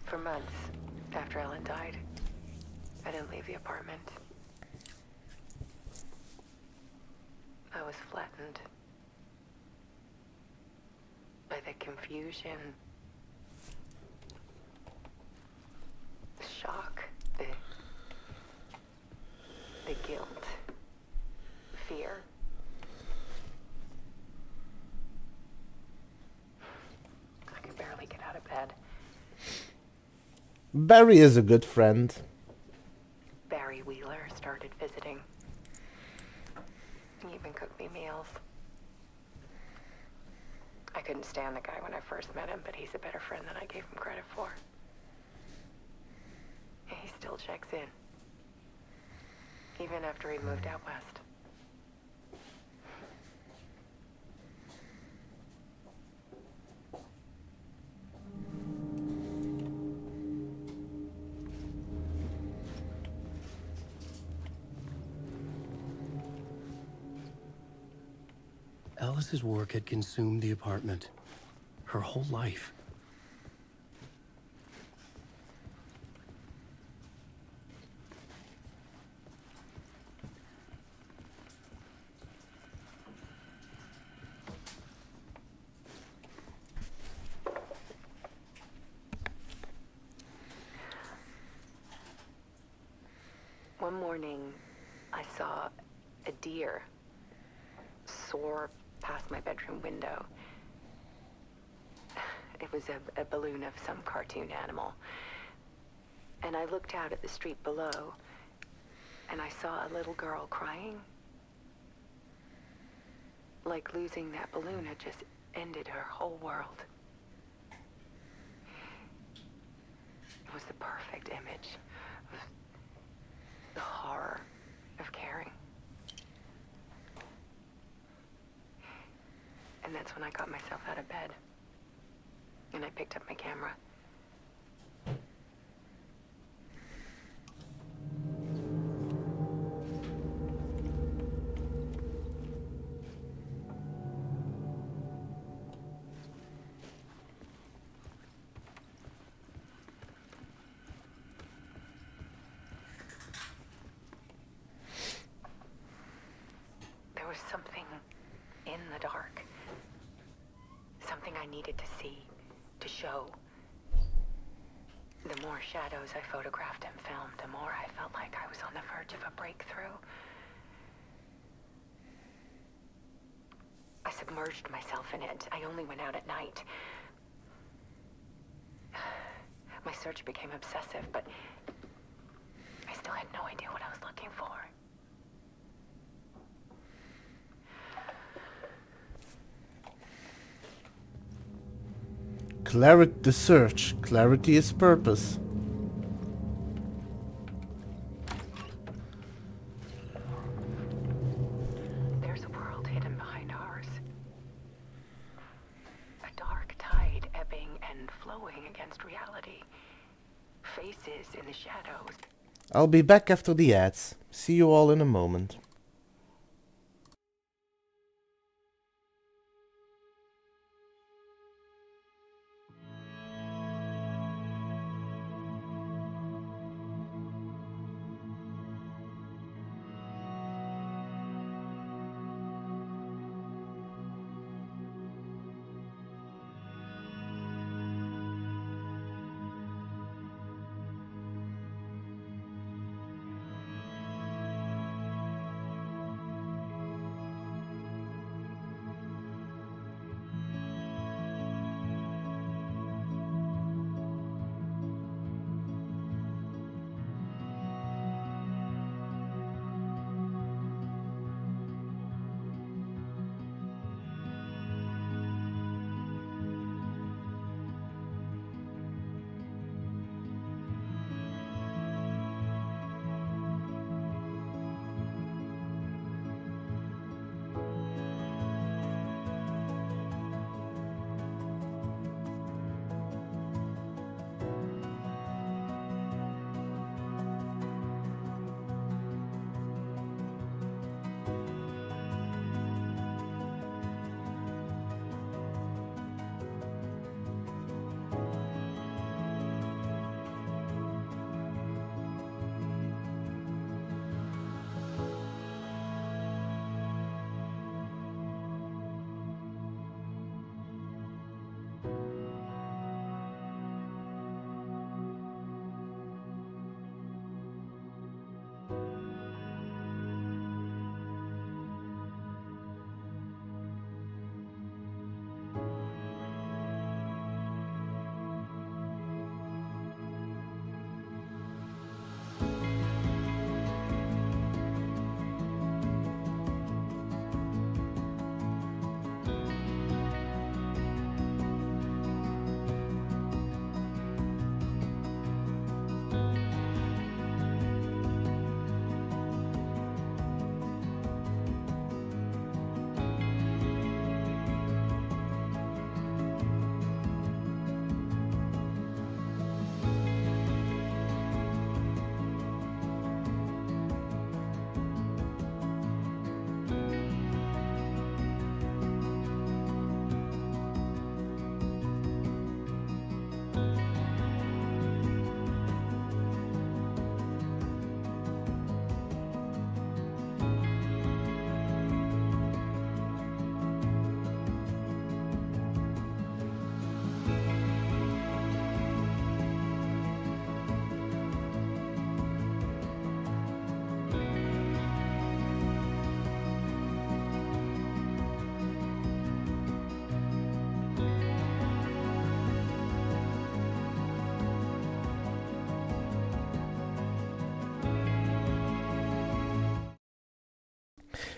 [SPEAKER 15] For months after Ellen died, I didn't leave the apartment. I was flattened by the confusion, the shock, the guilt, fear. I could barely get out of bed.
[SPEAKER 1] Barry is a good friend.
[SPEAKER 15] Barry Wheeler started visiting. hearty meals. I couldn't stand the guy when I first met him, but he's a better friend than I gave him credit for. He still checks in, even after he moved out west.
[SPEAKER 7] Alice's work had consumed the apartment. Her whole life.
[SPEAKER 15] One morning, I saw a deer soar past my bedroom window. It was a balloon of some cartoon animal. And I looked out at the street below, and I saw a little girl crying. Like losing that balloon had just ended her whole world. It was the perfect image of the horror of caring. And that's when I got myself out of bed. And I picked up my camera. There was something in the dark. Something I needed to see, to show. The more shadows I photographed and filmed, the more I felt like I was on the verge of a breakthrough. I submerged myself in it. I only went out at night. My search became obsessive, but I still had no idea what I was looking for.
[SPEAKER 1] The search. Clarity is purpose.
[SPEAKER 15] There's a world hidden behind ours. A dark tide ebbing and flowing against reality. Faces in the shadows.
[SPEAKER 1] I'll be back after the ads. See you all in a moment.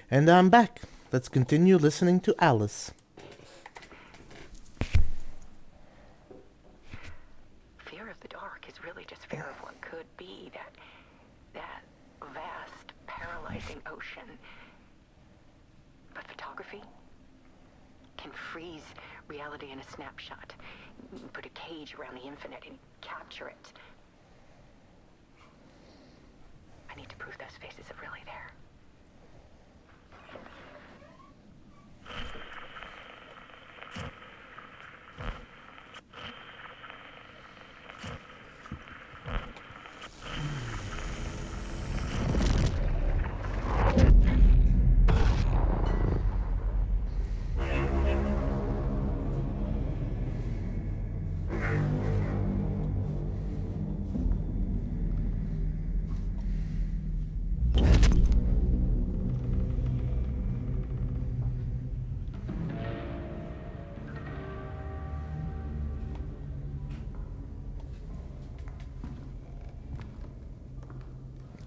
[SPEAKER 1] And I'm back. Let's continue listening to Alice.
[SPEAKER 15] Fear of the dark is really just fear of what could be, that vast, paralyzing ocean. But photography can freeze reality in a snapshot. Put a cage around the infinite and capture it. I need to prove those faces are really there.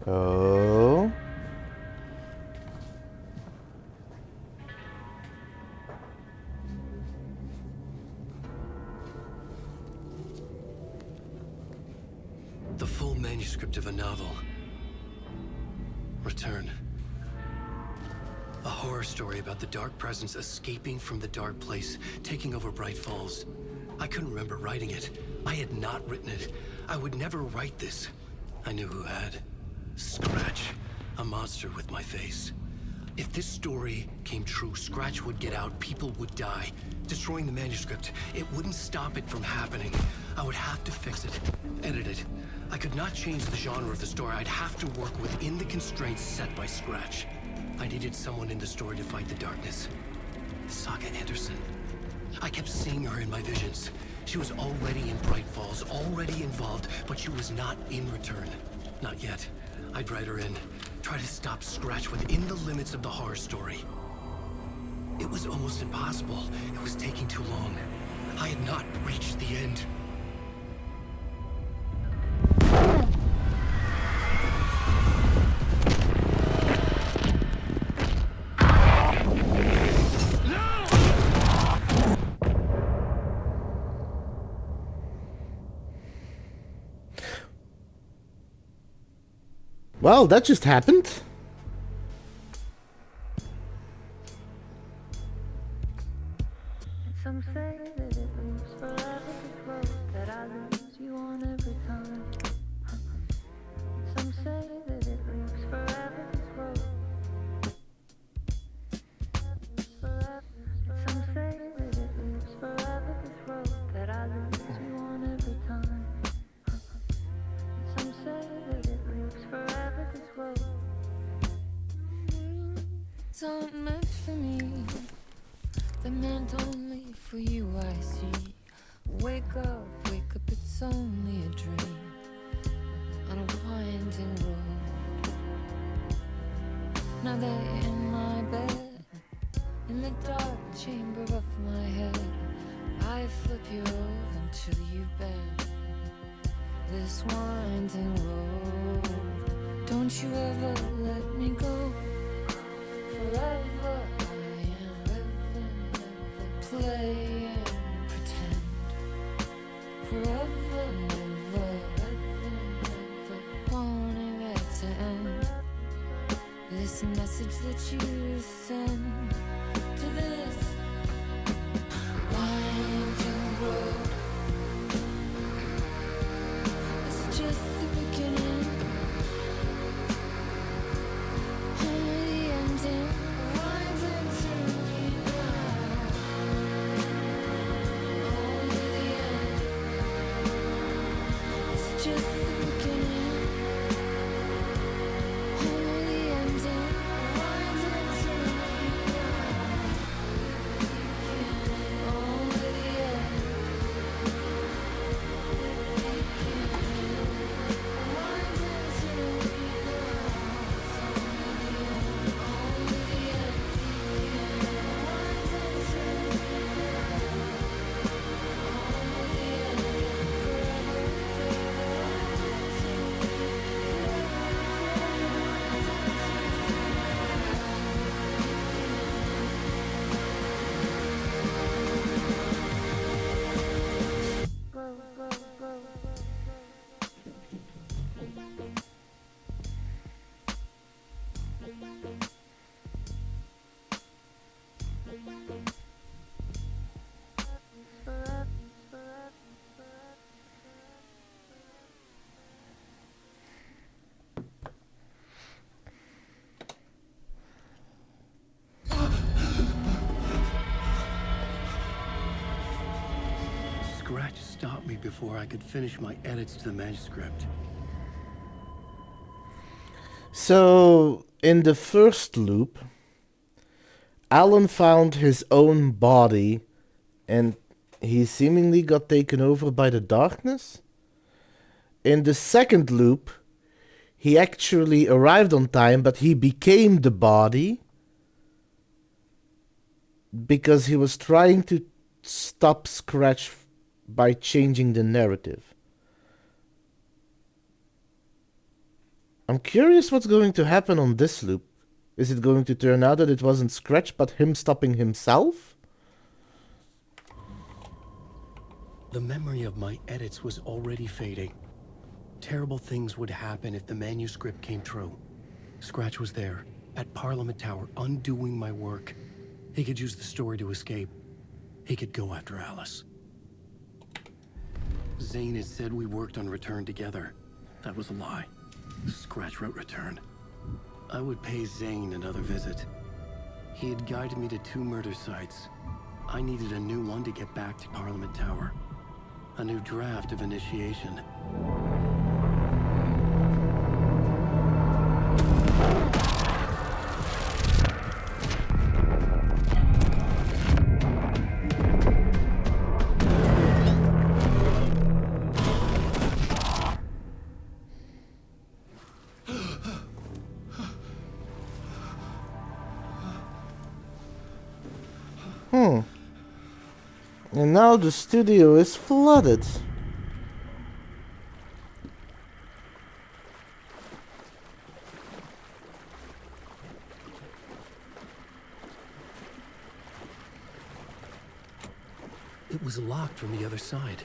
[SPEAKER 1] Oh.
[SPEAKER 7] The full manuscript of a novel. Return. A horror story about the dark presence escaping from the dark place, taking over Bright Falls. I couldn't remember writing it. I had not written it. I would never write this. I knew who had. Scratch. A monster with my face. If this story came true, Scratch would get out, people would die. Destroying the manuscript, it wouldn't stop it from happening. I would have to fix it, edit it. I could not change the genre of the story. I'd have to work within the constraints set by Scratch. I needed someone in the story to fight the darkness. Saga Anderson. I kept seeing her in my visions. She was already in Bright Falls, already involved, but she was not in Return. Not yet. I'd write her in. Try to stop Scratch within the limits of the horror story. It was almost impossible. It was taking too long. I had not reached the end.
[SPEAKER 1] Well, that just happened.
[SPEAKER 14] Some say that it lives forever, this road that I lose you on every time. Some say that it lives forever, this road. Some say that it lives forever, this road that I lose you on every time. Some say that it lives forever, this road. It's not meant for me. The meant only for you, I see. Wake up, it's only a dream on a winding road. Now they're in my bed, in the dark chamber of my head. I flip you over until you bend this winding road. Don't you ever let me go. Forever I am living, never play and pretend. Forever, never, wanting it to end. This message that you send to this winding road, it's just the beginning. Only the ending, winding through the night. Only the end, it's just the beginning. Only the ending, winding through the night.
[SPEAKER 7] night before I could finish my edits to the manuscript.
[SPEAKER 1] So, in the first loop, Alan found his own body and he seemingly got taken over by the darkness. In the second loop, he actually arrived on time, but he became the body because he was trying to stop Scratch by changing the narrative. I'm curious what's going to happen on this loop. Is it going to turn out that it wasn't Scratch, but him stopping himself?
[SPEAKER 7] The memory of my edits was already fading. Terrible things would happen if the manuscript came true. Scratch was there, at Parliament Tower, undoing my work. He could use the story to escape. He could go after Alice. Zane had said we worked on Return together. That was a lie. Scratch wrote Return. I would pay Zane another visit. He had guided me to 2 murder sites. I needed a new one to get back to Parliament Tower. A new draft of initiation.
[SPEAKER 1] And now the studio is flooded.
[SPEAKER 7] It was locked from the other side.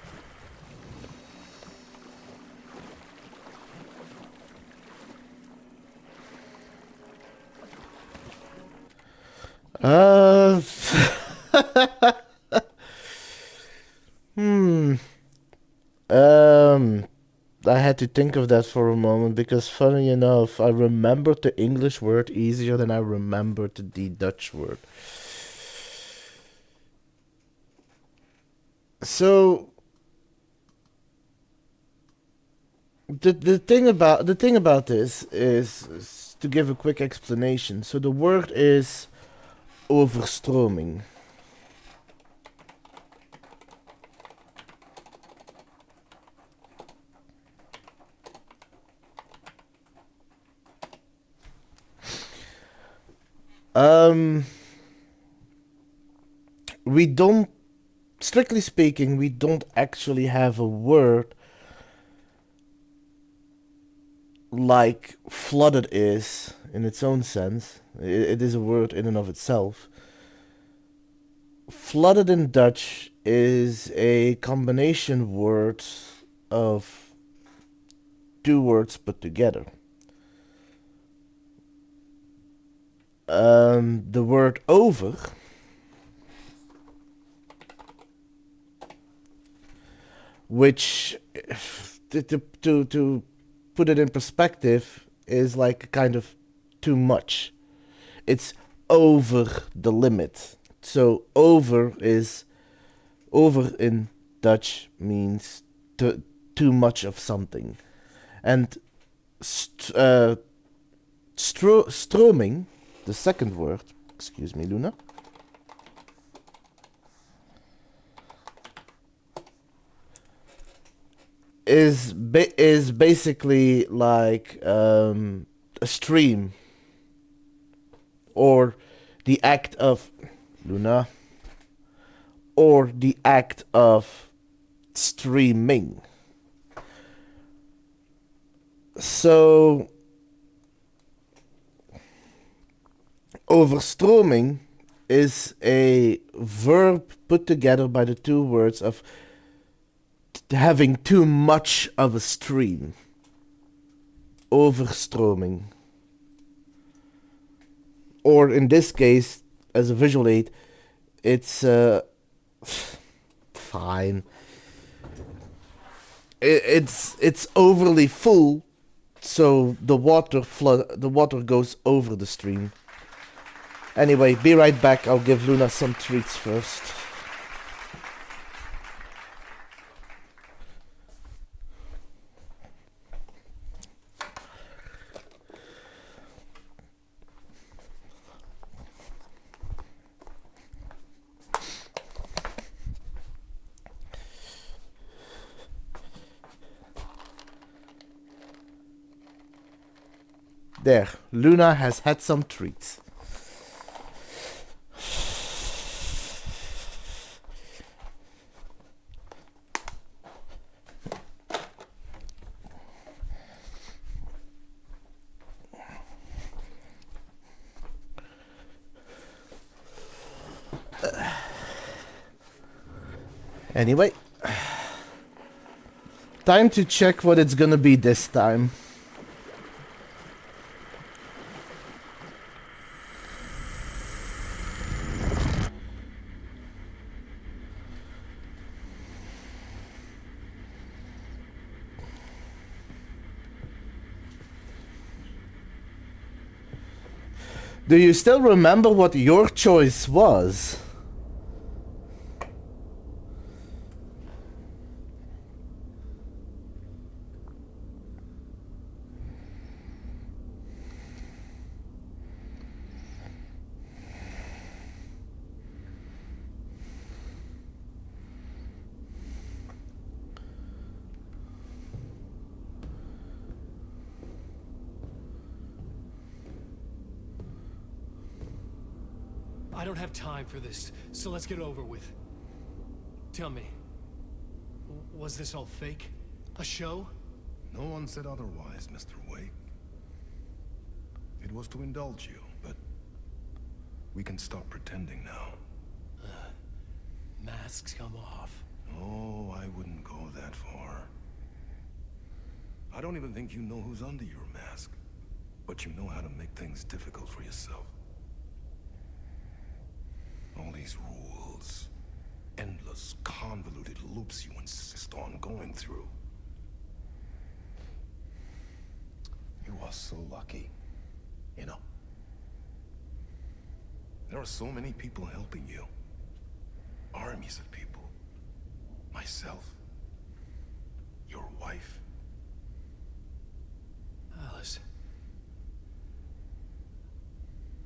[SPEAKER 1] I had to think of that for a moment because, funny enough, I remembered the English word easier than I remembered the Dutch word. So the thing about this is to give a quick explanation. So the word is overstroming. We don't, strictly speaking, we don't actually have a word like flooded is in its own sense. It is a word in and of itself. Flooded in Dutch is a combination word of 2 words put together. The word over which, to put it in perspective, is like kind of too much. It's over the limit. So over in Dutch means too much of something. And stroming, the second word, excuse me, Luna, is basically like a stream, or the act of Luna, or the act of streaming. So overstroming is a verb put together by the 2 words of having too much of a stream. Overstroming. Or in this case, as a visual aid, it's fine. It's overly full, so the water goes over the stream. Anyway, be right back. I'll give Luna some treats first. There, Luna has had some treats. Anyway, time to check what it's gonna be this time. Do you still remember what your choice was?
[SPEAKER 10] I don't have time for this, so let's get over with. Tell me, was this all fake? A show?
[SPEAKER 6] No one said otherwise, Mr. Wake. It was to indulge you, but we can stop pretending now.
[SPEAKER 10] Masks come off.
[SPEAKER 6] Oh, I wouldn't go that far. I don't even think you know who's under your mask, but you know how to make things difficult for yourself. All these rules, endless, convoluted loops you insist on going through. You are so lucky, you know. There are so many people helping you. Armies of people. Myself. Your wife.
[SPEAKER 10] Alice.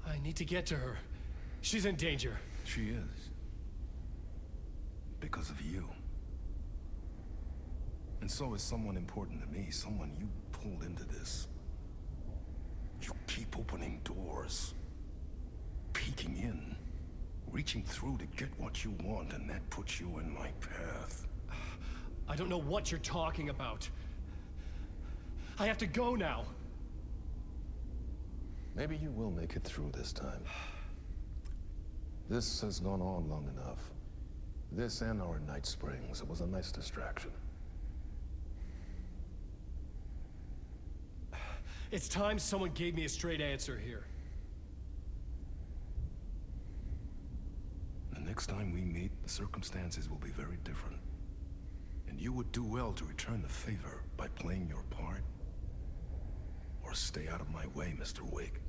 [SPEAKER 10] I need to get to her. She's in danger.
[SPEAKER 6] She is. Because of you. And so is someone important to me, someone you pulled into this. You keep opening doors. Peeking in. Reaching through to get what you want, and that puts you in my path.
[SPEAKER 10] I don't know what you're talking about. I have to go now.
[SPEAKER 6] Maybe you will make it through this time. This has gone on long enough. This and our night springs. It was a nice distraction.
[SPEAKER 10] It's time someone gave me a straight answer here.
[SPEAKER 6] The next time we meet, the circumstances will be very different. And you would do well to return the favor by playing your part. Or stay out of my way, Mr. Wake.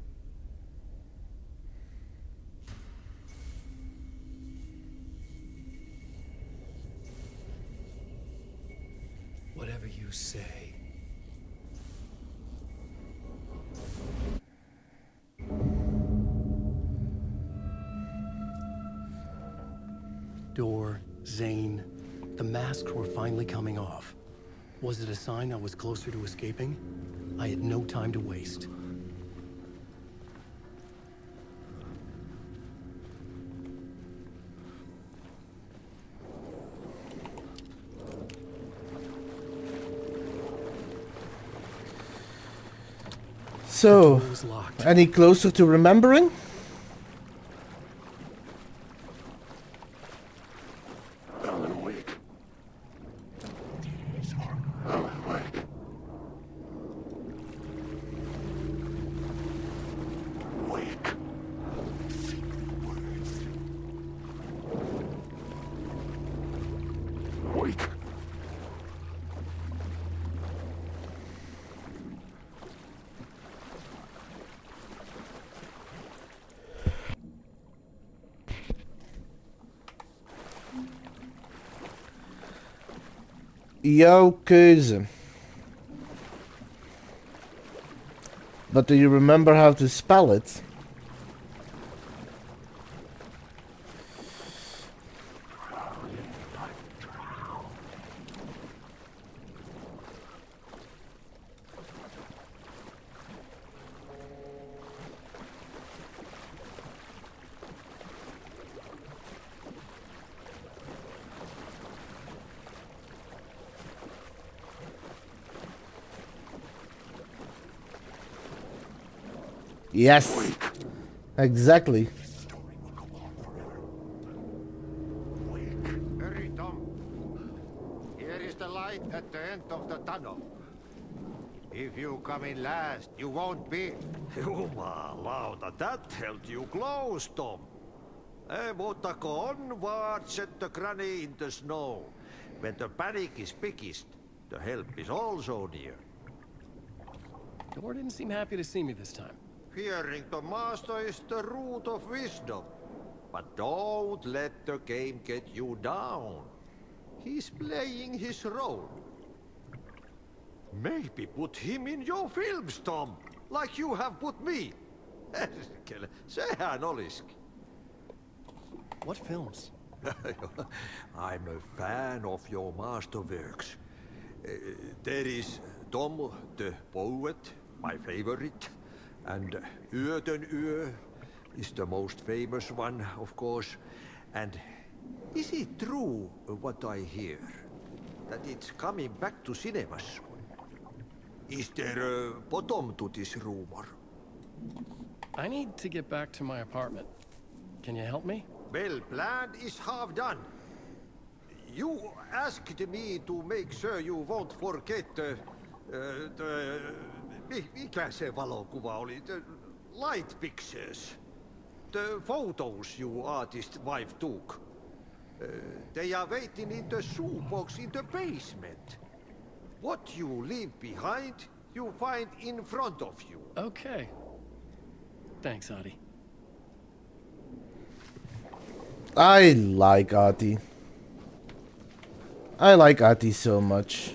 [SPEAKER 10] Whatever you say.
[SPEAKER 7] Door, Zane, the masks were finally coming off. Was it a sign I was closer to escaping? I had no time to waste.
[SPEAKER 1] So, any closer to remembering?
[SPEAKER 6] Alan Wake. Alan Wake. Wake. Wake.
[SPEAKER 1] Jouw keuze. But do you remember how to spell it? Yes. Exactly.
[SPEAKER 16] Hurry, Tom. Here is the light at the end of the tunnel. If you come in last, you won't be.
[SPEAKER 17] Jumalauta, that held you close, Tom. Mutta onward, said the granny in the snow. When the panic is biggest, the help is also near.
[SPEAKER 10] Door didn't seem happy to see me this time.
[SPEAKER 17] Fearing the master is the root of wisdom. But don't let the game get you down. He's playing his role. Maybe put him in your films, Tom, like you have put me. Sehän olisikin.
[SPEAKER 10] What films?
[SPEAKER 17] I'm a fan of your masterworks. There is Tom the Poet, my favorite, and Yöten Yö is the most famous one, of course. And is it true what I hear, that it's coming back to cinemas? Is there a bottom to this rumor?
[SPEAKER 10] I need to get back to my apartment. Can you help me?
[SPEAKER 17] Well, plan is half done. You asked me to make sure you won't forget mikä se valokuva oli? The light pictures. The photos you artist wife took. They are waiting in the shoebox in the basement. What you leave behind, you find in front of you.
[SPEAKER 10] Okay. Thanks, Adi.
[SPEAKER 1] I like Ati. I like Ati so much.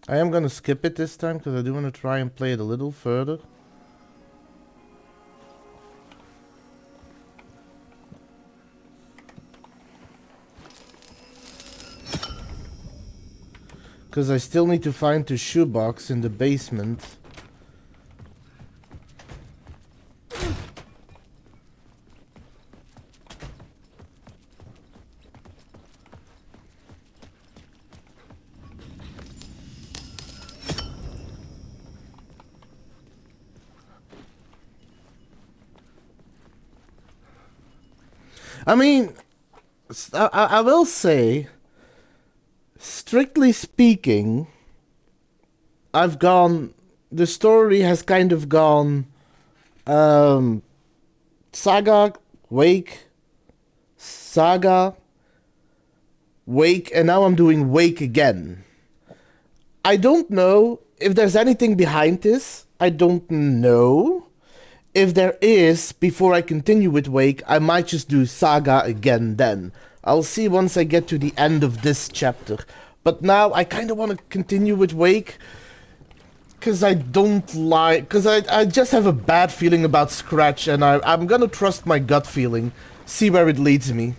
[SPEAKER 1] I am gonna skip it this time because I do want to try and play it a little further. Because I still need to find the shoebox in the basement. I mean, I will say, strictly speaking, the story has kind of gone, Saga, Wake, Saga, Wake, and now I'm doing Wake again. I don't know if there's anything behind this. I don't know. If there is, before I continue with Wake, I might just do Saga again then. I'll see once I get to the end of this chapter. But now I kind of want to continue with Wake. Because I don't like... Because I just have a bad feeling about Scratch. And I'm gonna trust my gut feeling. See where it leads me.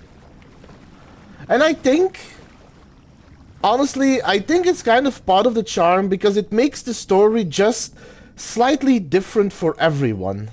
[SPEAKER 1] And I think... Honestly, I think it's kind of part of the charm. Because it makes the story just slightly different for everyone.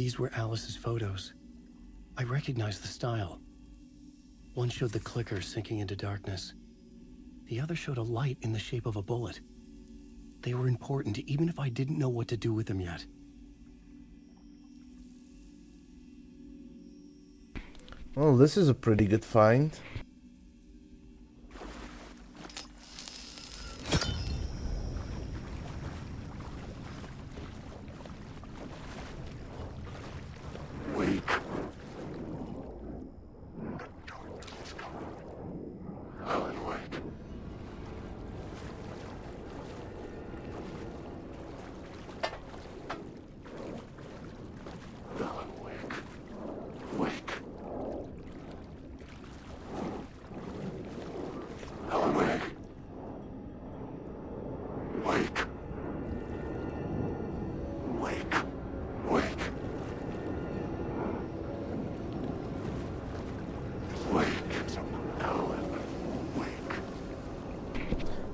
[SPEAKER 7] These were Alice's photos. I recognized the style. One showed the clicker sinking into darkness. The other showed a light in the shape of a bullet. They were important, even if I didn't know what to do with them yet.
[SPEAKER 1] Well, this is a pretty good find.
[SPEAKER 6] Wake. The darkness is coming. Helen, wake. Helen, wake. Wake. Helen, wake. Wake. Wake. Wake. Wake. Helen, wake.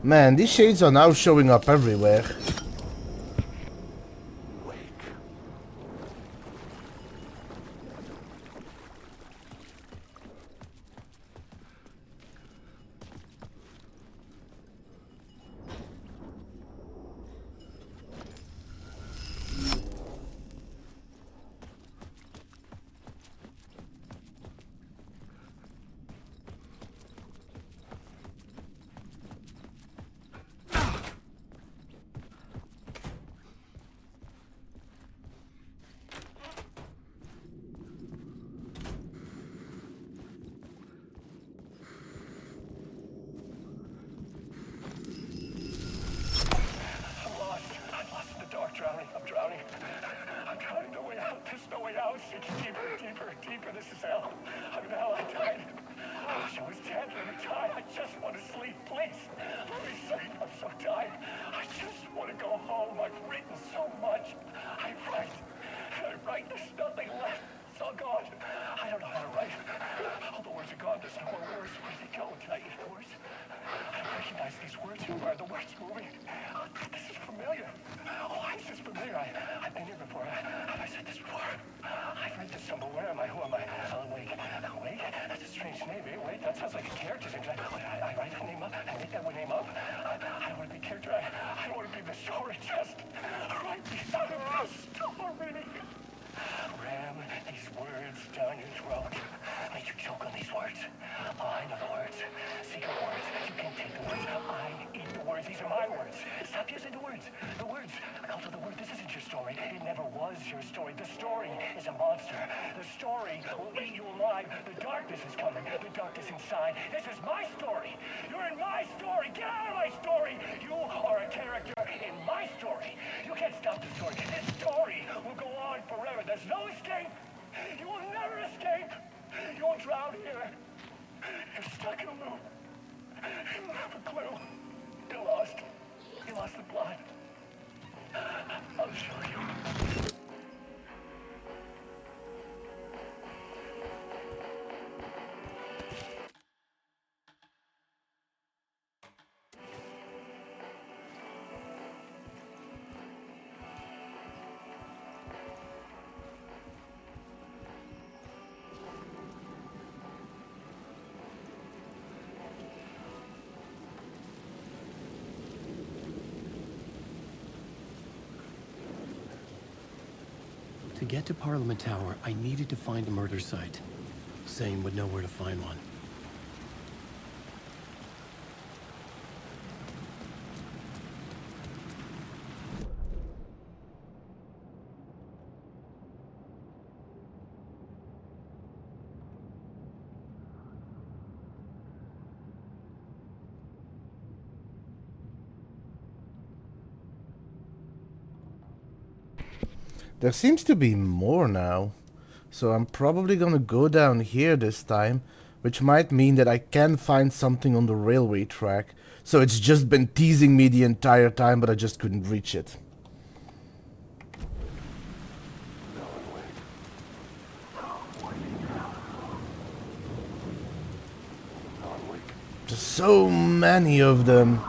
[SPEAKER 1] Man, these shades are now showing up everywhere.
[SPEAKER 13] deeper. This is hell. I'm in hell. I died. I wish I was dead. Let me die. I just want to sleep. Please. Let me sleep. I'm so tired. I just want to go home. I've written so much. I write. There's nothing left. It's all gone. I don't know how to write. All the words are gone. There's no more words. Where did they go? Did I eat the words? I don't recognize these words. Who are the words moving? Oh, this is familiar. Oh, why is this familiar? I've been here before. Have I said this before? I've read this somewhere. Where am I? Who am I? Alan Wake. Wake? That's a strange name. Wait, that sounds like a character's name. I write that name up. I make that name up. I don't want to be a character. I don't want to be the story. Just write me out of the story. Ram these words down your throat. Make you choke on these words. Oh, I know the words. Secret words. You can't take the words. I eat the words. These are my words. Stop using the words. The words. Also, the word. This isn't your story. It never was your story. The story is a monster. The story will eat you alive. The darkness is coming. The darkness inside. This is my story. You're in my story. Get out of my story. You are a character in my story. You can't stop the story. This story will go on forever. There's no escape. You will never escape. You will drown here. You're stuck in a loop. You don't have a clue. You're lost. You lost the plot. I'll show you.
[SPEAKER 7] To get to Parliament Tower, I needed to find a murder site. Zane would know where to find one.
[SPEAKER 1] There seems to be more now, so I'm probably gonna go down here this time, which might mean that I can find something on the railway track. So it's just been teasing me the entire time, but I just couldn't reach it. There's so many of them.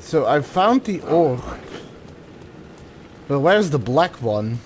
[SPEAKER 1] So I found the orb. But where's the black one?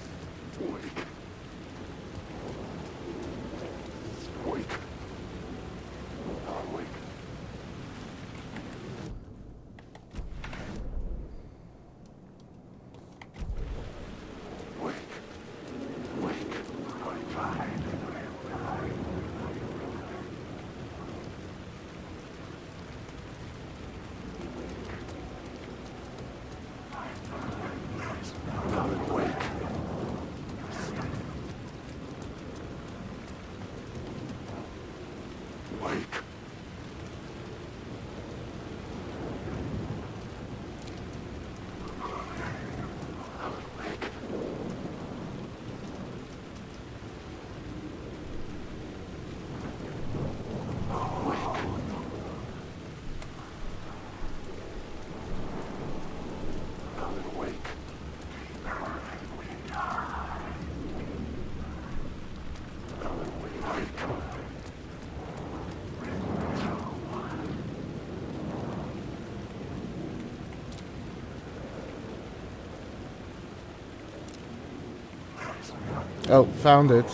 [SPEAKER 1] Oh, found it.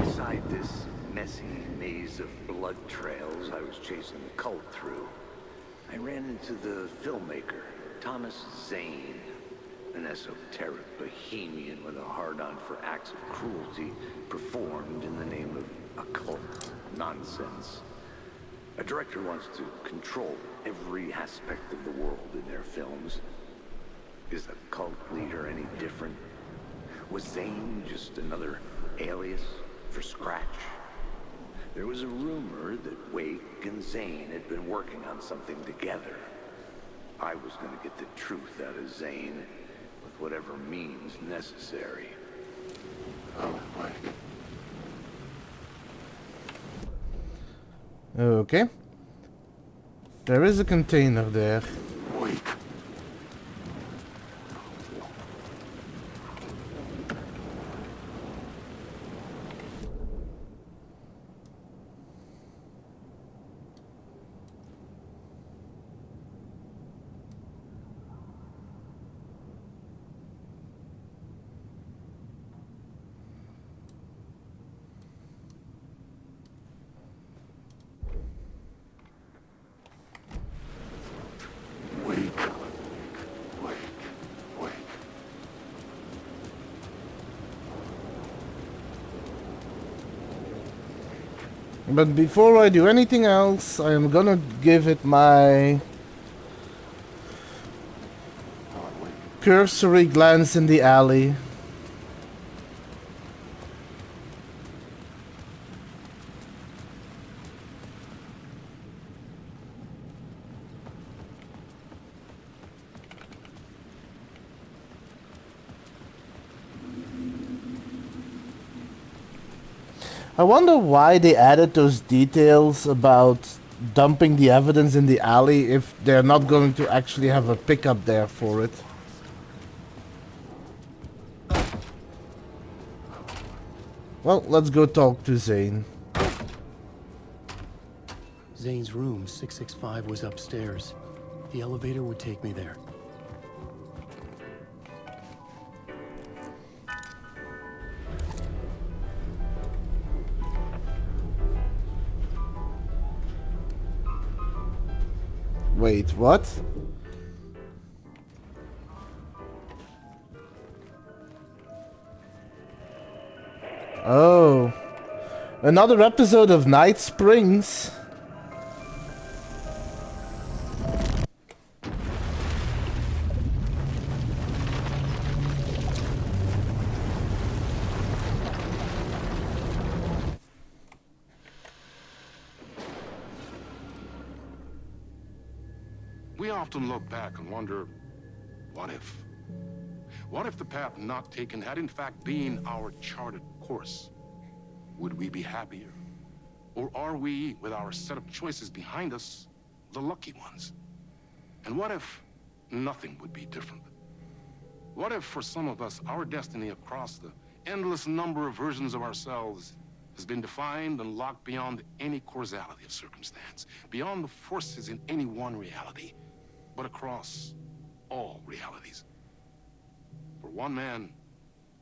[SPEAKER 11] Inside this messy maze of blood trails I was chasing the cult through, I ran into the filmmaker, Thomas Zane, an esoteric bohemian with a hard-on for acts of cruelty performed in the name of occult nonsense. A director wants to control every aspect of the world in their films. Is the cult leader any different? Was Zane just another alias for Scratch? There was a rumor that Wake and Zane had been working on something together. I was going to get the truth out of Zane with whatever means necessary.
[SPEAKER 1] Okay. There is a container there. But before I do anything else, I am gonna give it my cursory glance in the alley. I wonder why they added those details about dumping the evidence in the alley if they're not going to actually have a pickup there for it. Well, let's go talk to Zane.
[SPEAKER 7] Zane's room, 665, was upstairs. The elevator would take me there.
[SPEAKER 1] Wait, what? Oh. Another episode of Night Springs.
[SPEAKER 6] We often look back and wonder, what if? What if the path not taken had in fact been our charted course? Would we be happier? Or are we, with our set of choices behind us, the lucky ones? And what if nothing would be different? What if for some of us, our destiny across the endless number of versions of ourselves has been defined and locked beyond any causality of circumstance, beyond the forces in any one reality, but across all realities? For one man,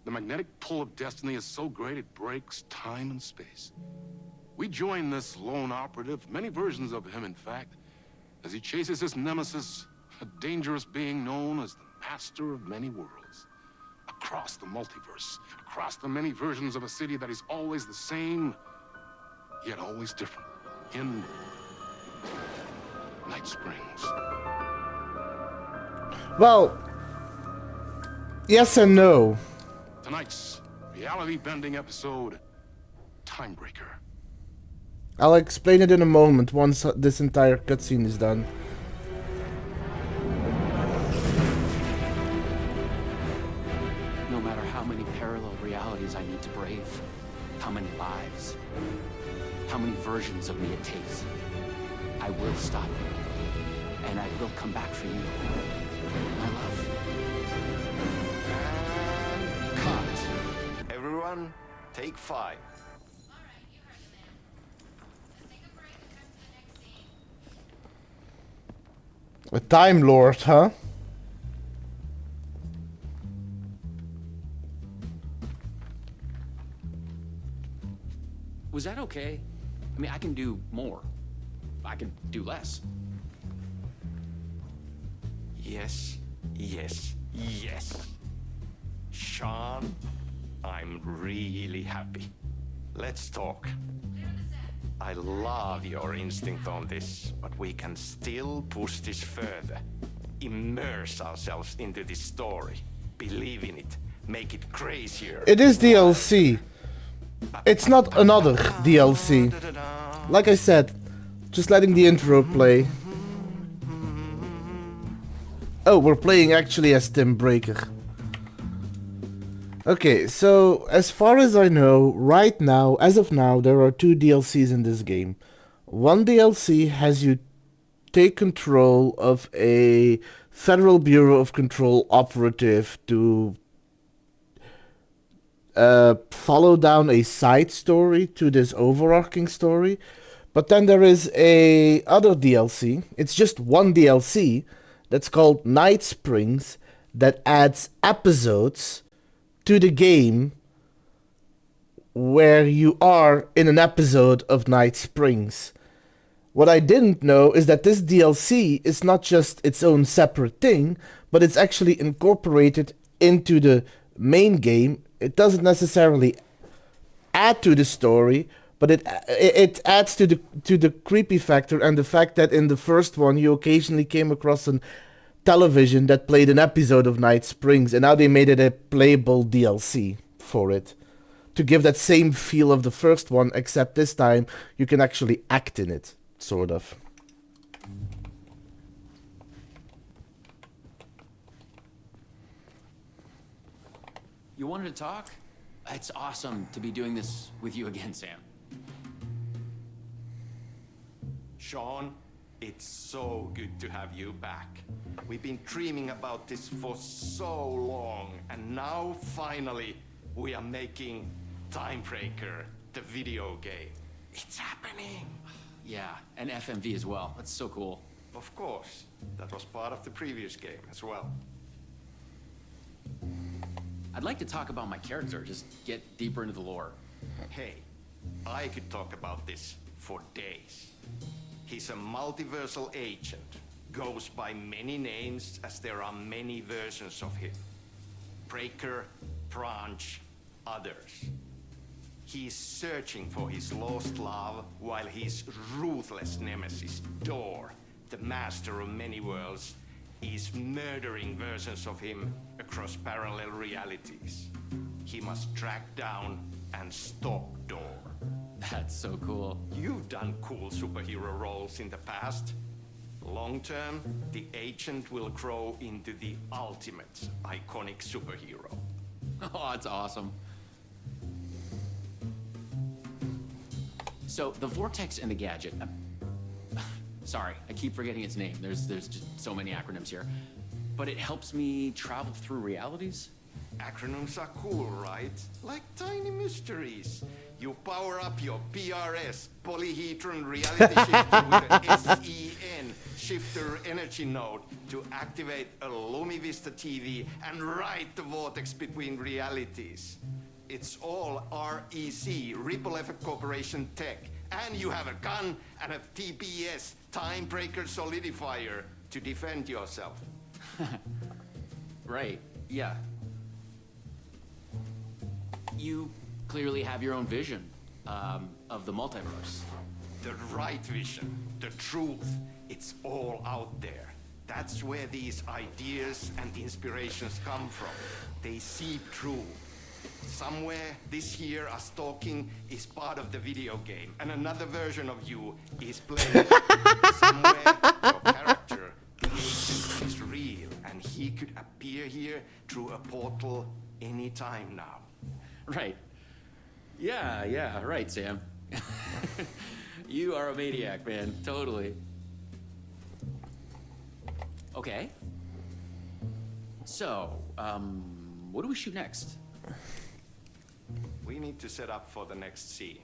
[SPEAKER 6] the magnetic pull of destiny is so great it breaks time and space. We join this lone operative, many versions of him in fact, as he chases his nemesis, a dangerous being known as the master of many worlds. Across the multiverse, across the many versions of a city that is always the same, yet always different. In Night Springs.
[SPEAKER 1] Well, yes and no.
[SPEAKER 6] Tonight's reality-bending episode, Timebreaker.
[SPEAKER 1] I'll explain it in a moment once this entire cutscene is done.
[SPEAKER 4] No matter how many parallel realities I need to brave, how many lives, how many versions of me it takes, I will stop you, and I will come back for you, my love.
[SPEAKER 9] And cut. Everyone, take 5.
[SPEAKER 1] A Time Lord, huh?
[SPEAKER 4] Was that okay? I mean, I can do more. I can do less.
[SPEAKER 9] Yes, yes, yes. Sean, I'm really happy. Let's talk. I love your instinct on this, but we can still push this further. Immerse ourselves into this story. Believe in it. Make it crazier.
[SPEAKER 1] It is DLC. It's not another DLC. Like I said, just letting the intro play. Oh, we're playing actually as Tim Breaker. Okay, so as far as I know, right now, as of now, there are 2 DLCs in this game. One DLC has you take control of a Federal Bureau of Control operative to follow down a side story to this overarching story. But then there is a other DLC. It's just one DLC that's called Night Springs that adds episodes to the game where you are in an episode of Night Springs. What I didn't know is that this DLC is not just its own separate thing, but it's actually incorporated into the main game. It doesn't necessarily add to the story, but it adds to the creepy factor and the fact that in the first one you occasionally came across an television that played an episode of Night Springs, and now they made it a playable DLC for it to give that same feel of the first one, except this time you can actually act in it, sort of.
[SPEAKER 4] You wanted to talk? It's awesome to be doing this with you again, Sam.
[SPEAKER 9] Sean, it's so good to have you back. We've been dreaming about this for so long, and now finally we are making Timebreaker, the video game. It's happening.
[SPEAKER 4] Yeah, and FMV as well. That's so cool.
[SPEAKER 9] Of course, that was part of the previous game as well.
[SPEAKER 4] I'd like to talk about my character, just get deeper into the lore.
[SPEAKER 9] Hey, I could talk about this for days. He's a multiversal agent, goes by many names as there are many versions of him. Breaker, Branch, others. He's searching for his lost love while his ruthless nemesis, Door, the master of many worlds, is murdering versions of him across parallel realities. He must track down and stop Door.
[SPEAKER 4] That's so cool.
[SPEAKER 9] You've done cool superhero roles in the past. Long term, the agent will grow into the ultimate iconic superhero.
[SPEAKER 4] Oh, that's awesome. So, the Vortex and the Gadget. Sorry, I keep forgetting its name. There's just so many acronyms here. but it helps me travel through realities?
[SPEAKER 18] Acronyms are cool, right? Like tiny mysteries. You power up your PRS, polyhedron reality shifter, with an SEN shifter energy node to activate a Lumivista TV and ride the vortex between realities. It's all REC, Ripple Effect Corporation tech. And you have a gun and a TPS, Time Breaker Solidifier, to defend yourself.
[SPEAKER 4] Right, yeah. You clearly have your own vision of the multiverse.
[SPEAKER 18] The right vision, the truth, it's all out there. That's where these ideas and inspirations come from. They seep through. Somewhere this here us talking is part of the video game, and another version of you is playing. Somewhere your character, the agent, is real, and he could appear here through a portal anytime now.
[SPEAKER 4] Right. Yeah, right, Sam. You are a maniac, man. Totally. Okay. So, what do we shoot next?
[SPEAKER 18] We need to set up for the next scene,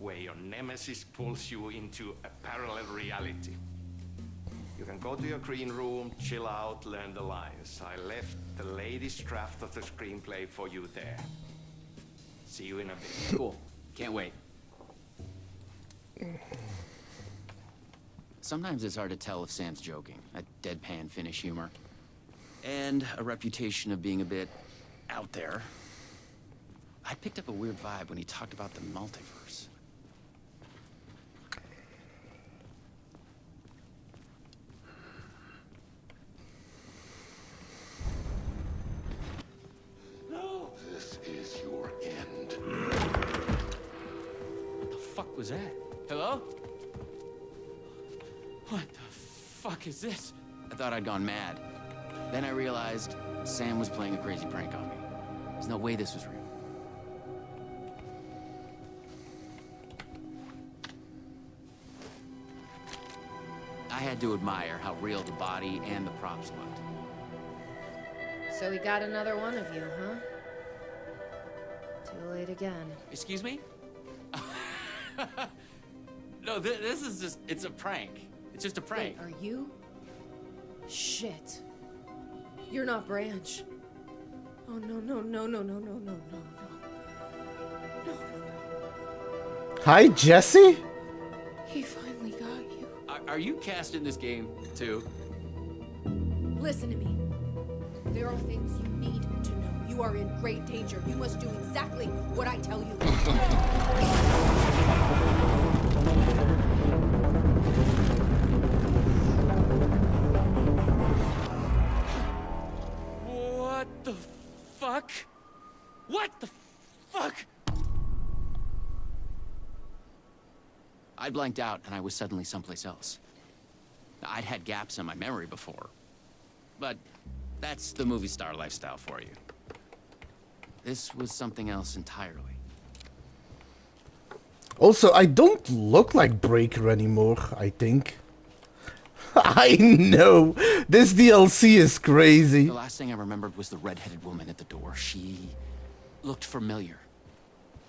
[SPEAKER 18] where your nemesis pulls you into a parallel reality. You can go to your green room, chill out, learn the lines. I left the latest draft of the screenplay for you there. See you in a bit.
[SPEAKER 4] Cool. Can't wait. Sometimes it's hard to tell if Sam's joking. That deadpan Finnish humor. And a reputation of being a bit out there. I picked up a weird vibe when he talked about the multiverse.
[SPEAKER 6] No, this is your end.
[SPEAKER 4] What the fuck was that? Hello? What the fuck is this? I thought I'd gone mad. Then I realized Sam was playing a crazy prank on me. There's no way this was real. I had to admire how real the body and the props looked.
[SPEAKER 2] So we got another one of you, huh? Too late again.
[SPEAKER 4] Excuse me? No, this is just, it's a prank. It's just a prank.
[SPEAKER 2] Wait, are you? Shit. You're not Branch. Oh, no.
[SPEAKER 1] Hi, Jesse?
[SPEAKER 2] He finally got you.
[SPEAKER 4] Are you cast in this game, too?
[SPEAKER 2] Listen to me. There are things you need to know. You are in great danger. You must do exactly what I tell you.
[SPEAKER 4] What the fuck? What the fuck? I blanked out and I was suddenly someplace else. I'd had gaps in my memory before, but that's the movie star lifestyle for you. This was something else entirely.
[SPEAKER 1] Also, I don't look like Breaker anymore, I think. I know! This DLC is crazy.
[SPEAKER 4] The last thing I remembered was the red-headed woman at the door. She looked familiar.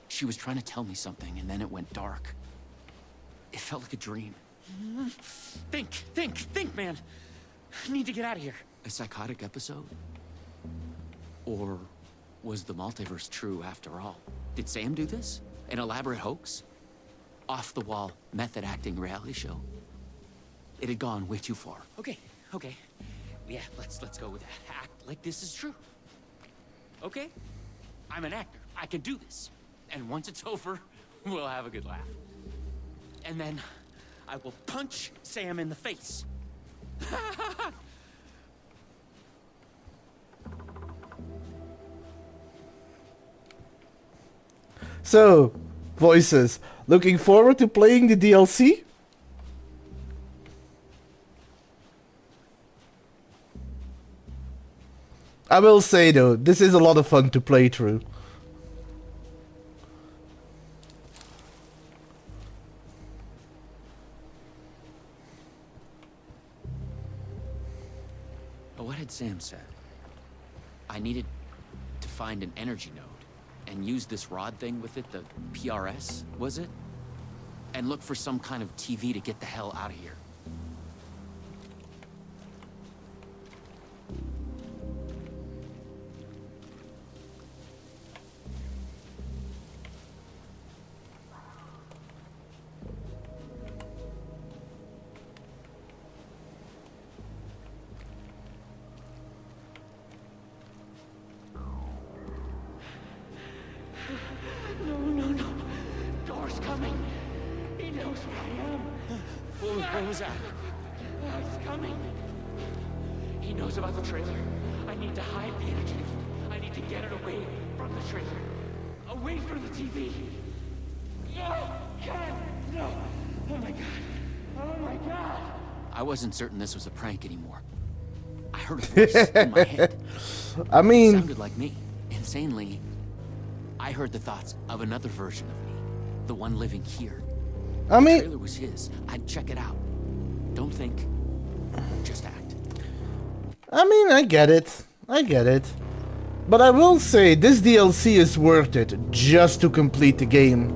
[SPEAKER 4] She was trying to tell me something, and then it went dark. It felt like a dream. Think, man. I need to get out of here. A psychotic episode? Or was the multiverse true after all? Did Sam do this? An elaborate hoax? Off-the-wall, method-acting reality show? It had gone way too far. Okay. Yeah, let's go with that. Act like this is true. Okay? I'm an actor. I can do this. And once it's over, we'll have a good laugh. And then I will punch Sam in the face.
[SPEAKER 1] So, voices, looking forward to playing the DLC? I will say though, this is a lot of fun to play through.
[SPEAKER 4] What said. I needed to find an energy node and use this rod thing with it, the PRS, was it? And look for some kind of TV to get the hell out of here.
[SPEAKER 19] No. Door's coming. He knows where I am.
[SPEAKER 4] What was that?
[SPEAKER 19] He's coming. He knows about the trailer. I need to hide the energy. I need to get it away from the trailer. Away from the TV. No! Ken! No! Oh my god. Oh my god.
[SPEAKER 4] I wasn't certain this was a prank anymore. I heard a voice in my head.
[SPEAKER 1] I mean...
[SPEAKER 4] It sounded like me. Insanely, I heard the thoughts of another version of me. The one living here.
[SPEAKER 1] I mean...
[SPEAKER 4] The trailer was his. I'd check it out. Don't think. Just act.
[SPEAKER 1] I mean, I get it. But I will say, this DLC is worth it just to complete the game.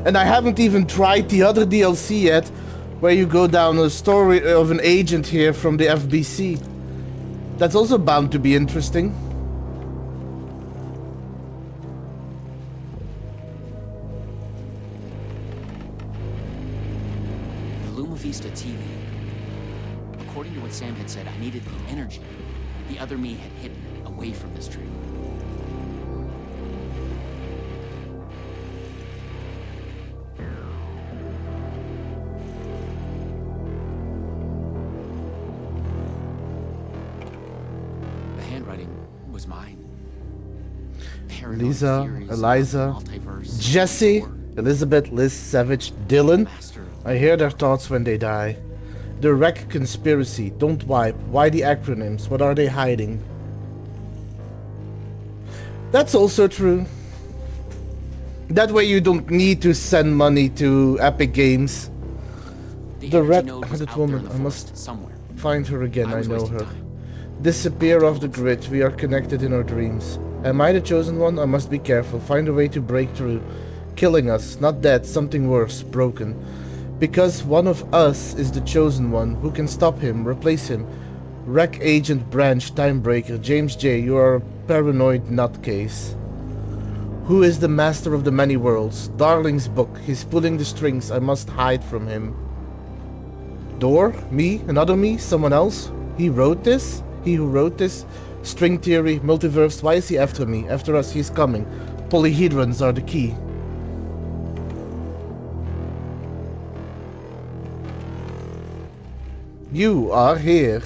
[SPEAKER 1] And I haven't even tried the other DLC yet, where you go down a story of an agent here from the FBC. That's also bound to be interesting.
[SPEAKER 4] The Luma Vista TV. According to what Sam had said, I needed the energy. The other me had hidden it away from this tree. The handwriting was mine. Paranoid
[SPEAKER 1] Lisa,
[SPEAKER 4] theories
[SPEAKER 1] Eliza,
[SPEAKER 4] about the multiverse,
[SPEAKER 1] Jesse, Elizabeth, Liz, Savage, Dylan. I hear their thoughts when they die. The wreck conspiracy, don't wipe. Why the acronyms? What are they hiding? That's also true. That way you don't need to send money to Epic Games. The red-headed woman, I must find her again, I know her. Disappear off the grid, we are connected in our dreams. Am I the chosen one? I must be careful, find a way to break through. Killing us, not dead, something worse, broken. Because one of us is the chosen one, who can stop him, replace him. Wreck Agent Branch, Timebreaker, James J, you are a paranoid nutcase. Who is the master of the many worlds? Darling's book, he's pulling the strings, I must hide from him. Door? Me? Another me? Someone else? He wrote this? He who wrote this? String theory, multiverse, why is he after me? After us, he's coming. Polyhedrons are the key. You are here.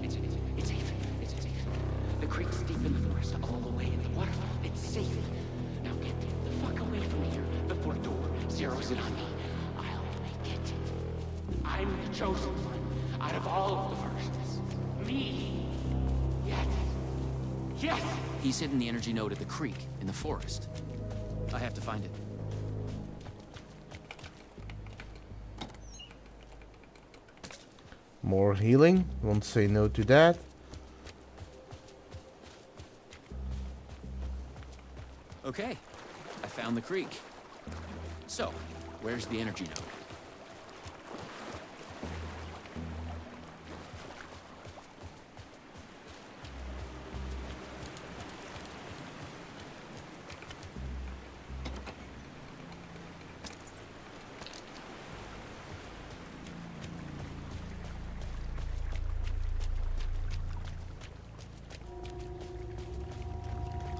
[SPEAKER 19] It's safe. The creek's deep in the forest, all the way in the waterfall. It's safe. Now get the fuck away from here before Door zeroes in on me. I'll make it. I'm the chosen one out of all of the versions. Me. Yes.
[SPEAKER 4] He's hidden the energy node at the creek in the forest. I have to find it.
[SPEAKER 1] More healing, won't say no to that.
[SPEAKER 4] Okay, I found the creek. So, where's the energy node?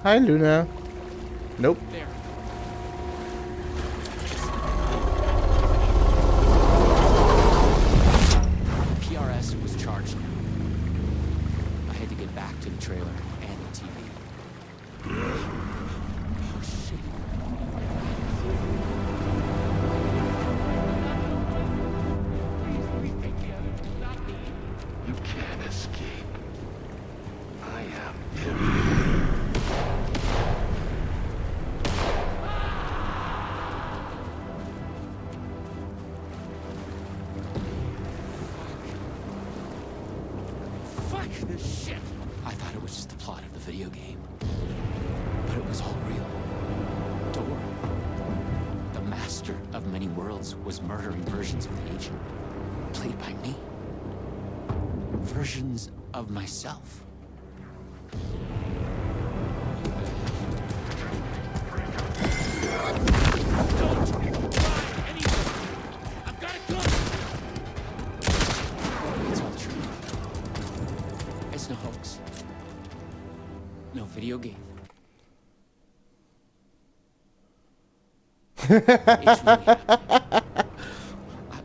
[SPEAKER 1] Hi, Luna. Nope.
[SPEAKER 4] There. PRS was charged now. I had to get back to the trailer and the TV. Oh, shit. this shit. I thought it was just the plot of the video game. But it was all real. Door, the master of many worlds, was murdering versions of the agent, played by me. Versions of myself. It's all true. It's no hoax. No video game. It's really happening.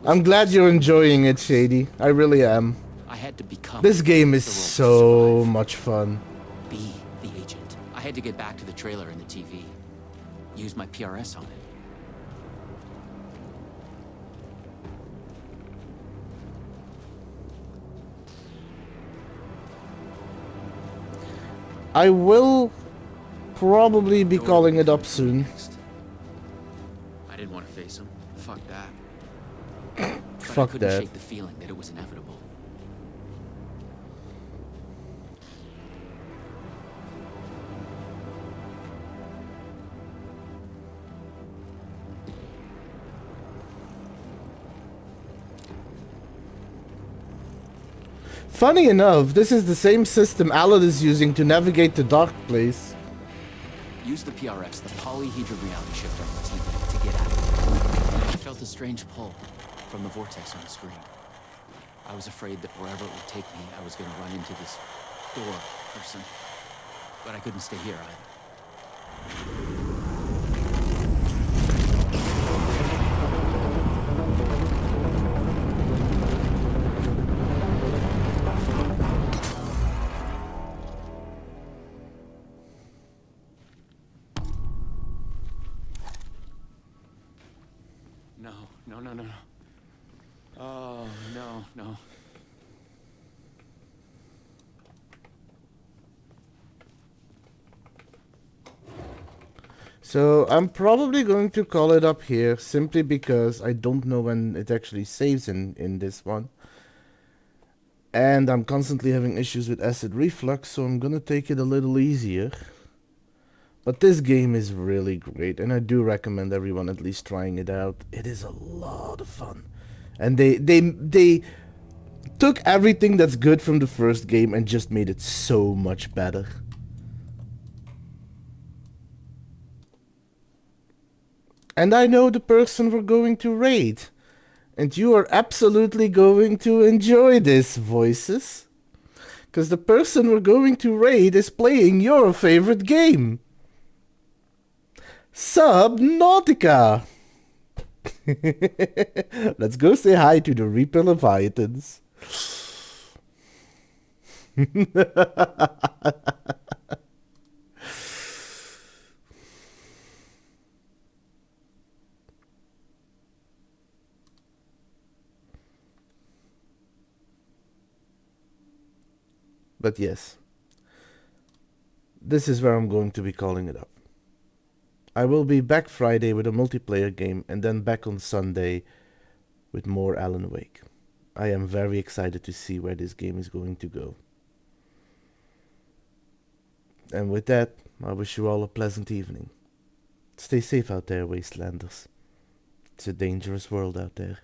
[SPEAKER 1] I'm glad you're enjoying it, Shady. I really am.
[SPEAKER 4] I had to become
[SPEAKER 1] This game is
[SPEAKER 4] the role to
[SPEAKER 1] so
[SPEAKER 4] survive.
[SPEAKER 1] much fun.
[SPEAKER 4] Be the agent. I had to get back to the trailer and the TV. Use my PRS on it.
[SPEAKER 1] I will probably be calling it up soon.
[SPEAKER 4] I didn't want to face him. Fuck that. But I
[SPEAKER 1] Fuck
[SPEAKER 4] couldn't
[SPEAKER 1] that.
[SPEAKER 4] shake the feeling that it was inevitable.
[SPEAKER 1] Funny enough, this is the same system Alan is using to navigate the dark place.
[SPEAKER 4] Use the PRS, the polyhedron reality shifter on the TV, to get out of it. I felt a strange pull from the vortex on the screen. I was afraid that wherever it would take me, I was going to run into this door person. But I couldn't stay here either. No. Oh, no.
[SPEAKER 1] So I'm probably going to call it up here simply because I don't know when it actually saves in this one. And I'm constantly having issues with acid reflux, so I'm gonna take it a little easier. But this game is really great, and I do recommend everyone at least trying it out. It is a lot of fun. And they took everything that's good from the first game and just made it so much better. And I know the person we're going to raid. And you are absolutely going to enjoy this, Voices. Because the person we're going to raid is playing your favorite game. Subnautica! Let's go say hi to the Reaper Leviathans. But yes, this is where I'm going to be calling it up. I will be back Friday with a multiplayer game and then back on Sunday with more Alan Wake. I am very excited to see where this game is going to go. And with that, I wish you all a pleasant evening. Stay safe out there, Wastelanders. It's a dangerous world out there.